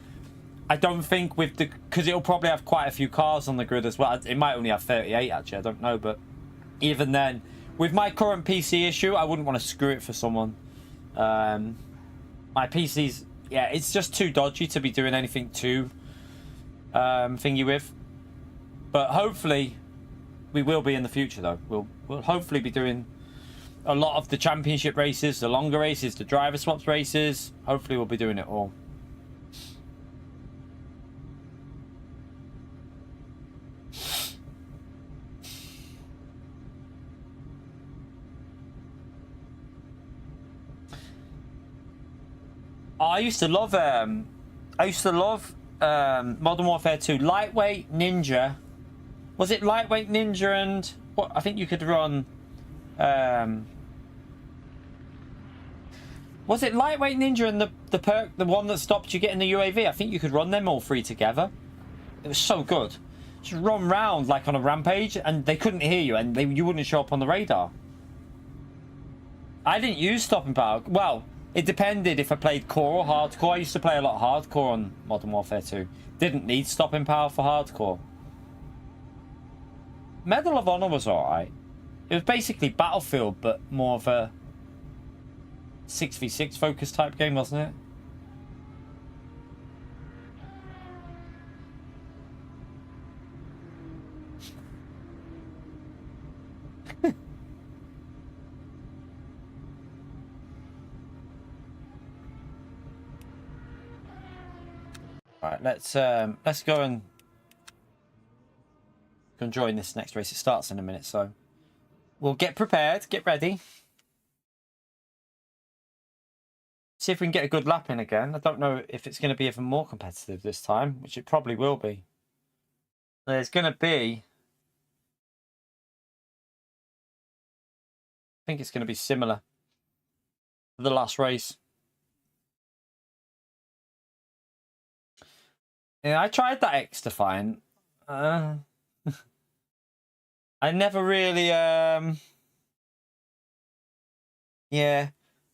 I don't think because it'll probably have quite a few cars on the grid as well. It might only have 38 actually, I don't know, but even then, with my current PC issue, I wouldn't want to screw it for someone. My PC's, yeah, it's just too dodgy to be doing anything too thingy with. But hopefully we will be in the future though. We'll hopefully be doing a lot of the championship races, the longer races, the driver swaps races. Hopefully we'll be doing it all. I used to love Modern Warfare 2. Lightweight Ninja. Was it Lightweight Ninja and what? I think you could run. Was it Lightweight Ninja and the one that stopped you getting the UAV? I think you could run them all three together. It was so good. Just run round like on a rampage, and they couldn't hear you, and you wouldn't show up on the radar. I didn't use stopping power. Well, it depended if I played core or hardcore. I used to play a lot of hardcore on Modern Warfare 2. Didn't need stopping power for hardcore. Medal of Honor was alright. It was basically Battlefield, but more of a 6v6 focus type game, wasn't it? Right, let's go and join this next race. It starts in a minute, so we'll get prepared, get ready. See if we can get a good lap in again. I don't know if it's going to be even more competitive this time, which it probably will be. There's going to be... I think it's going to be similar to the last race. Yeah, I tried that X-Define. I never really... Yeah,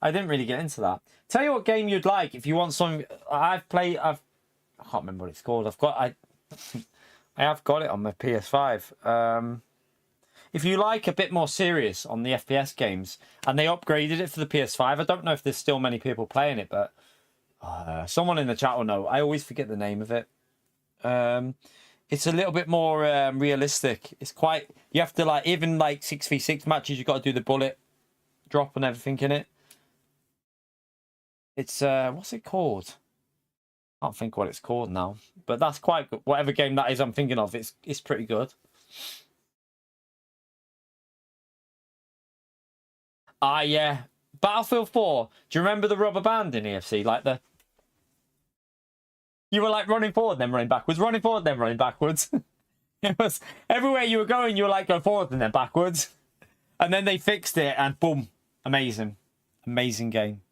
I didn't really get into that. Tell you what game you'd like if you want some. I can't remember what it's called. I have got it on my PS5. If you like a bit more serious on the FPS games, and they upgraded it for the PS5. I don't know if there's still many people playing it, but someone in the chat will know. I always forget the name of it. It's a little bit more realistic. It's quite. You have to even 6v6 matches. You've got to do the bullet drop and everything in it. It's what's it called? I can't think what it's called now, but that's quite good. Whatever game that is I'm thinking of, it's pretty good. Yeah, Battlefield 4. Do you remember the rubber band in EFC? You were running forward, then running backwards, running forward, then running backwards. It was everywhere you were going. You were go forward and then backwards, and then they fixed it, and boom, amazing, amazing game.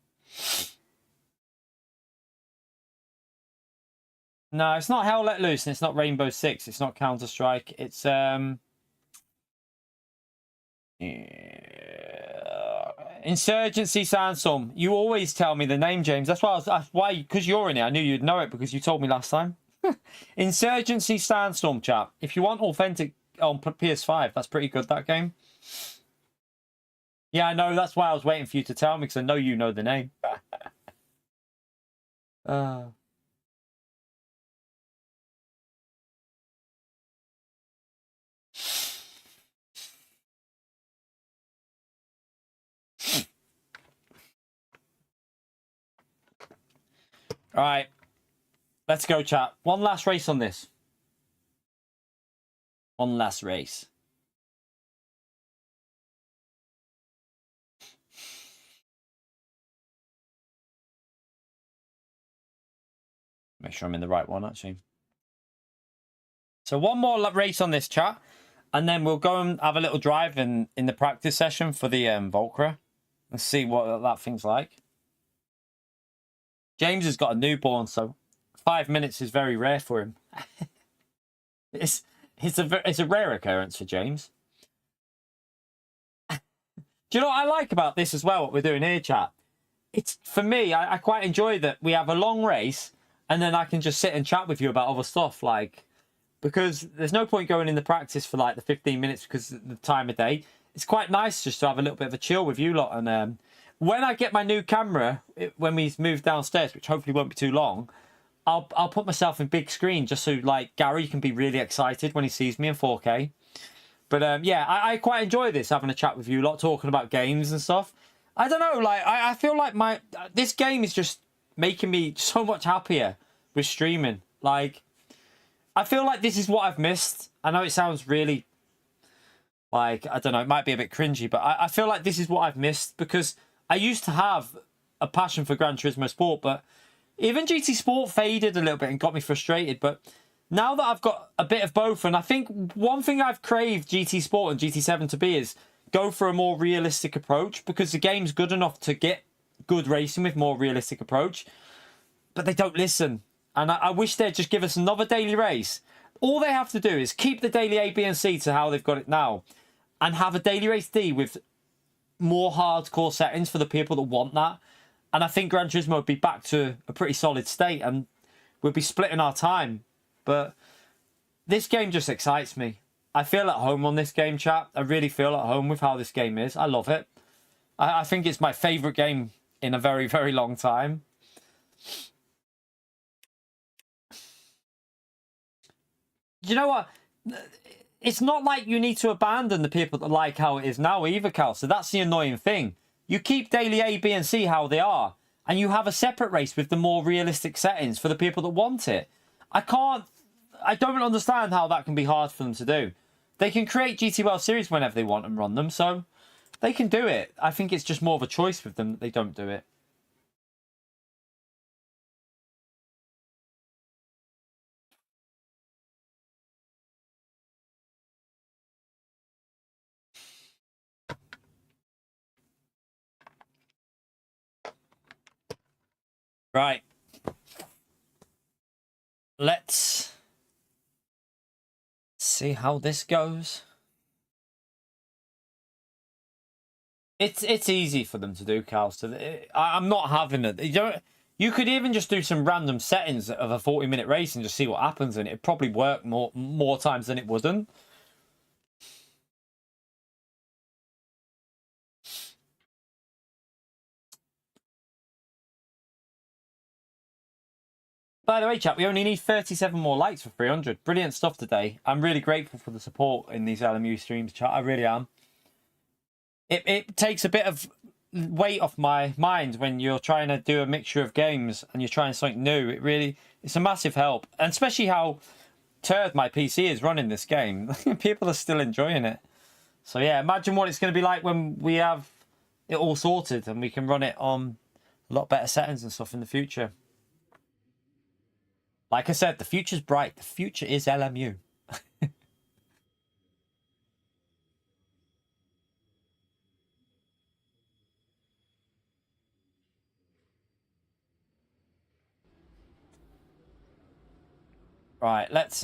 No, it's not Hell Let Loose, and it's not Rainbow Six. It's not Counter Strike. It's Insurgency Sandstorm. You always tell me the name, James. That's why because you're in it. I knew you'd know it because you told me last time. Insurgency Sandstorm, chap. If you want authentic on PS5, that's pretty good, that game. Yeah, I know. That's why I was waiting for you to tell me, because I know you know the name. All right, let's go, chat. One last race on this. One last race. Make sure I'm in the right one, actually. So one more race on this, chat, and then we'll go and have a little drive in the practice session for the Volcra and see what that thing's like. James has got a newborn, so 5 minutes is very rare for him. it's a rare occurrence for James. Do you know what I like about this as well, what we're doing here, chat? It's, for me, I quite enjoy that we have a long race and then I can just sit and chat with you about other stuff, like, because there's no point going in the practice for like the 15 minutes because of the time of day. It's quite nice just to have a little bit of a chill with you lot. And when I get my new camera, when we move downstairs, which hopefully won't be too long, I'll put myself in big screen just so like Gary can be really excited when he sees me in 4K. But yeah, I quite enjoy this, having a chat with you lot, talking about games and stuff. I don't know, like I feel like this game is just making me so much happier with streaming. Like, I feel like this is what I've missed. I know it sounds really, like, I don't know, it might be a bit cringy, but I feel like this is what I've missed, because I used to have a passion for Gran Turismo Sport, but even GT Sport faded a little bit and got me frustrated. But now that I've got a bit of both, and I think one thing I've craved GT Sport and GT7 to be is go for a more realistic approach, because the game's good enough to get good racing with more realistic approach, but they don't listen. And I wish they'd just give us another daily race. All they have to do is keep the daily A, B and C to how they've got it now, and have a daily race D with more hardcore settings for the people that want that. And I think Gran Turismo would be back to a pretty solid state, and we'd be splitting our time. But this game just excites me. I feel at home on this game, chat. I really feel at home with how this game is. I love it. I think it's my favourite game in a very, very long time. You know what? It's not like you need to abandon the people that like how it is now either, Cal. So that's the annoying thing. You keep daily A, B and C how they are, and you have a separate race with the more realistic settings for the people that want it. I don't understand how that can be hard for them to do. They can create GT World Series whenever they want and run them, so they can do it. I think it's just more of a choice with them that they don't do it. Right. Let's see how this goes. It's easy for them to do, Cal. So I'm not having it. You could even just do some random settings of a 40-minute race and just see what happens, and it'd probably work more times than it wouldn't. By the way, chat, we only need 37 more likes for 300. Brilliant stuff today. I'm really grateful for the support in these LMU streams, chat. I really am. It takes a bit of weight off my mind when you're trying to do a mixture of games and you're trying something new. It's a massive help. And especially how turd my PC is running this game. People are still enjoying it. So yeah, imagine what it's going to be like when we have it all sorted and we can run it on a lot better settings and stuff in the future. Like I said, the future's bright. The future is LMU. Right, let's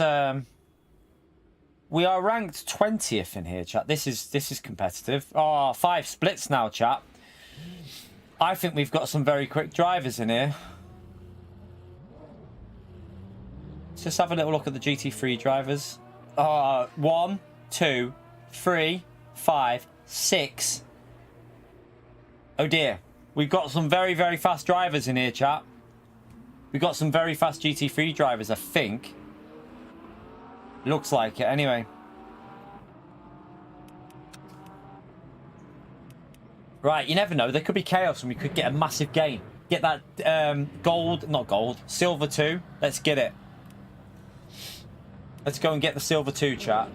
we are ranked 20th in here, chat. This is competitive. Oh, 5 splits now, chat. I think we've got some very quick drivers in here. Let's just have a little look at the GT3 drivers. 1, 2, 3, 5, 6. Oh dear. We've got some very, very fast drivers in here, chat. We've got some very fast GT3 drivers, I think. Looks like it, anyway. Right, you never know. There could be chaos and we could get a massive gain. Get that silver 2. Let's get it. Let's go and get the silver 2, chat.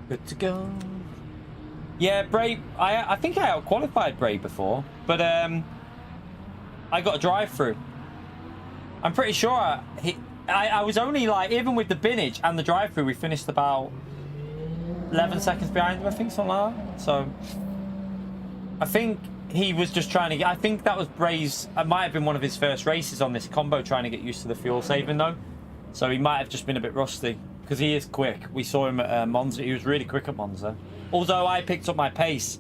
Good to go. Yeah, Bray. I think I out-qualified Bray before, but I got a drive-through. I'm pretty sure I was only like, even with the binnage and the drive-through, we finished about 11 seconds behind him, I think, something like that. So I think he was just trying to get, I think that was Bray's, it might have been one of his first races on this combo, trying to get used to the fuel saving though. So he might have just been a bit rusty, because he is quick. We saw him at Monza. He was really quick at Monza. Although I picked up my pace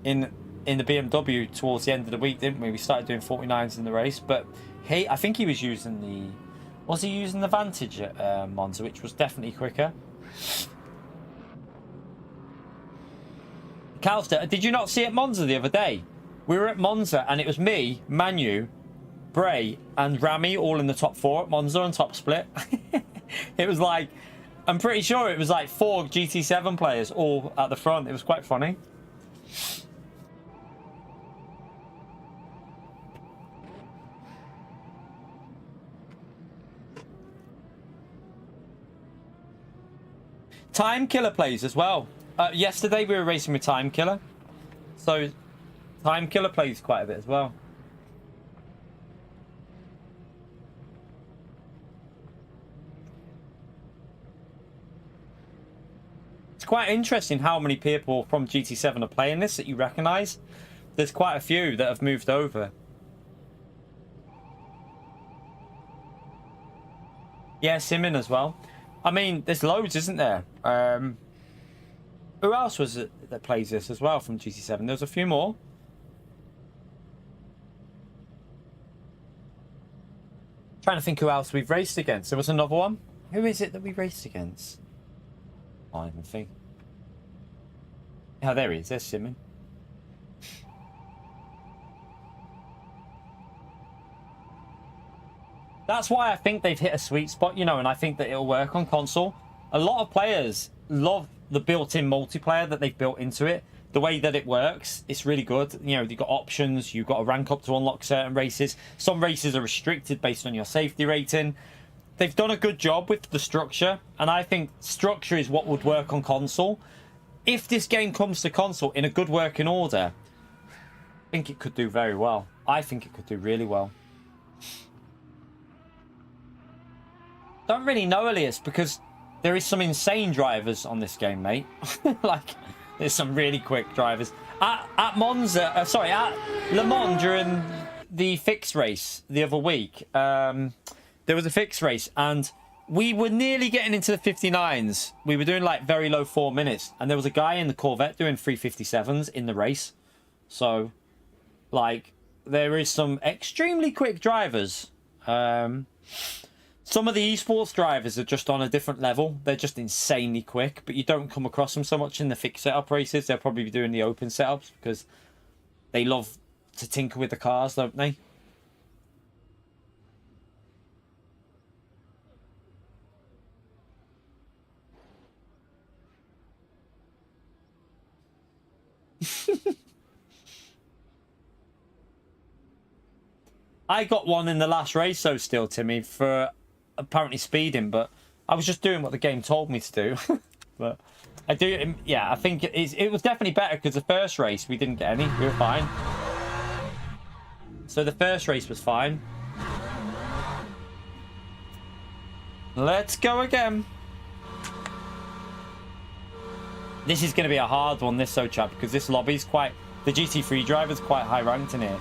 in the BMW towards the end of the week, didn't we? We started doing 49s in the race, but I think he was using the Vantage at Monza, which was definitely quicker. Calster, did you not see at Monza the other day? We were at Monza and it was me, Manu, Bray and Rami all in the top 4 at Monza on top split. It was like, I'm pretty sure it was like 4 GT7 players all at the front. It was quite funny. Time Killer plays as well. Yesterday we were racing with Time Killer. So Time Killer plays quite a bit as well. It's quite interesting how many people from GT7 are playing this that you recognise. There's quite a few that have moved over. Yeah, Simin as well. I mean, there's loads, isn't there? Who else was it that plays this as well from GT7? There's a few more. Trying to think who else we've raced against. There was another one. Who is it that we raced against? I don't even think. Oh, there he is. There's Simon. That's why I think they've hit a sweet spot, you know, and I think that it'll work on console. A lot of players love the built-in multiplayer that they've built into it. The way that it works, it's really good. You know, you've got options, you've got to rank up to unlock certain races. Some races are restricted based on your safety rating. They've done a good job with the structure, and I think structure is what would work on console. If this game comes to console in a good working order, I think it could do very well. I think it could do really well. Don't really know, Elias, because there is some insane drivers on this game, mate. Like, there's some really quick drivers. At Monza, sorry, at Le Mans during the fixed race the other week, there was a fixed race and we were nearly getting into the 59s. We were doing like very low 4 minutes, and there was a guy in the Corvette doing 357s in the race. So, like, there is some extremely quick drivers. Some of the esports drivers are just on a different level. They're just insanely quick, but you don't come across them so much in the fixed setup races. They'll probably be doing the open setups because they love to tinker with the cars, don't they? I got one in the last race, so still, Timmy, for apparently speeding, but I was just doing what the game told me to do. But I do, yeah, I think it was definitely better because the first race we didn't get any. We were fine. So the first race was fine. Let's go again. This is going to be a hard one, this so chap, because this lobby's quite, the GT3 driver's quite high ranked in here.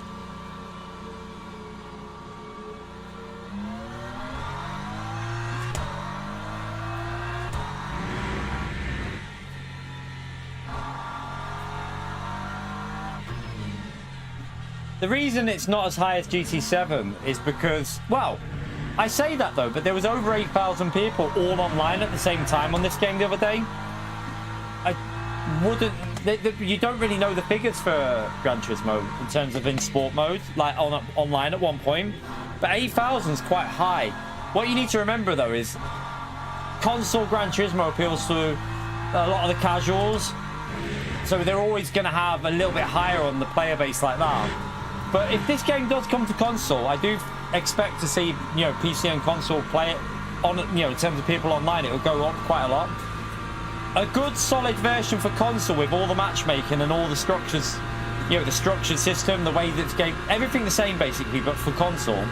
The reason it's not as high as GT7 is because, well, I say that though, but there was over 8,000 people all online at the same time on this game the other day. I wouldn't, you don't really know the figures for Gran Turismo in terms of in sport mode, like online at one point, but 8,000 is quite high. What you need to remember though is console Gran Turismo appeals to a lot of the casuals, so they're always going to have a little bit higher on the player base like that. But if this game does come to console, I do expect to see, you know, PC and console play it on, you know, in terms of people online, it will go up quite a lot. A good solid version for console with all the matchmaking and all the structures, you know, the structured system, the way that the game, everything the same basically, but for console,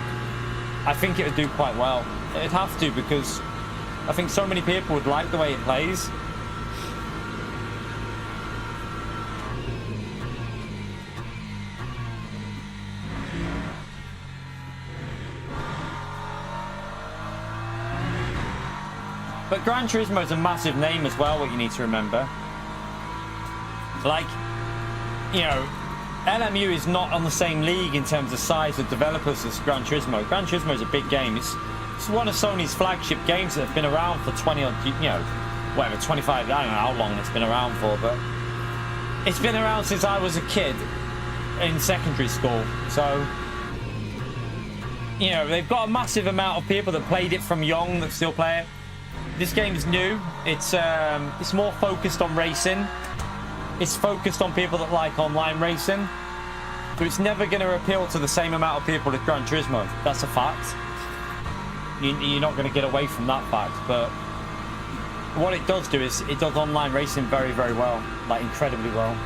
I think it would do quite well. It'd have to, because I think so many people would like the way it plays. But Gran Turismo is a massive name as well, what you need to remember. Like, you know, LMU is not on the same league in terms of size of developers as Gran Turismo. Gran Turismo is a big game. It's one of Sony's flagship games that have been around for 20 odd, you know, whatever, 25, I don't know how long it's been around for, but it's been around since I was a kid in secondary school. So, you know, they've got a massive amount of people that played it from young that still play it. This game is new. It's more focused on racing. It's focused on people that like online racing. So it's never going to appeal to the same amount of people as Gran Turismo. That's a fact. You're not going to get away from that fact. But what it does do is it does online racing very, very well. Like, incredibly well.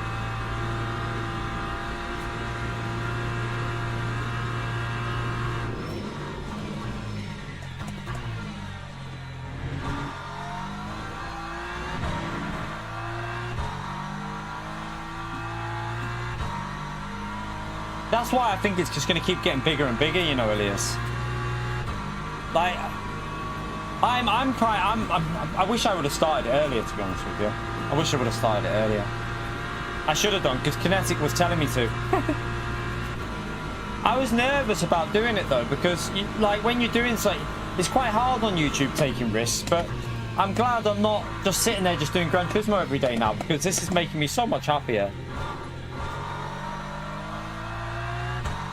That's why I think it's just going to keep getting bigger and bigger, you know, Elias. Like, I wish I would have started it earlier, to be honest with you. I wish I would have started it earlier. I should have done, because Kinetic was telling me to. I was nervous about doing it, though, because, like, when you're doing something, it's quite hard on YouTube taking risks, but I'm glad I'm not just sitting there just doing Gran Turismo every day now, because this is making me so much happier.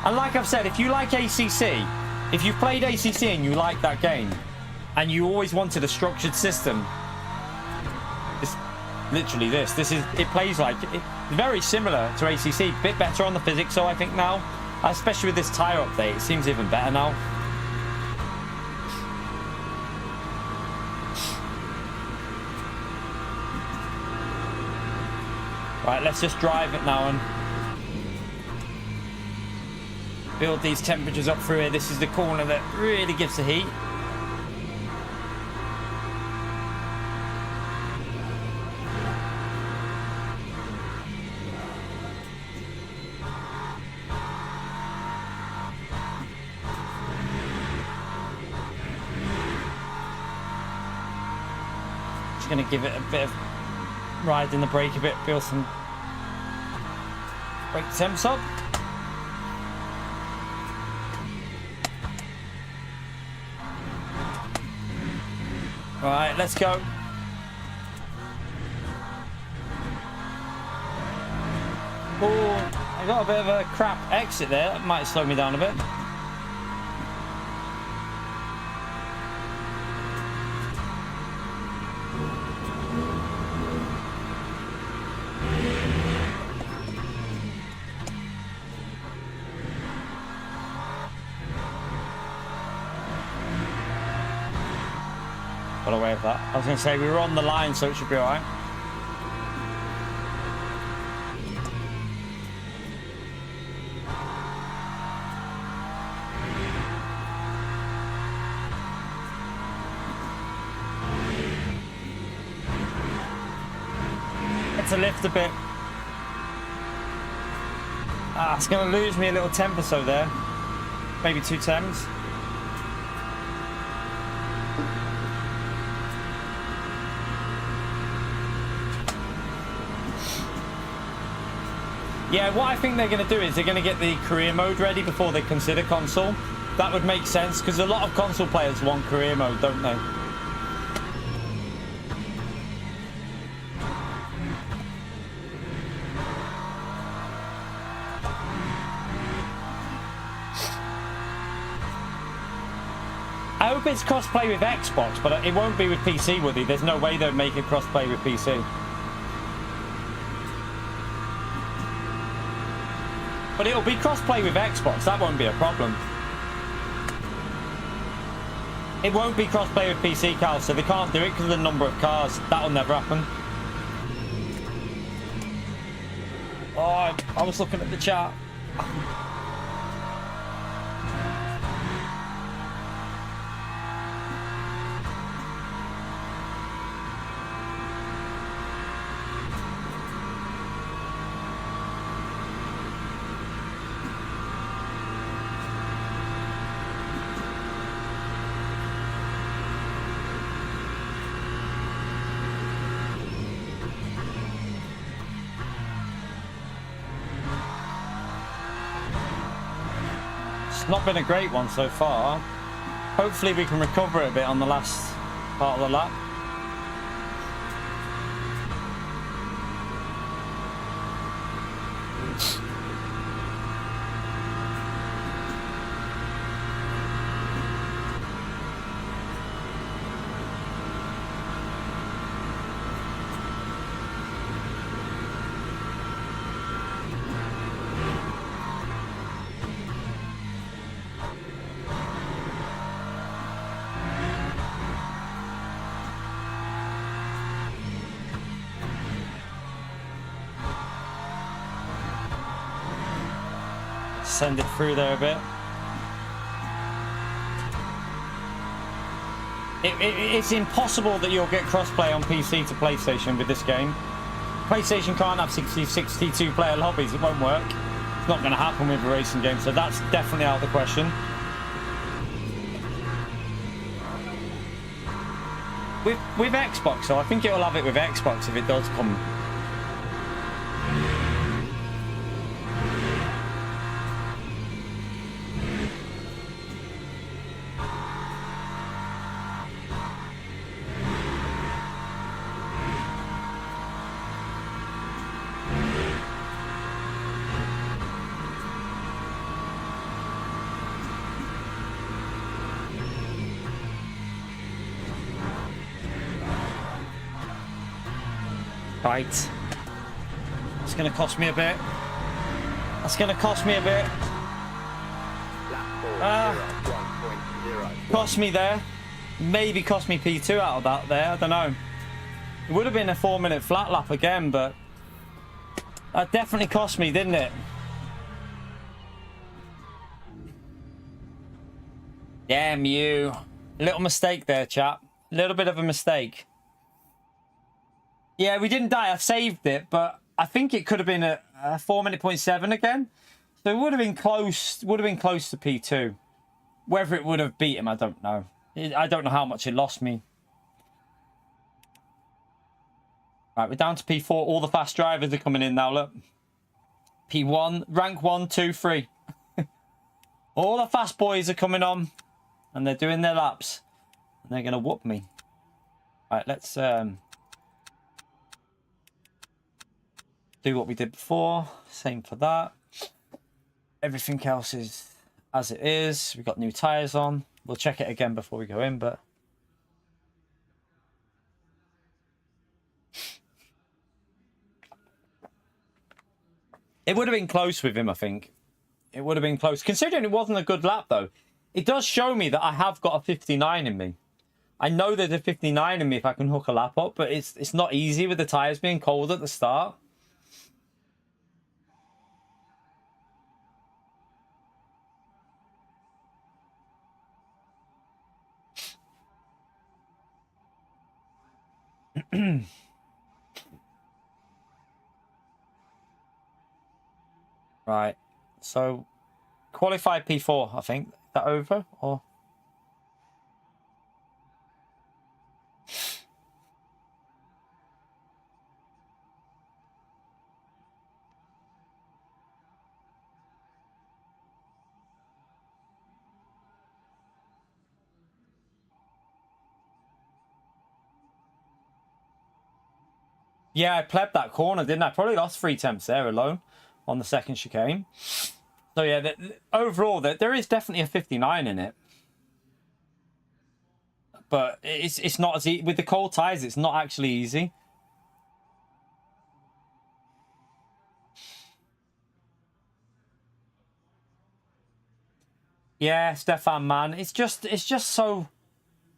And like I've said, if you like ACC, if you've played ACC and you like that game, and you always wanted a structured system, it's literally this. It plays like, it's very similar to ACC, a bit better on the physics, so I think now, especially with this tyre update, it seems even better now. Right, let's just drive it now and build these temperatures up through here. This is the corner that really gives the heat. Just going to give it a bit of ride in the brake a bit, build some brake temps up. Right, let's go. Oh, I got a bit of a crap exit there. That might slow me down a bit. Got away with that. I was going to say we were on the line, so it should be all right. It's a lift a bit. It's going to lose me a little temp or so there. Maybe 2 temps. Yeah, what I think they're going to do is they're going to get the career mode ready before they consider console. That would make sense, because a lot of console players want career mode, don't they? I hope it's cross-play with Xbox, but it won't be with PC, would it? There's no way they'd make it cross-play with PC. But it'll be cross-play with Xbox, that won't be a problem. It won't be cross-play with PC, Carl, so they can't do it because of the number of cars. That'll never happen. Oh, I was looking at the chart. It's not been a great one so far. Hopefully we can recover it a bit on the last part of the lap. Send it through there a bit. It's impossible that you'll get crossplay on PC to PlayStation with this game. PlayStation can't have 62 player lobbies, it won't work. It's not going to happen with a racing game, so that's definitely out of the question. With Xbox, so I think it'll have it with Xbox if it does come. Right. It's going to cost me a bit. That's going to cost me a bit. Cost me there. Maybe cost me P2 out of that there. I don't know. It would have been a 4-minute flat lap again, but that definitely cost me, didn't it? Damn you. Little mistake there, chap. A little bit of a mistake. Yeah, we didn't die. I saved it, but I think it could have been a 4-minute point 7 again. So it would have been close. Would have been close to P2. Whether it would have beat him, I don't know. I don't know how much it lost me. Right, we're down to P4. All the fast drivers are coming in now. Look, P1, rank 1, 2, 3. All the fast boys are coming on, and they're doing their laps, and they're gonna whoop me. Right, let's do what we did before. Same for that. Everything else is as it is. We've got new tires on. We'll check it again before we go in, but it would have been close with him, I think. It would have been close. Considering it wasn't a good lap, though, it does show me that I have got a 59 in me. I know there's a 59 in me if I can hook a lap up, but it's not easy with the tyres being cold at the start. Right, so qualified P4, I think. Is that over or? Yeah, I plebbed that corner, didn't I? Probably lost 3 temps there alone on the second chicane. So yeah, overall, there is definitely a 59 in it. But it's not as easy. With the cold tyres, it's not actually easy. Yeah, Stefan, man. It's just so...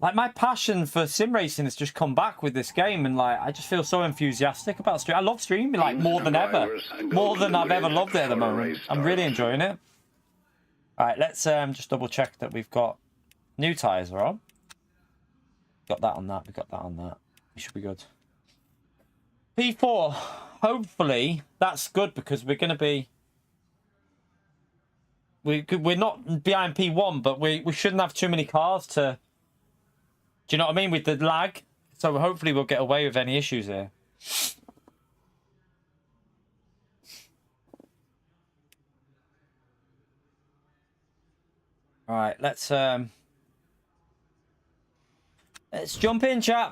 Like, my passion for sim racing has just come back with this game, and like I just feel so enthusiastic about streaming. I love streaming like more than ever, more than I've ever loved it at the moment. I'm really enjoying it. All right, let's just double check that we've got new tires are on. Got that on that. We got that on that. We should be good. P4. Hopefully that's good because we're going to be. We're not behind P1, but we shouldn't have too many cars to. Do you know what I mean? With the lag. So hopefully we'll get away with any issues here. All right, let's jump in, chat.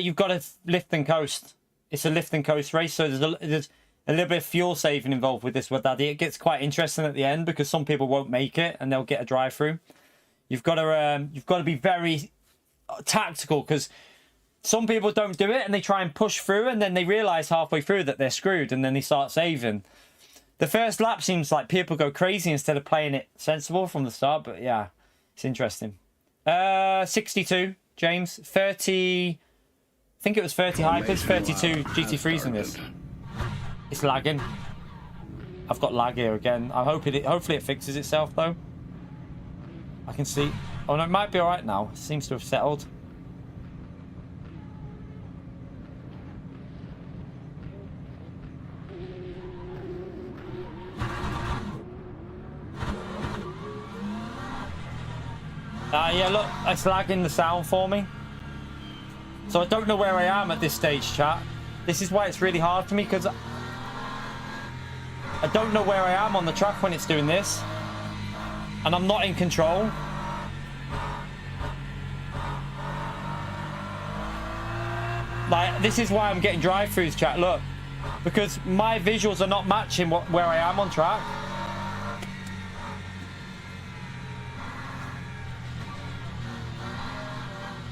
You've got to lift and coast. It's a lift and coast race, so there's a little bit of fuel saving involved with this, Daddy. It gets quite interesting at the end because some people won't make it and they'll get a drive through. You've got to be very tactical because some people don't do it and they try and push through and then they realize halfway through that they're screwed and then they start saving. The first lap seems like people go crazy instead of playing it sensible from the start, but yeah, it's interesting. 62, James. 30, I think it was 30 hypers, 32 GT3s in this. It's lagging. I've got lag here again. I'm hoping hopefully it fixes itself though. I can see. Oh no, it might be alright now. It seems to have settled. Yeah, look, it's lagging the sound for me. So I don't know where I am at this stage, chat. This is why it's really hard for me, because I don't know where I am on the track when it's doing this. And I'm not in control. Like, this is why I'm getting drive-thrus, chat, look. Because my visuals are not matching where I am on track.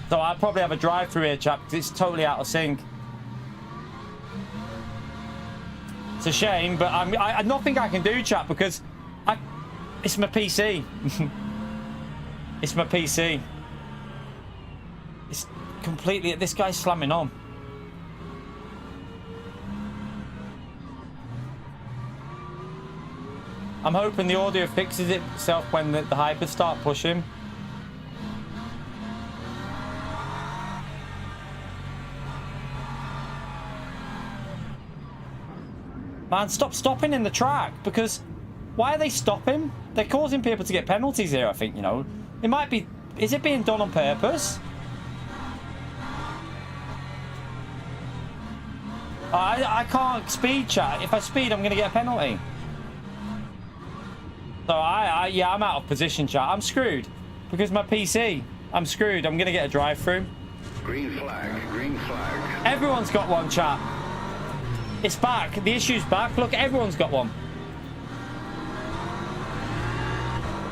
So I'll probably have a drive-through here, chap, because it's totally out of sync. It's a shame, but I nothing I can do, chap, because it's my PC. It's my PC. It's completely... This guy's slamming on. I'm hoping the audio fixes itself when the hypers start pushing. Man, stop stopping in the track, because why are they stopping? They're causing people to get penalties here, I think, you know. It might be... Is it being done on purpose? I can't speed, chat. If I speed, I'm going to get a penalty. So yeah, I'm out of position, chat. I'm screwed. Because my PC, I'm screwed. I'm going to get a drive-through. Green flag, green flag. Everyone's got one, chat. It's back. The issue's back. Look, everyone's got one.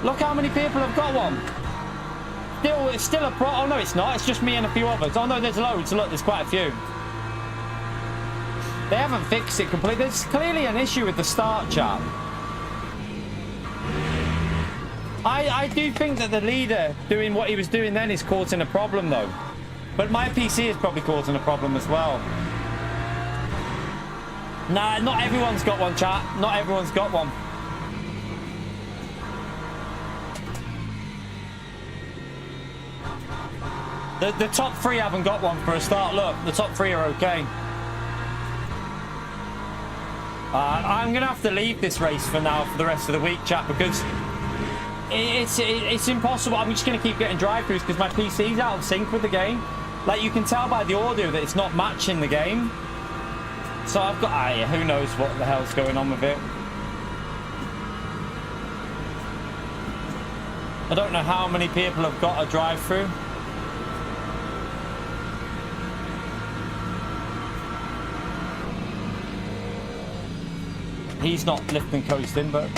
Look how many people have got one. It's still a pro. Oh, no, it's not. It's just me and a few others. Oh, no, there's loads. Look, there's quite a few. They haven't fixed it completely. There's clearly an issue with the start, chat. I do think that the leader doing what he was doing then is causing a problem, though. But my PC is probably causing a problem as well. Nah, not everyone's got one, chat. Not everyone's got one. The top three haven't got one for a start. Look, the top three are okay. I'm going to have to leave this race for now for the rest of the week, chat, because it's impossible. I'm just going to keep getting drive-thrus because my PC's out of sync with the game. Like, you can tell by the audio that it's not matching the game. So I've got... who knows what the hell's going on with it. I don't know how many people have got a drive-through. He's not lifting coasting, but...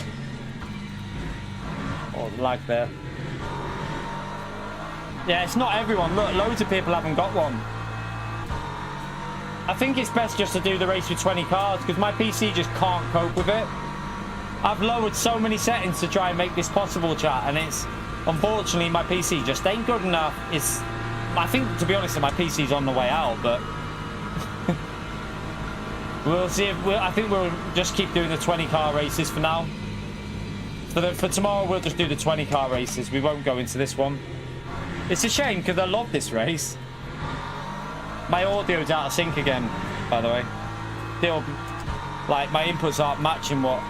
Oh, lag there. Yeah, it's not everyone. Look, loads of people haven't got one. I think it's best just to do the race with 20 cars because my PC just can't cope with it. I've lowered so many settings to try and make this possible, chat, and it's... Unfortunately, my PC just ain't good enough. It's... I think, to be honest, my PC's on the way out, but... We'll see if... I think we'll just keep doing the 20-car races for now. For tomorrow, we'll just do the 20-car races. We won't go into this one. It's a shame, because I love this race. My audio's out of sync again, by the way. Still, like, my inputs aren't matching what...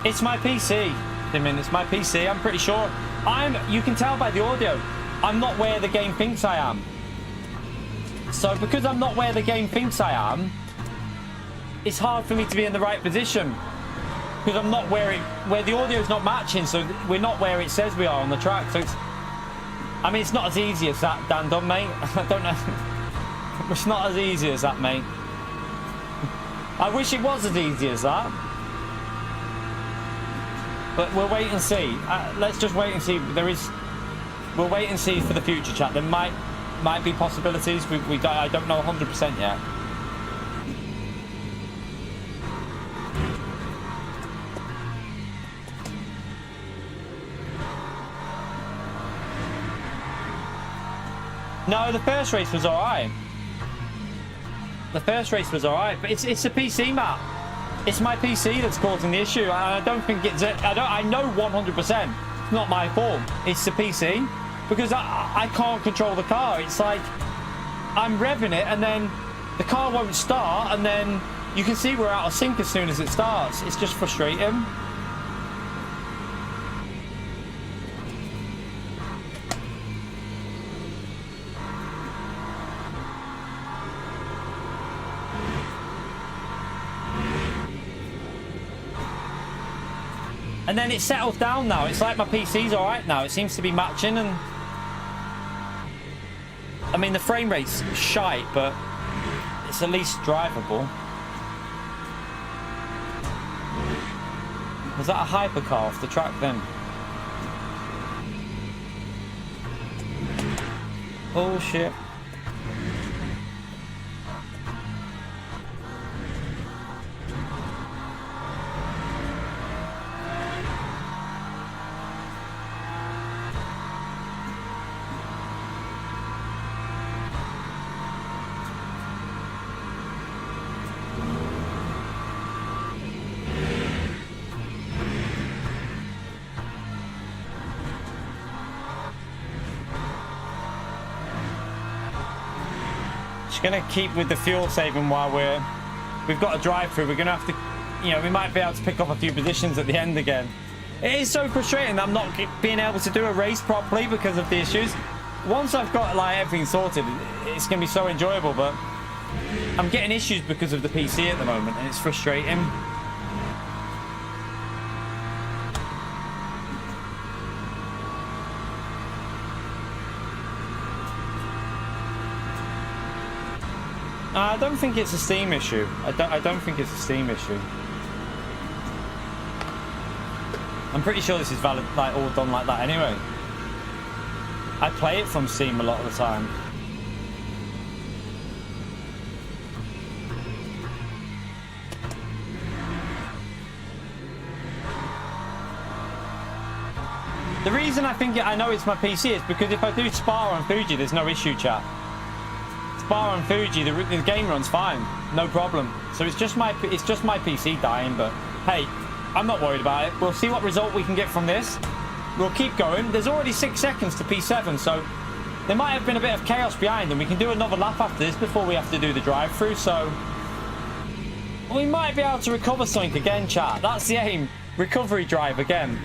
It's my PC, Dimin. It's my PC. I'm pretty sure. You can tell by the audio. I'm not where the game thinks I am. So because I'm not where the game thinks I am, it's hard for me to be in the right position. Because I'm not where the audio's not matching, so we're not where it says we are on the track. So it's, I mean, it's not as easy as that, Dan Dunn, mate. I don't know. It's not as easy as that, mate. I wish it was as easy as that. But we'll wait and see. Let's just wait and see. We'll wait and see for the future, chat. There might be possibilities. I don't know 100% yet. No, the first race was alright. The first race was alright, but it's a PC map. It's my PC that's causing the issue. I don't think it's. I know 100%. It's not my fault. It's the PC because I can't control the car. It's like I'm revving it and then the car won't start, and then you can see we're out of sync as soon as it starts. It's just frustrating. And then it settles down now. It's like my PC's alright now. It seems to be matching, and I mean the frame rate's shite, but it's at least drivable. Was that a hypercar off the track then? Oh shit. Gonna keep with the fuel saving while we've got a drive through. We're gonna have to, you know, we might be able to pick up a few positions at the end again. It is so frustrating that I'm not being able to do a race properly because of the issues. Once I've got like everything sorted, it's gonna be so enjoyable, but I'm getting issues because of the PC at the moment, and it's frustrating. I don't think it's a Steam issue. I don't think it's a Steam issue. I'm pretty sure this is valid, like all done like that anyway. I play it from Steam a lot of the time. The reason I know it's my PC is because if I do Spa on Fuji, there's no issue, chat. Spa on Fuji, the game runs fine, no problem. So it's just my PC dying, but hey, I'm not worried about it. We'll see what result we can get from this. We'll keep going. There's already 6 seconds to P7, so there might have been a bit of chaos behind, and we can do another lap after this before we have to do the drive-through. So we might be able to recover something again, chat. That's the aim. Recovery drive again.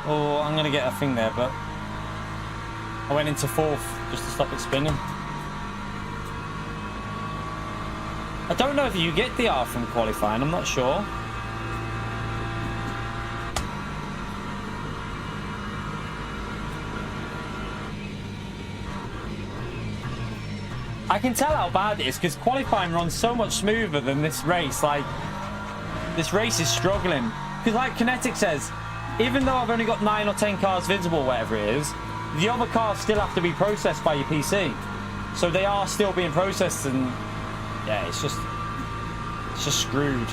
Oh, I'm going to get a thing there, but I went into 4th just to stop it spinning. I don't know if you get DR from qualifying, I'm not sure. I can tell how bad it is because qualifying runs so much smoother than this race. Like, this race is struggling. Because like Kinetic says, even though I've only got 9 or 10 cars visible, whatever it is, the other cars still have to be processed by your PC. So they are still being processed, and yeah, it's just screwed.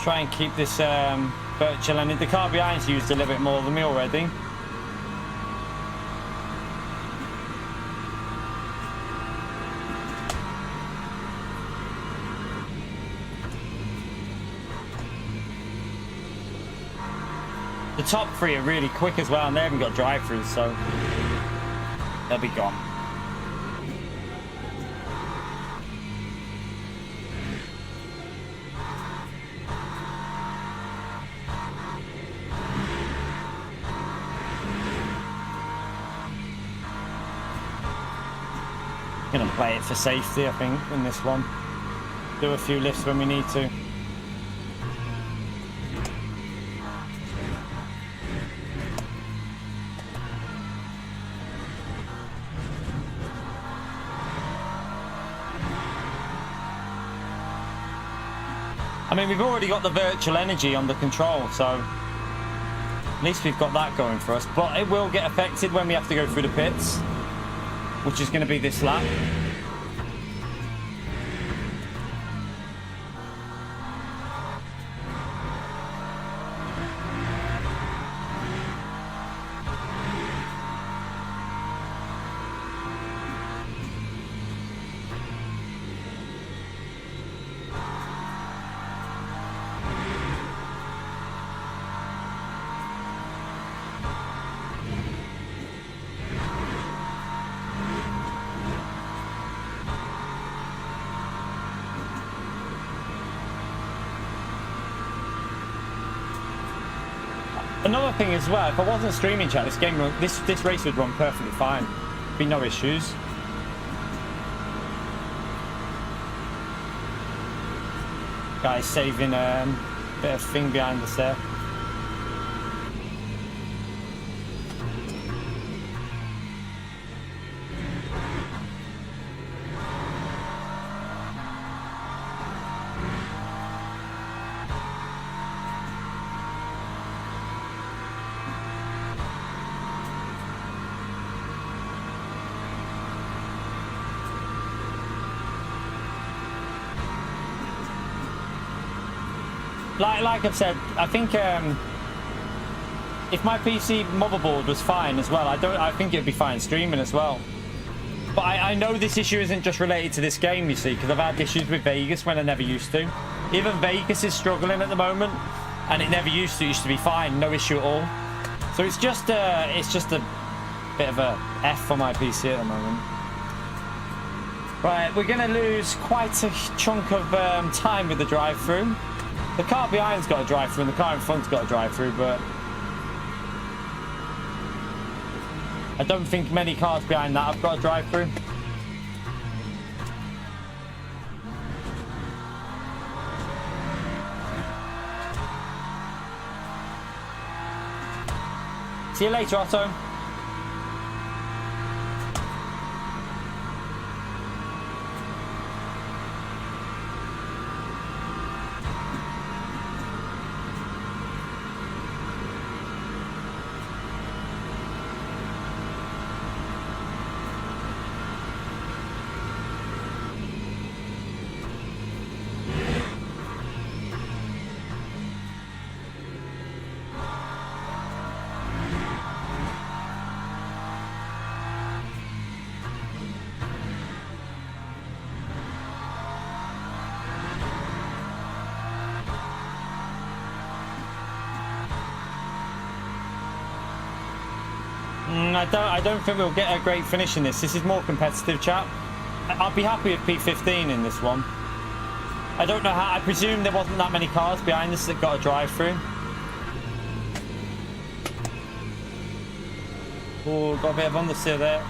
try and keep this virtual energy. The car behind's used a little bit more than me already. The top three are really quick as well, and they haven't got drive-throughs, so they'll be gone. Gonna play it for safety, I think, in this one. Do a few lifts when we need to. I mean, we've already got the virtual energy on the control, so at least we've got that going for us. But it will get affected when we have to go through the pits, which is going to be this lap. Another thing as well, if I wasn't streaming chat, this race would run perfectly fine. Be no issues. Guys saving a bit of thing behind us there. Like I've said, I think if my PC motherboard was fine as well, I think it'd be fine streaming as well. But I know this issue isn't just related to this game, you see, because I've had issues with Vegas when I never used to. Even Vegas is struggling at the moment, and it never used to. It used to be fine, no issue at all. So it's just a bit of a F for my PC at the moment. Right, we're going to lose quite a chunk of time with the drive-through. The car behind's got a drive-through and the car in front's got a drive-through, but I don't think many cars behind that have got a drive-through. See you later, Otto. I don't think we'll get a great finish in this. This is more competitive, chap. I'll be happy with P15 in this one. I don't know how. I presume there wasn't that many cars behind us that got a drive-through. Oh, got a bit of understeer there.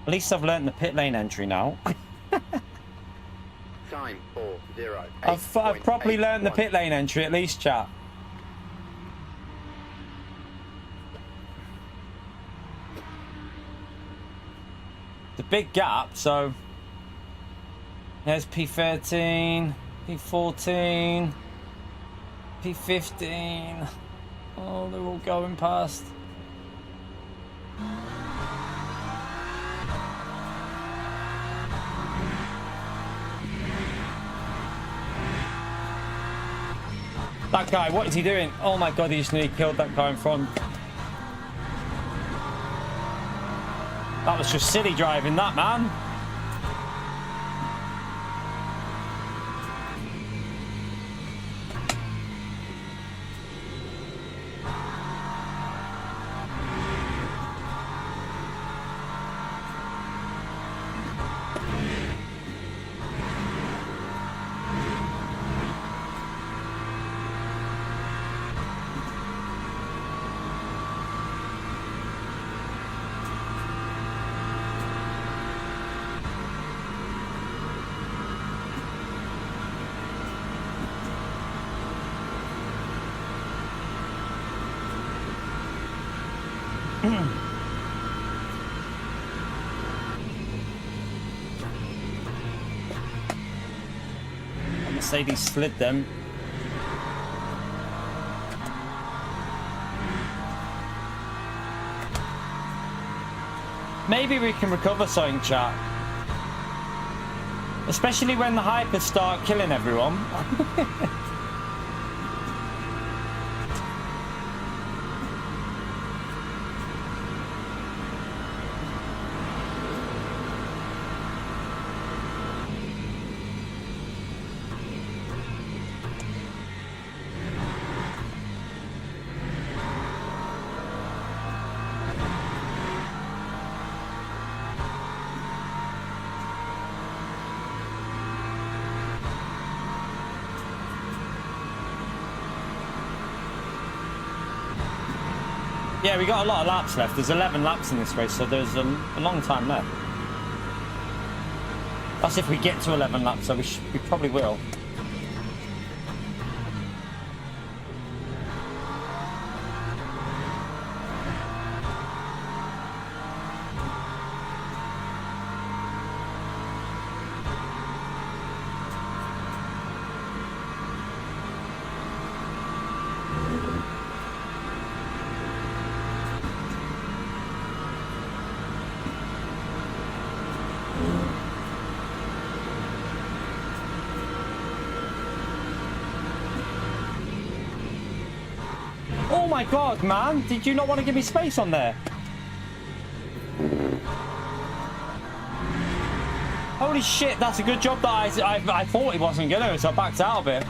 At least I've learnt the pit lane entry now. Time 40. I've properly learnt the pit lane entry, at least, chat. The big gap, so there's P13, P14, P15. Oh, they're all going past. That guy, what is he doing? Oh my god, he just nearly killed that guy in front. That was just silly driving, that man. Mercedes slid them. Maybe we can recover something, chat. Especially when the hypers start killing everyone. Yeah, we got a lot of laps left. There's 11 laps in this race, so there's a long time left. That's if we get to 11 laps, so we probably will. Oh my god, man! Did you not want to give me space on there? Holy shit, that's a good job that I thought he wasn't gonna, so I backed out of it.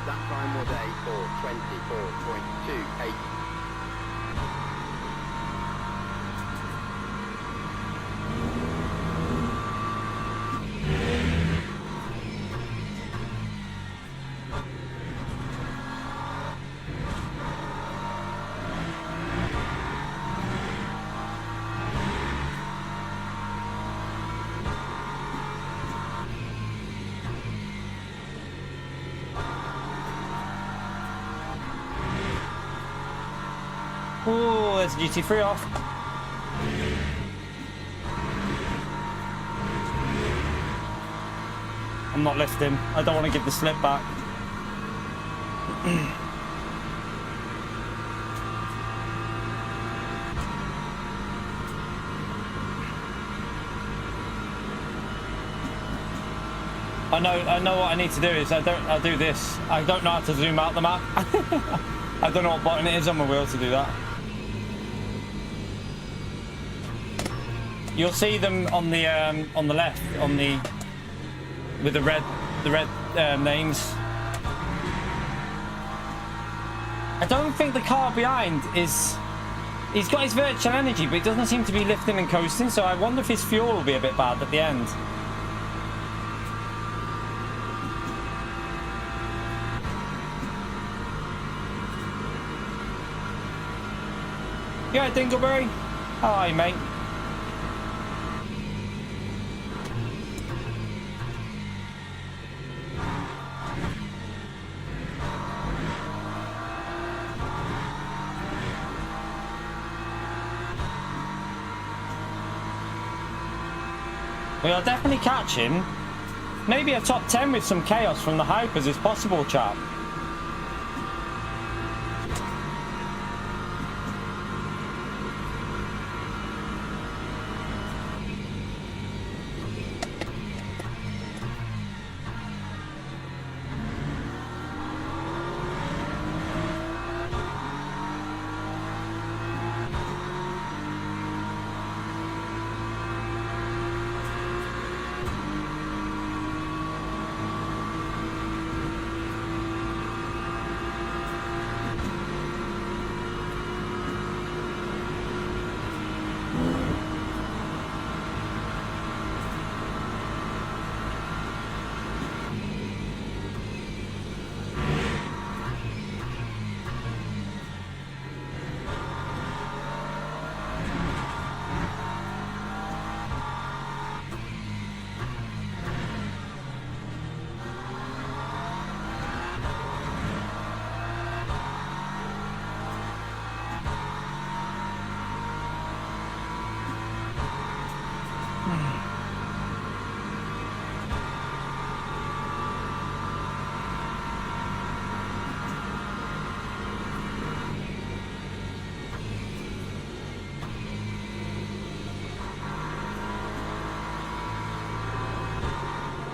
That time was a 4:24.28. Oh, there's GT3 off. I'm not lifting. I don't want to give the slip back. I know what I need to do is I'll do this. I don't know how to zoom out the map. I don't know what button it is on my wheel to do that. You'll see them on the left, with the red names. I don't think the car behind is. He's got his virtual energy, but he doesn't seem to be lifting and coasting. So I wonder if his fuel will be a bit bad at the end. Yeah, Dingleberry. How are you, mate? We'll definitely catch him. Maybe a top 10 with some chaos from the hypers is possible, chap.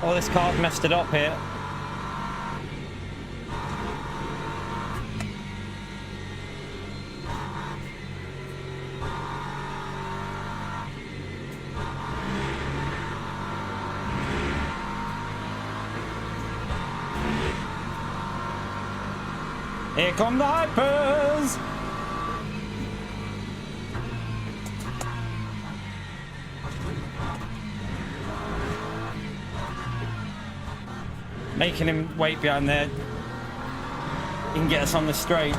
Oh, this car's messed it up here. Here come the hypers! Making him wait behind there. He can get us on the straight.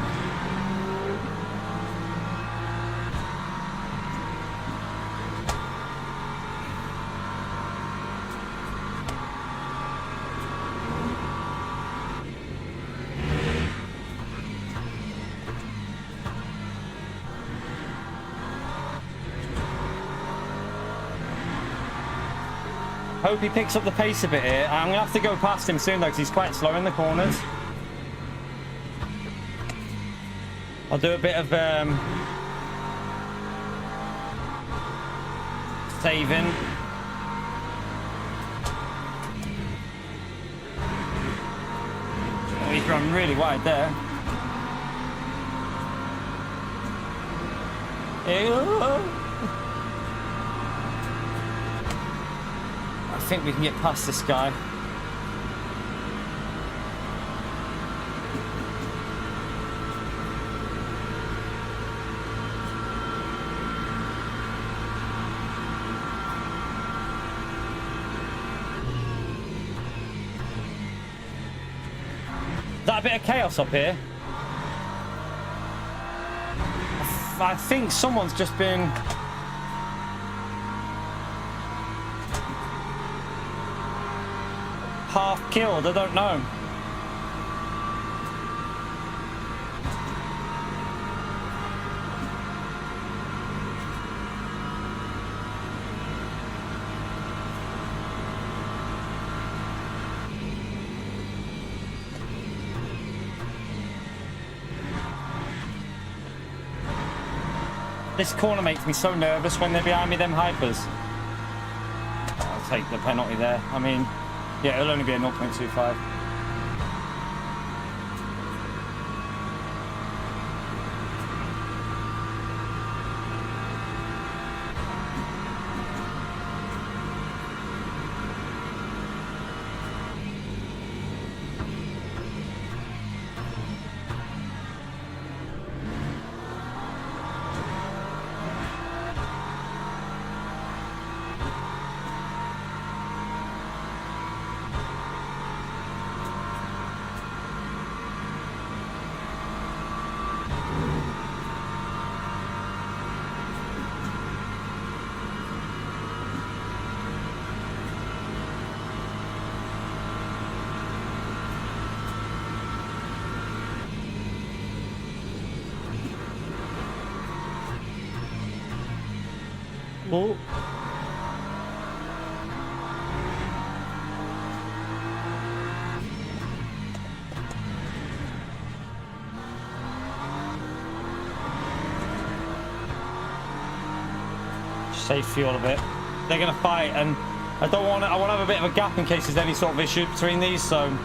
Hope he picks up the pace a bit here. I'm gonna have to go past him soon though, because he's quite slow in the corners. I'll do a bit of saving. Oh, he's run really wide there. I think we can get past this guy. Is that a bit of chaos up here? I think someone's just been... half killed, I don't know. This corner makes me so nervous when they're behind me, them hypers. I'll take the penalty there. I mean, yeah, it'll only be a 0.25. Oh. Save fuel a bit. They're gonna fight, and I don't want to. I want to have a bit of a gap in case there's any sort of issue between these. So.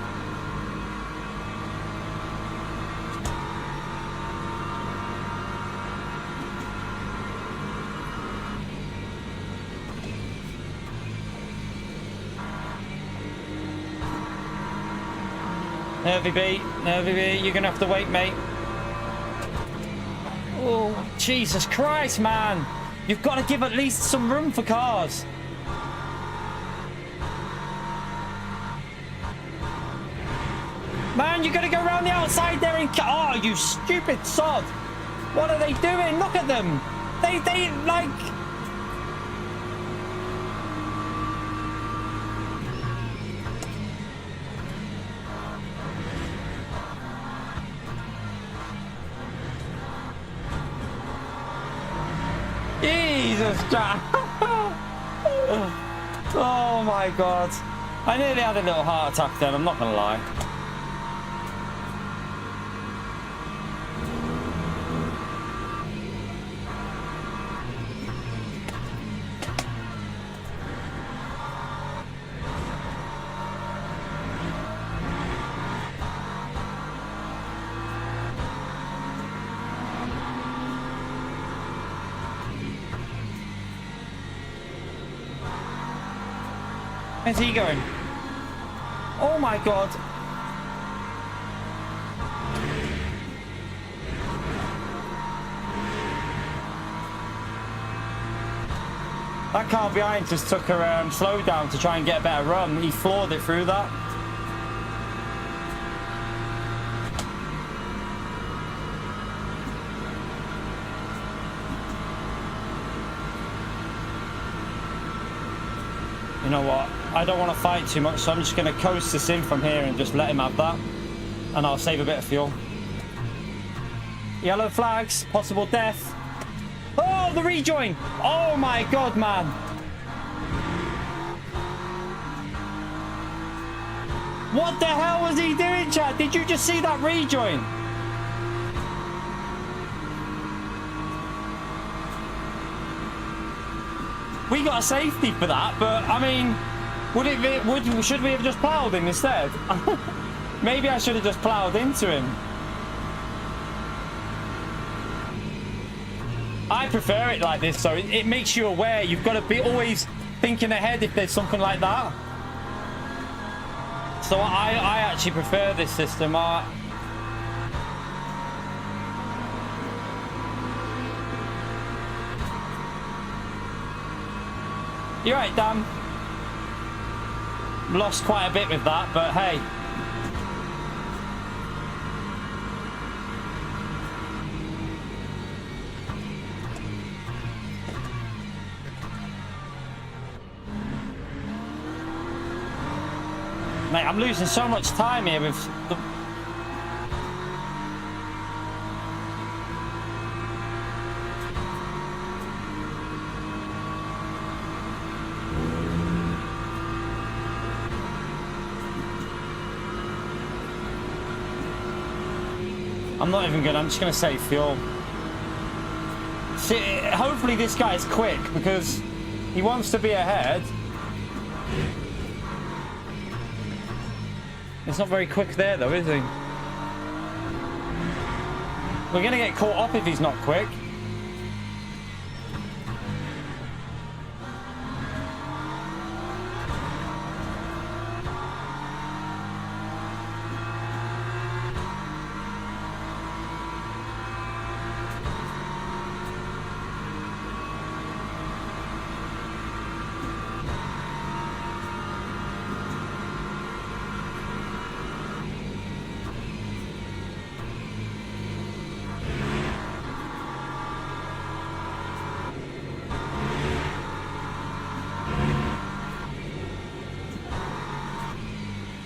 Nervy B, you're gonna have to wait, mate. Oh, Jesus Christ, man. You've got to give at least some room for cars. Man, you're gonna go around the outside there and... Oh, you stupid sod. What are they doing? Look at them. They like... Jesus, Jack. Oh my God. I nearly had a little heart attack then, I'm not gonna lie. Where's he going? Oh my God. That car behind just took her slow down to try and get a better run. He floored it through that. You know what? I don't want to fight too much, so I'm just going to coast this in from here and just let him have that. And I'll save a bit of fuel. Yellow flags, possible death. Oh, the rejoin! Oh my God, man! What the hell was he doing, Chad? Did you just see that rejoin? We got a safety for that, but I mean, should we have just ploughed him instead? Maybe I should have just ploughed into him. I prefer it like this, so it makes you aware. You've got to be always thinking ahead if there's something like that. So I actually prefer this system. You're right, Dan. Lost quite a bit with that, but hey. Mate, I'm losing so much time here with the... I'm not even gonna, I'm just gonna save fuel. See, hopefully this guy's quick because he wants to be ahead. It's not very quick there though, is he? We're gonna get caught up if he's not quick.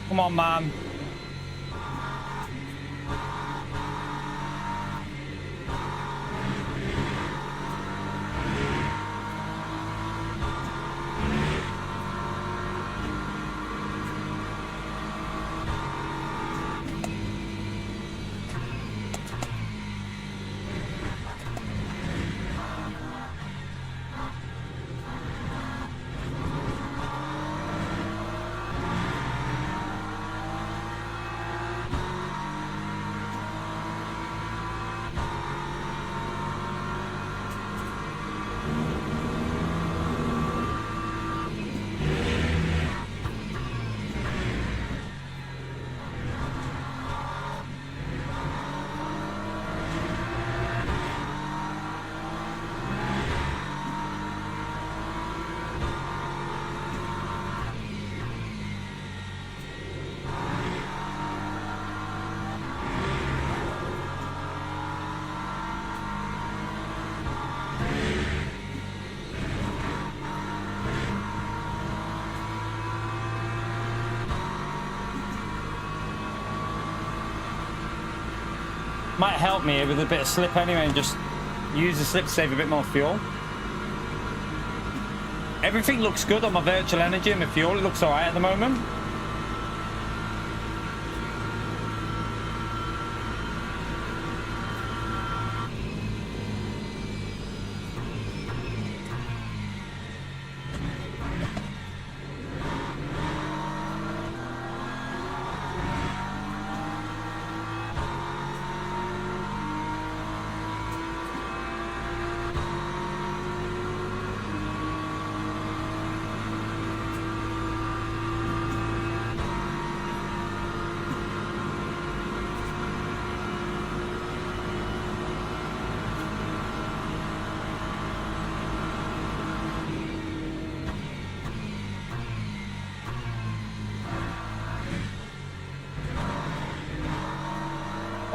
Come on, man. Might help me with a bit of slip anyway and just use the slip to save a bit more fuel. Everything looks good on my virtual energy and my fuel. It looks alright at the moment.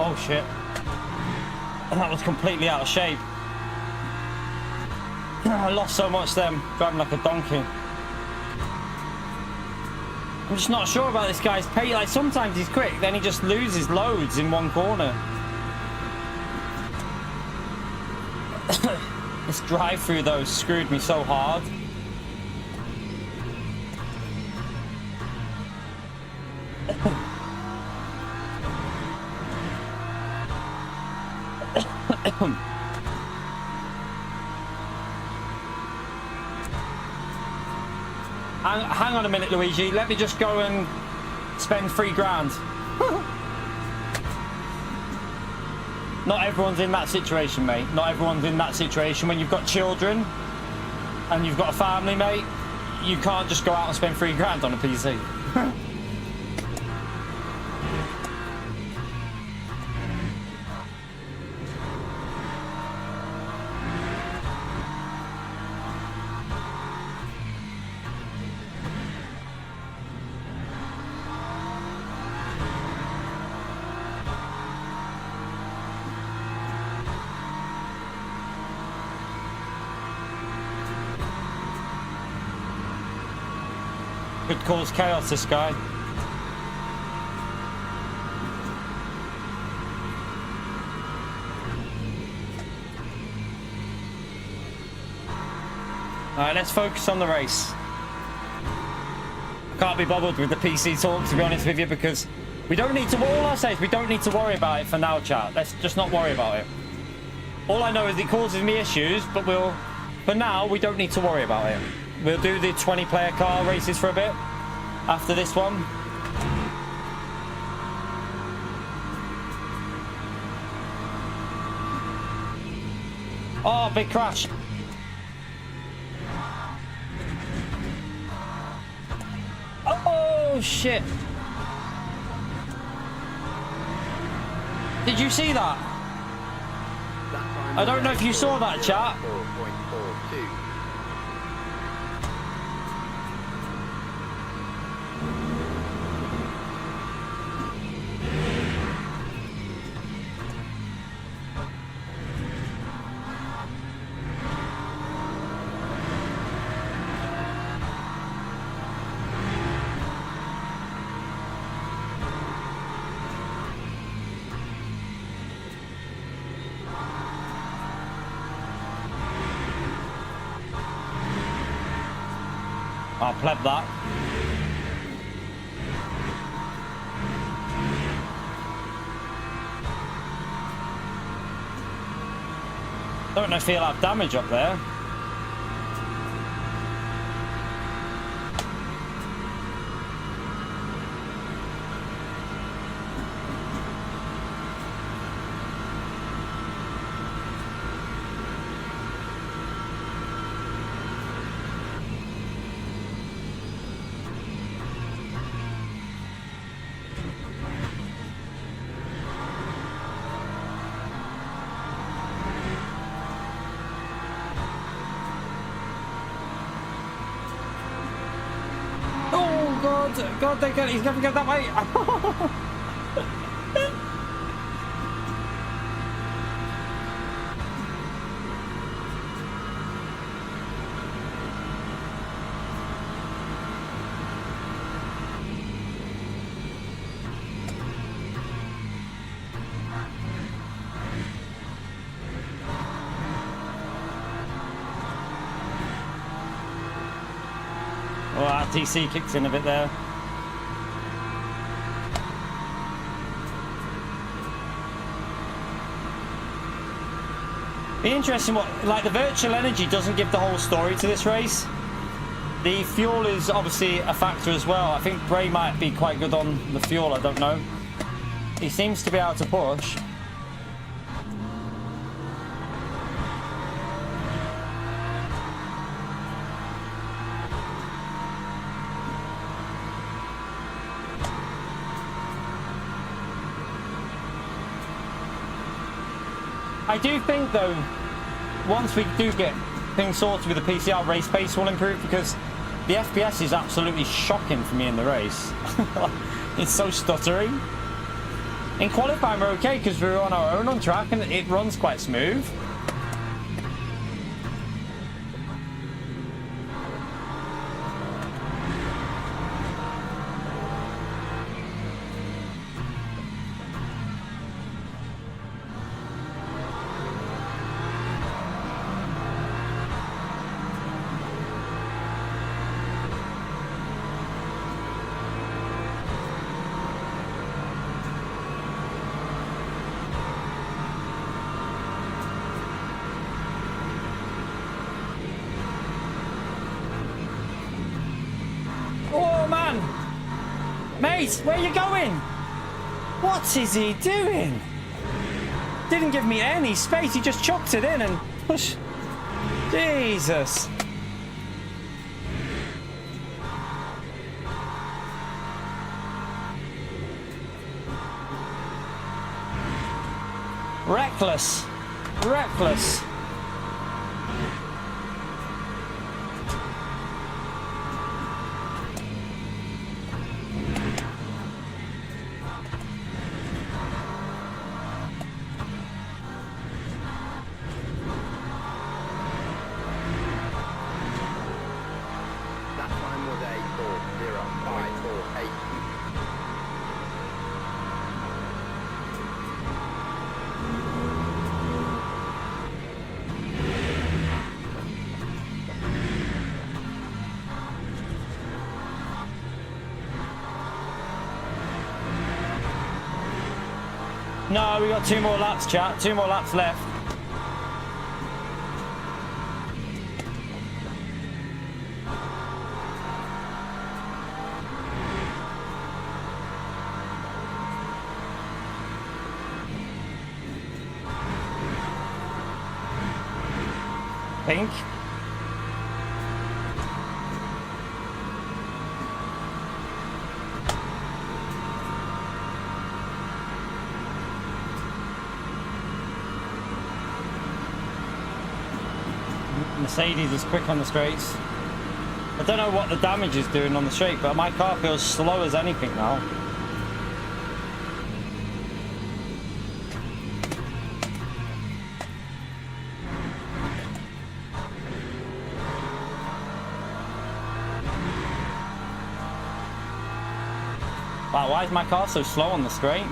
Oh shit. That was completely out of shape. I lost so much then, driving like a donkey. I'm just not sure about this guy's pace. Like sometimes he's quick, then he just loses loads in one corner. This drive-through though screwed me so hard. Hang on a minute, Luigi. Let me just go and spend $3 grand. Not everyone's in that situation, mate. Not everyone's in that situation. When you've got children and you've got a family, mate, you can't just go out and spend $3 grand on a PC. Could cause chaos, this guy. Alright, let's focus on the race. I can't be bothered with the PC talk, to be honest with you, because we don't need to, all I say is we don't need to worry about it for now, chat. Let's just not worry about it. All I know is it causes me issues, but for now, we don't need to worry about it. We'll do the 20-player car races for a bit after this one. Oh, big crash. Oh, shit. Did you see that? I don't know if you saw that, chat. 4.42. I'll pleb that. Don't know if he'll have damage up there. God, he's going to go that way. Oh, our TC kicked in a bit there. Be interesting what, like, the virtual energy doesn't give the whole story to this race. The fuel is obviously a factor as well. I think Bray might be quite good on the fuel, I don't know. He seems to be able to push. I do think, though, once we do get things sorted with the PCR, race pace will improve, because the FPS is absolutely shocking for me in the race. It's so stuttery. In qualifying, we're okay because we're on our own on track and it runs quite smooth. Mate, where are you going? What is he doing? Didn't give me any space. He just chucked it in and push. Jesus. Reckless. Reckless. No, we got 2 more laps, chat. 2 more laps left. pink. Mercedes is quick on the straights. I don't know what the damage is doing on the straight, but my car feels slow as anything now. Wow, why is my car so slow on the straight?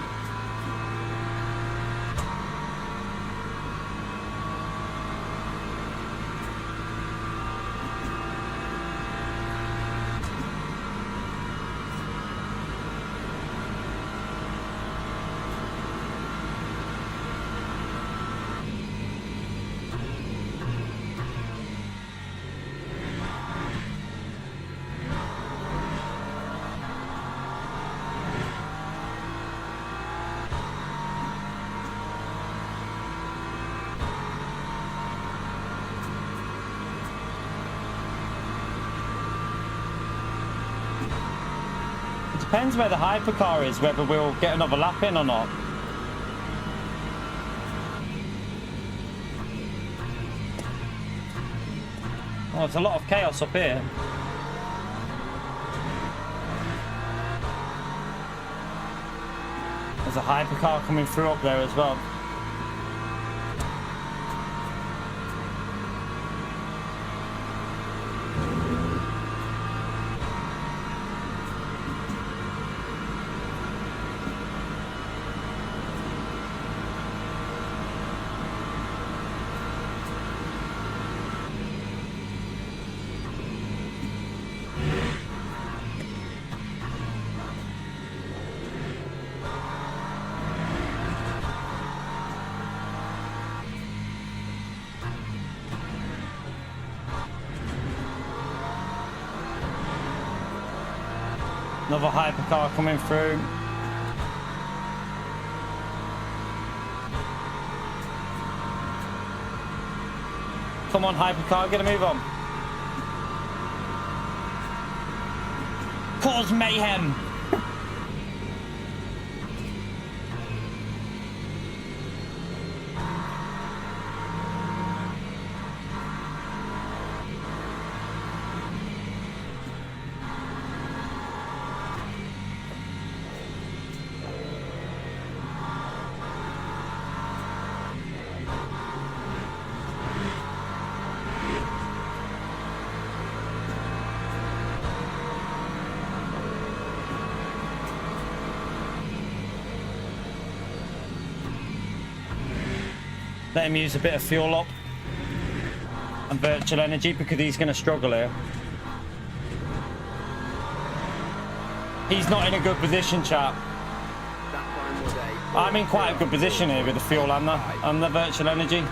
Depends where the hypercar is, whether we'll get another lap in or not. Oh, there's a lot of chaos up here. There's a hypercar coming through up there as well. Another hypercar coming through. Come on, hypercar, get a move on. Cause mayhem. Let him use a bit of fuel up and virtual energy because he's going to struggle here. He's not in a good position, chap. I'm in quite a good position here with the fuel and the virtual energy.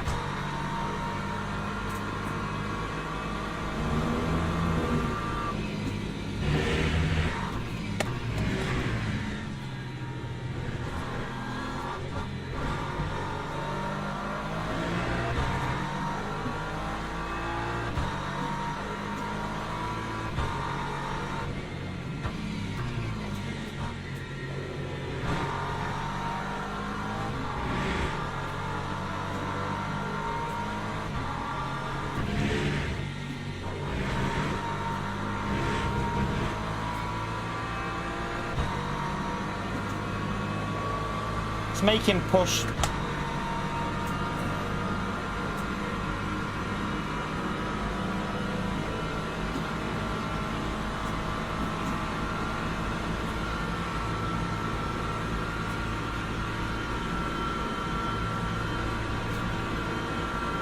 Let's make him push.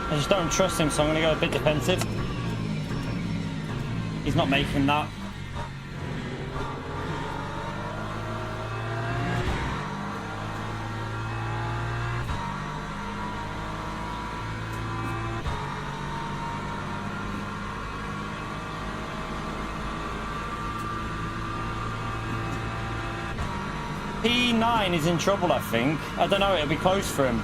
I just don't trust him, so I'm going to go a bit defensive. He's not making that. P9 is in trouble, I think. I don't know, it'll be close for him.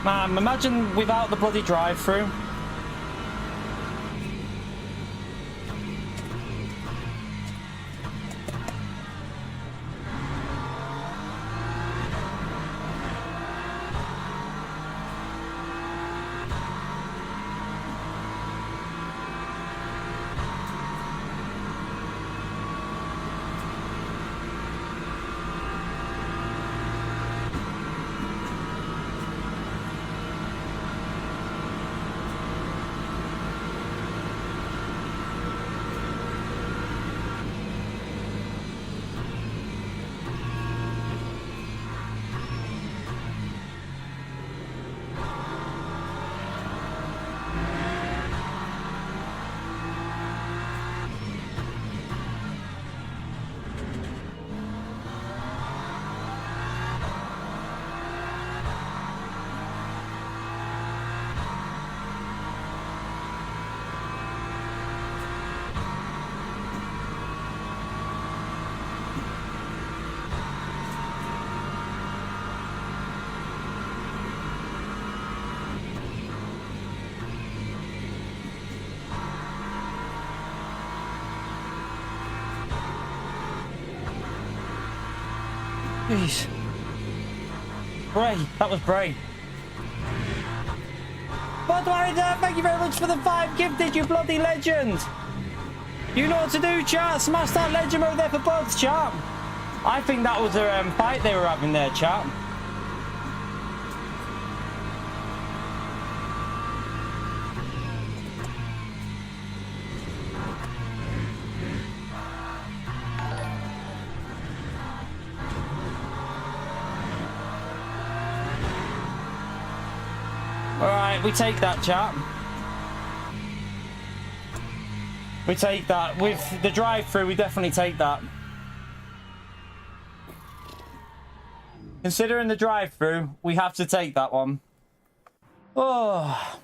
Man, imagine without the bloody drive-through. Jeez. Bray, that was Bray. But thank you very much for the 5 gifted, you bloody legend. You know what to do, chat. Smash that legend over there for Buds, chat. I think that was a fight they were having there, chat. Alright, we take that, chat. We take that. With the drive-through, we definitely take that. Considering the drive-through, we have to take that one. Oh.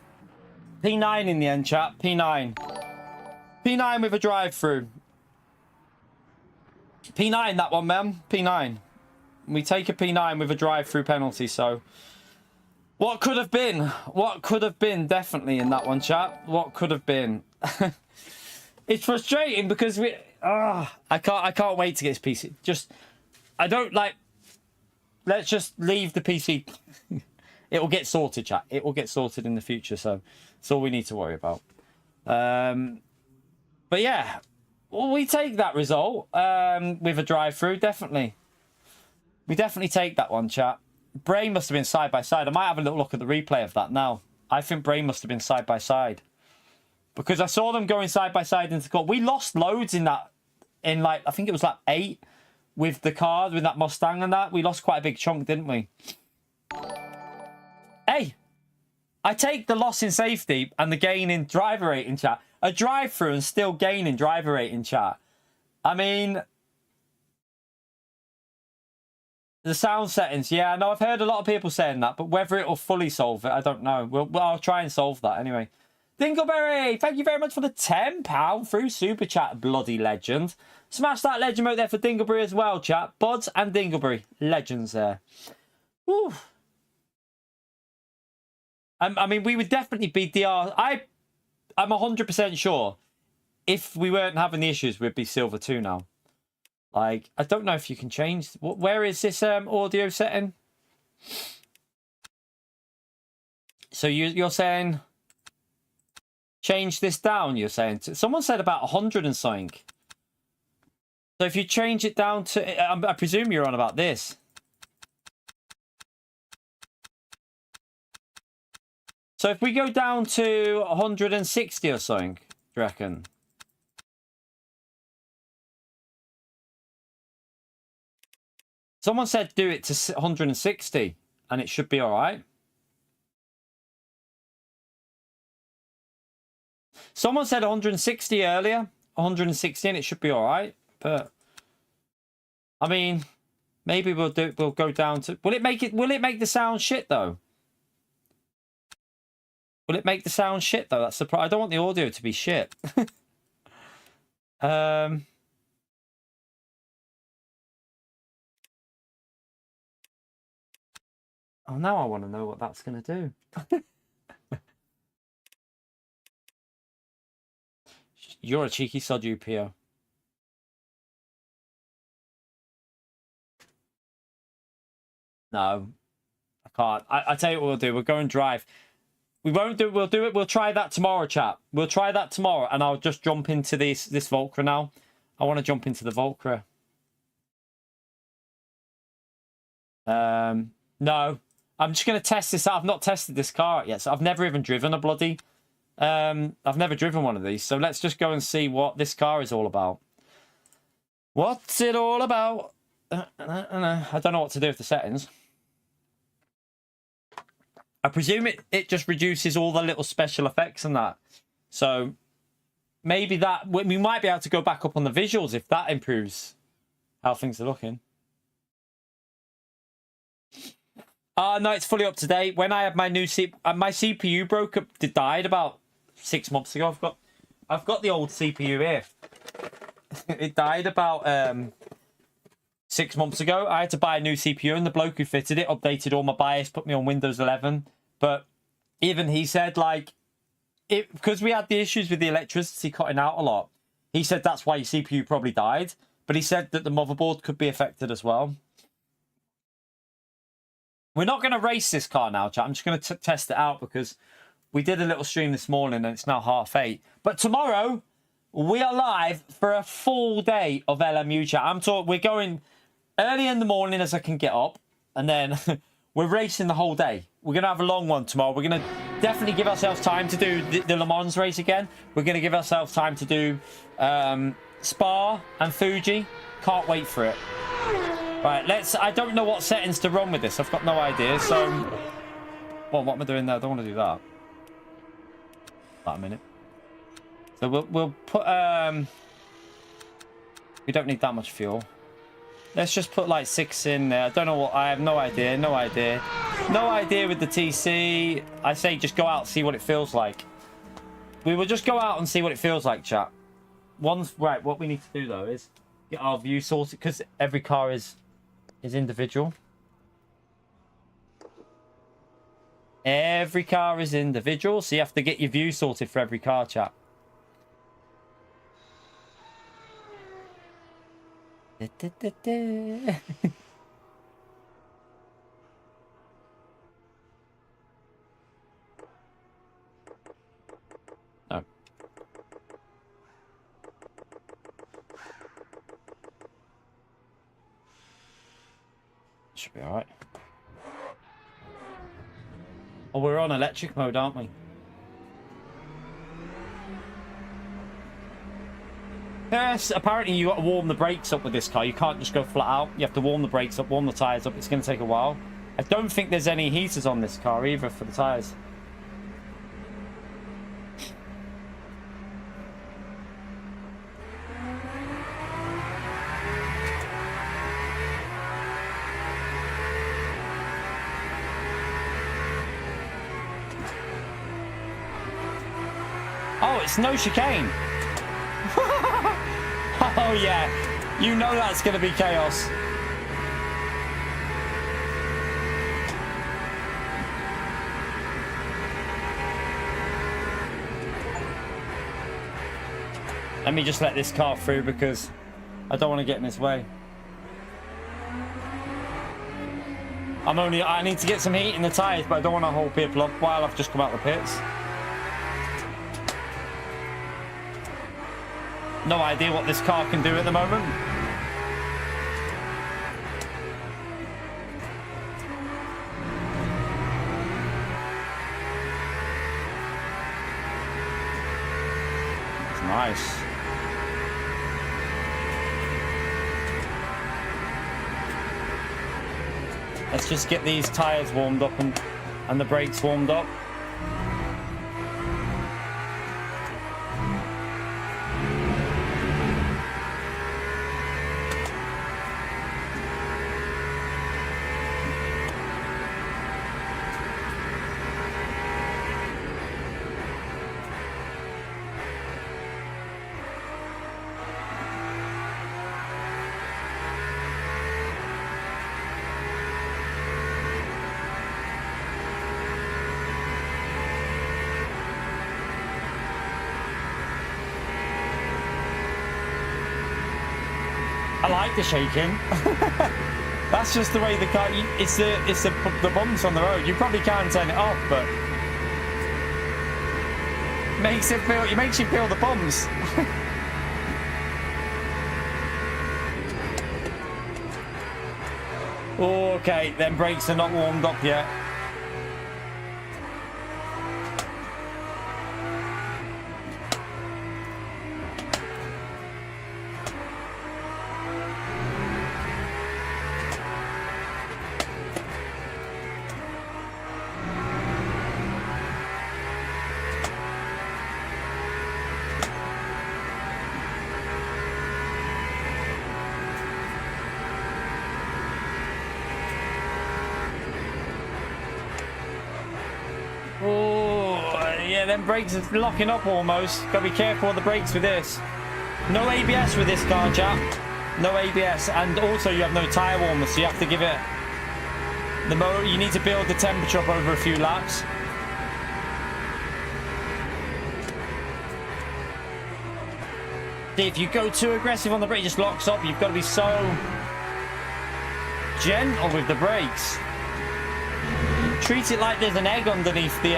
P9 in the end, chat. P9. P9 with a drive-through. P9, that one, man. P9. We take a P9 with a drive-through penalty, so... What could have been? What could have been definitely in that one, chat? What could have been? It's frustrating because I can't wait to get this PC. Just I don't like. Let's just leave the PC. It will get sorted, chat. It will get sorted in the future, so that's all we need to worry about. But yeah, well, we take that result with a drive-through, definitely. We definitely take that one, chat. Bray must have been side by side. I might have a little look at the replay of that now. I think Bray must have been side by side. Because I saw them going side by side into court. We lost loads in that, in like, I think it was like 8 with the card, with that Mustang and that. We lost quite a big chunk, didn't we? Hey, I take the loss in safety and the gain in driver rating, chat. A drive-through and still gaining driver rating, chat. I mean... The sound settings, yeah, I know I've heard a lot of people saying that, but whether it will fully solve it, I don't know. I'll try and solve that anyway. Dingleberry, thank you very much for the £10 through Super Chat, bloody legend. Smash that legend out there for Dingleberry as well, chat. Buds and Dingleberry, legends there. Woo. I mean, we would definitely be DR. I'm 100% sure if we weren't having the issues, we'd be Silver 2 now. Like, I don't know if you can change... Where is this audio setting? So you're saying... Change this down, you're saying? Someone said about 100 and something. So if you change it down to... I presume you're on about this. So if we go down to 160 or something, do you reckon? Someone said do it to 160 and it should be all right. Someone said 160 earlier, 160 and it should be all right. But I mean, maybe we'll go down to, will it make the sound shit though? Will it make the sound shit though? That's the problem. I don't want the audio to be shit. Oh, now I want to know what that's going to do. You're a cheeky sod, you, Pio. No, I can't. I tell you what we'll do. We'll go and drive. We won't do it. We'll do it. We'll try that tomorrow, chat. We'll try that tomorrow, and I'll just jump into this Volcra now. I want to jump into the Volcra. No, I'm just going to test this out. I've not tested this car out yet, so I've never even driven a bloody... I've never driven one of these, so let's just go and see what this car is all about. What's it all about? I don't know what to do with the settings. I presume it just reduces all the little special effects and that. So maybe that... We might be able to go back up on the visuals if that improves how things are looking. No, it's fully up to date. When I had my new my CPU died about 6 months ago. I've got the old CPU here. It died about 6 months ago. I had to buy a new CPU, and the bloke who fitted it updated all my BIOS, put me on Windows 11. But even he said, like, because we had the issues with the electricity cutting out a lot, he said that's why your CPU probably died. But he said that the motherboard could be affected as well. We're not going to race this car now, chat. I'm just going to test it out because we did a little stream this morning and it's now 8:30. But tomorrow, we are live for a full day of LMU, chat. We're going early in the morning as I can get up, and then we're racing the whole day. We're going to have a long one tomorrow. We're going to definitely give ourselves time to do the Le Mans race again. We're going to give ourselves time to do Spa and Fuji. Can't wait for it. Right, I don't know what settings to run with this. I've got no idea. So, well, what am I doing there? I don't want to do that. That a minute. So we'll put we don't need that much fuel. Let's just put like 6 in there. I don't know what. I have no idea. No idea. No idea with the TC. I say just go out and see what it feels like. We will just go out and see what it feels like, chat. Right. What we need to do though is get our view sorted because every car is individual. Every car is individual, so you have to get your view sorted for every car, chat. No. Should be all right. Oh, we're on electric mode, aren't we? Yes, apparently you got to warm the brakes up with this car. You can't just go flat out. You have to warm the brakes up, warm the tyres up. It's going to take a while. I don't think there's any heaters on this car either for the tyres. Oh, it's no chicane. Oh, yeah. You know that's going to be chaos. Let me just let this car through because I don't want to get in his way. I need to get some heat in the tyres, but I don't want to hold people up while I've just come out the pits. No idea what this car can do at the moment. It's nice. Let's just get these tyres warmed up and the brakes warmed up. I like the shaking. That's just the way the car. It's the bumps on the road. You probably can turn it off, but it makes you feel the bumps. Okay, then brakes are not warmed up yet. Them brakes are locking up almost. Gotta be careful of the brakes with this. No ABS with this car, chap. No ABS, and also you have no tyre warmer, so you have to give it the motor. You need to build the temperature up over a few laps. See, if you go too aggressive on the brake, it just locks up. You've got to be so gentle with the brakes. Treat it like there's an egg underneath the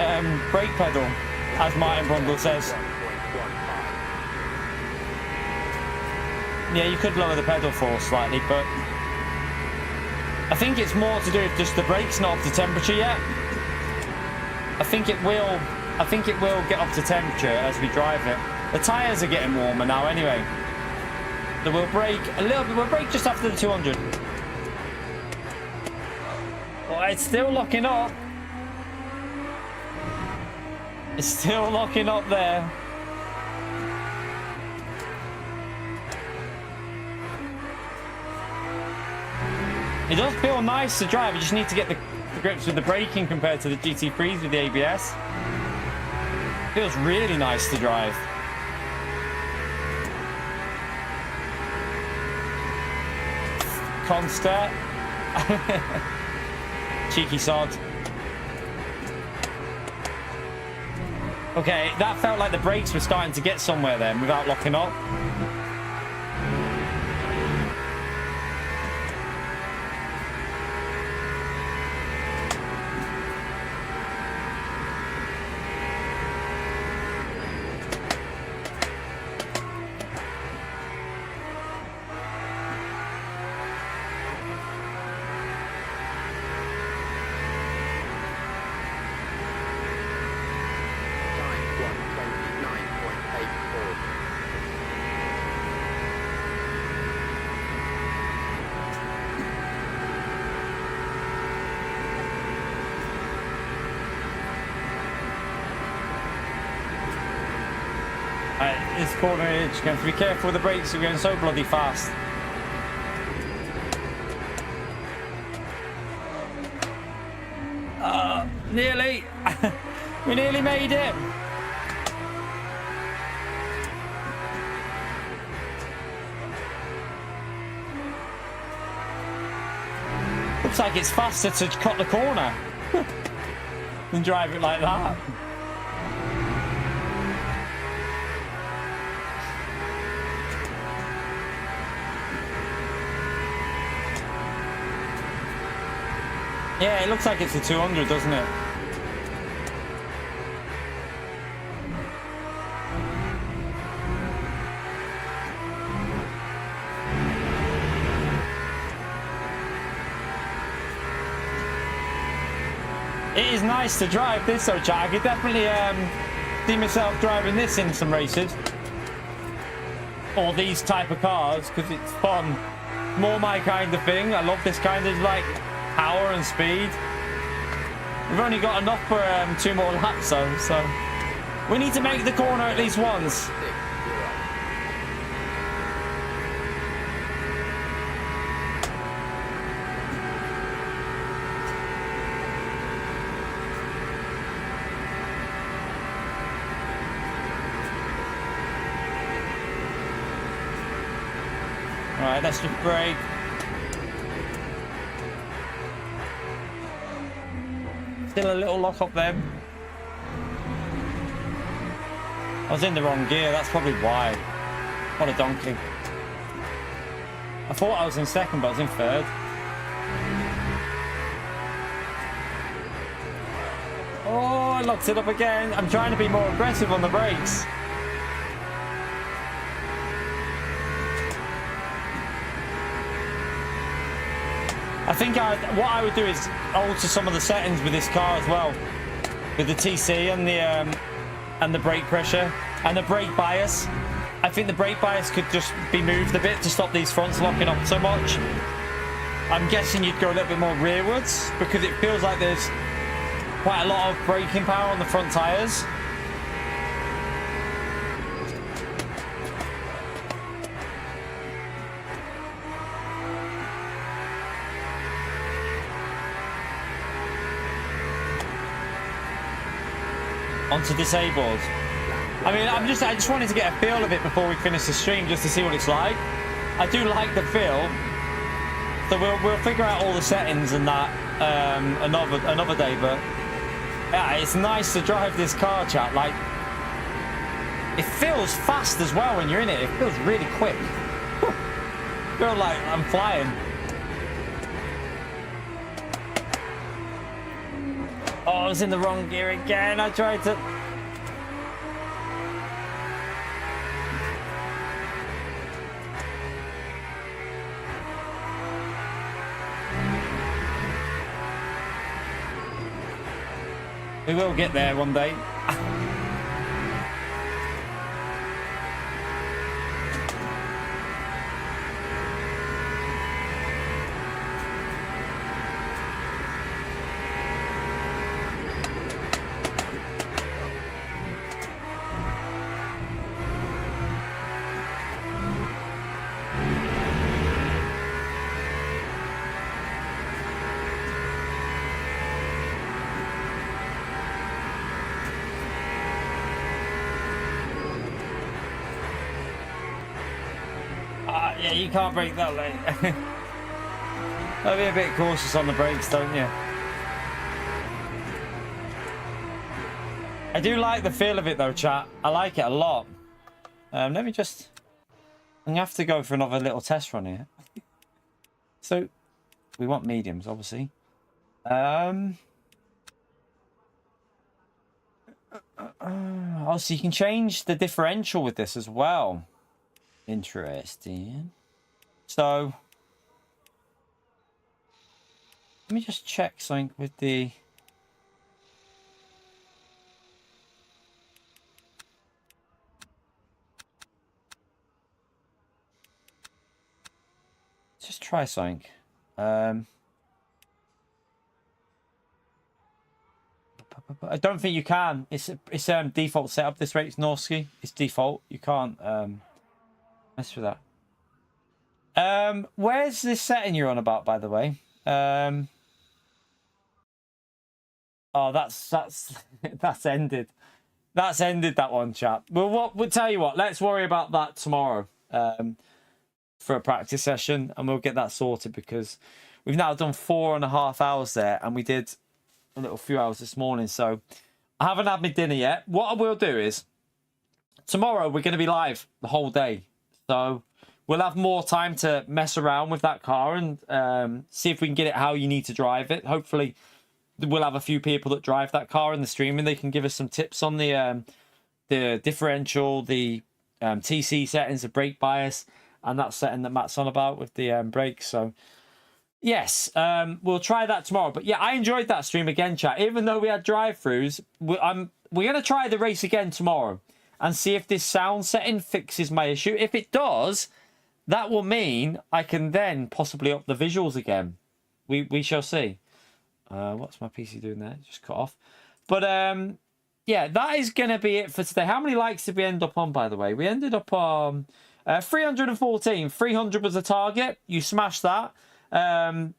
brake pedal, as Martin Brundle says. Yeah, you could lower the pedal force slightly, but I think it's more to do with just the brake's not up to temperature yet. I think it will get up to temperature as we drive it. The tyres are getting warmer now anyway. So we'll brake a little bit. We'll brake just after the 200. Oh, it's still locking up. It's still locking up there. It does feel nice to drive. You just need to get the grips with the braking compared to the GT3s with the ABS. It feels really nice to drive. Consta. Cheeky sod. Okay, that felt like the brakes were starting to get somewhere then without locking up. This corner edge, going to have to be careful with the brakes, we're going so bloody fast. Nearly. We nearly made it. Looks like it's faster to cut the corner than drive it like that. Yeah, it looks like it's a 200, doesn't it? It is nice to drive this, so chat. I could definitely see myself driving this in some races. Or these type of cars, because it's fun. More my kind of thing. I love this kind of like power and speed. We've only got enough for 2 more laps though, so we need to make the corner at least once. Alright, let's just brake. Still a little lock up there. I was in the wrong gear, that's probably why. What a donkey. I thought I was in second, but I was in third. Oh, I locked it up again. I'm trying to be more aggressive on the brakes. I think what I would do is alter some of the settings with this car as well, with the TC and the brake pressure and the brake bias. I think the brake bias could just be moved a bit to stop these fronts locking up so much. I'm guessing you'd go a little bit more rearwards because it feels like there's quite a lot of braking power on the front tyres. Onto disabled. I mean, I just wanted to get a feel of it before we finish the stream, just to see what it's like. I do like the feel, so we'll figure out all the settings and that another day. But yeah, it's nice to drive this car, chat. Like, it feels fast as well when you're in it. It feels really quick. I feel like I'm flying. Oh, I was in the wrong gear again. I tried to... We will get there one day. Yeah, you can't brake that late. I'll be a bit cautious on the brakes, don't you? I do like the feel of it though, chat. I like it a lot. Let me just... I'm gonna have to go for another little test run here. So, we want mediums, obviously. Oh, so you can change the differential with this as well. Interesting. So, let me just check something with the... Just try something. I don't think you can. It's default setup. This rate is Norski. It's default. You can't mess with that. Where's this setting you're on about, by the way? Oh, that's that's ended. That's ended, that one, chat. Well, we'll tell you what. Let's worry about that tomorrow for a practice session, and we'll get that sorted because we've now done 4.5 hours there, and we did a little few hours this morning. So I haven't had my dinner yet. What I will do is tomorrow we're going to be live the whole day, so we'll have more time to mess around with that car and see if we can get it how you need to drive it. Hopefully we'll have a few people that drive that car in the stream and they can give us some tips on the differential, the TC settings, the brake bias, and that setting that Matt's on about with the brakes. So yes, we'll try that tomorrow. But yeah, I enjoyed that stream again, chat. Even though we had drive-throughs, we're going to try the race again tomorrow and see if this sound setting fixes my issue. If it does, that will mean I can then possibly up the visuals again. We shall see. What's my PC doing there? Just cut off. But yeah, that is going to be it for today. How many likes did we end up on, by the way? We ended up on 314. 300 was the target. You smashed that.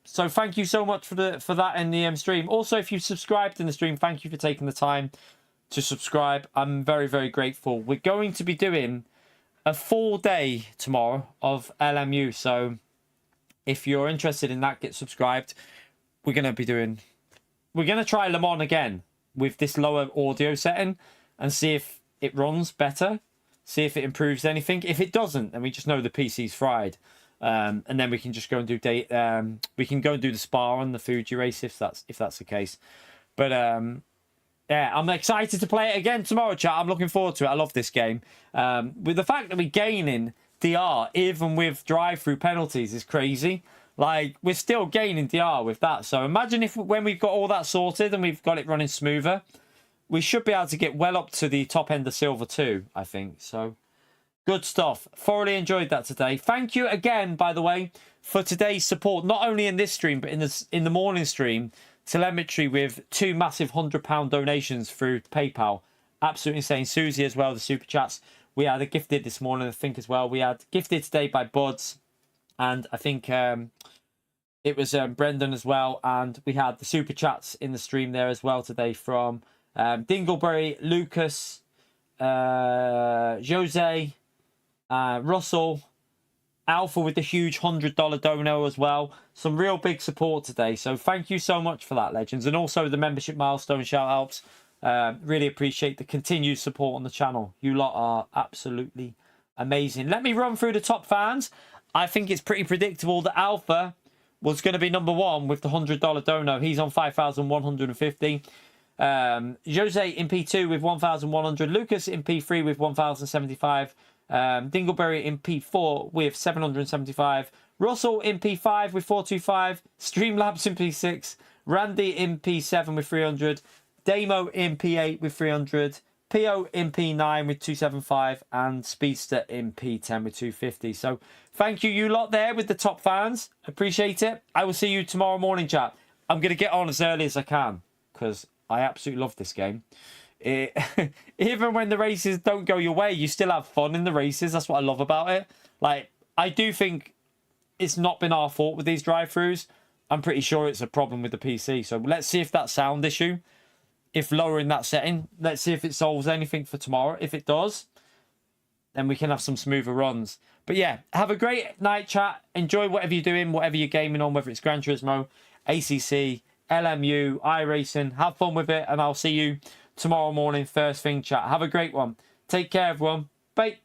So thank you so much for that in the stream. Also, if you subscribed in the stream, thank you for taking the time to subscribe. I'm very, very grateful. We're going to be doing a full day tomorrow of LMU. So if you're interested in that, get subscribed. We're going to try Le Mans again with this lower audio setting and see if it runs better, see if it improves anything. If it doesn't, then we just know the PC's fried. and then we can just go and do we can go and do the spa on the Fuji race if that's the case. But yeah, I'm excited to play it again tomorrow, chat. I'm looking forward to it. I love this game. With the fact that we're gaining DR even with drive-through penalties is crazy. Like, we're still gaining DR with that. So imagine if when we've got all that sorted and we've got it running smoother, we should be able to get well up to the top end of silver too, I think. So good stuff. Thoroughly enjoyed that today. Thank you again, by the way, for today's support, not only in this stream, but in the morning stream. Telemetry with 2 massive £100 donations through PayPal. Absolutely insane. Susie as well, the super chats. We had a gifted this morning, I think, as well. We had gifted today by Buds. And I think it was Brendan as well. And we had the super chats in the stream there as well today from Dingleberry, Lucas, Jose, Russell, Alpha with the huge $100 dono as well. Some real big support today. So thank you so much for that, legends. And also the membership milestone shout outs. Really appreciate the continued support on the channel. You lot are absolutely amazing. Let me run through the top fans. I think it's pretty predictable that Alpha was going to be number 1 with the $100 dono. He's on 5,150. Jose in P2 with 1,100. Lucas in P3 with 1,075. Dingleberry in P4 with 775. Russell in P5 with 425. Streamlabs in P6. Randy in P7 with 300. Damo in P8 with 300. PO in P9 with 275. And Speedster in P10 with 250. So thank you lot there with the top fans. Appreciate it. I will see you tomorrow morning, chat. I'm going to get on as early as I can because I absolutely love this game. Even when the races don't go your way, you still have fun in the races. That's what I love about it. Like, I do think it's not been our fault with these drive-thrus. I'm pretty sure it's a problem with the PC. So let's see if that sound issue, if lowering that setting, let's see if it solves anything for tomorrow. If it does, then we can have some smoother runs. But yeah, have a great night, chat. Enjoy whatever you're doing, whatever you're gaming on, whether it's Gran Turismo, ACC, LMU, iRacing. Have fun with it, and I'll see you tomorrow morning, first thing, chat. Have a great one. Take care, everyone. Bye.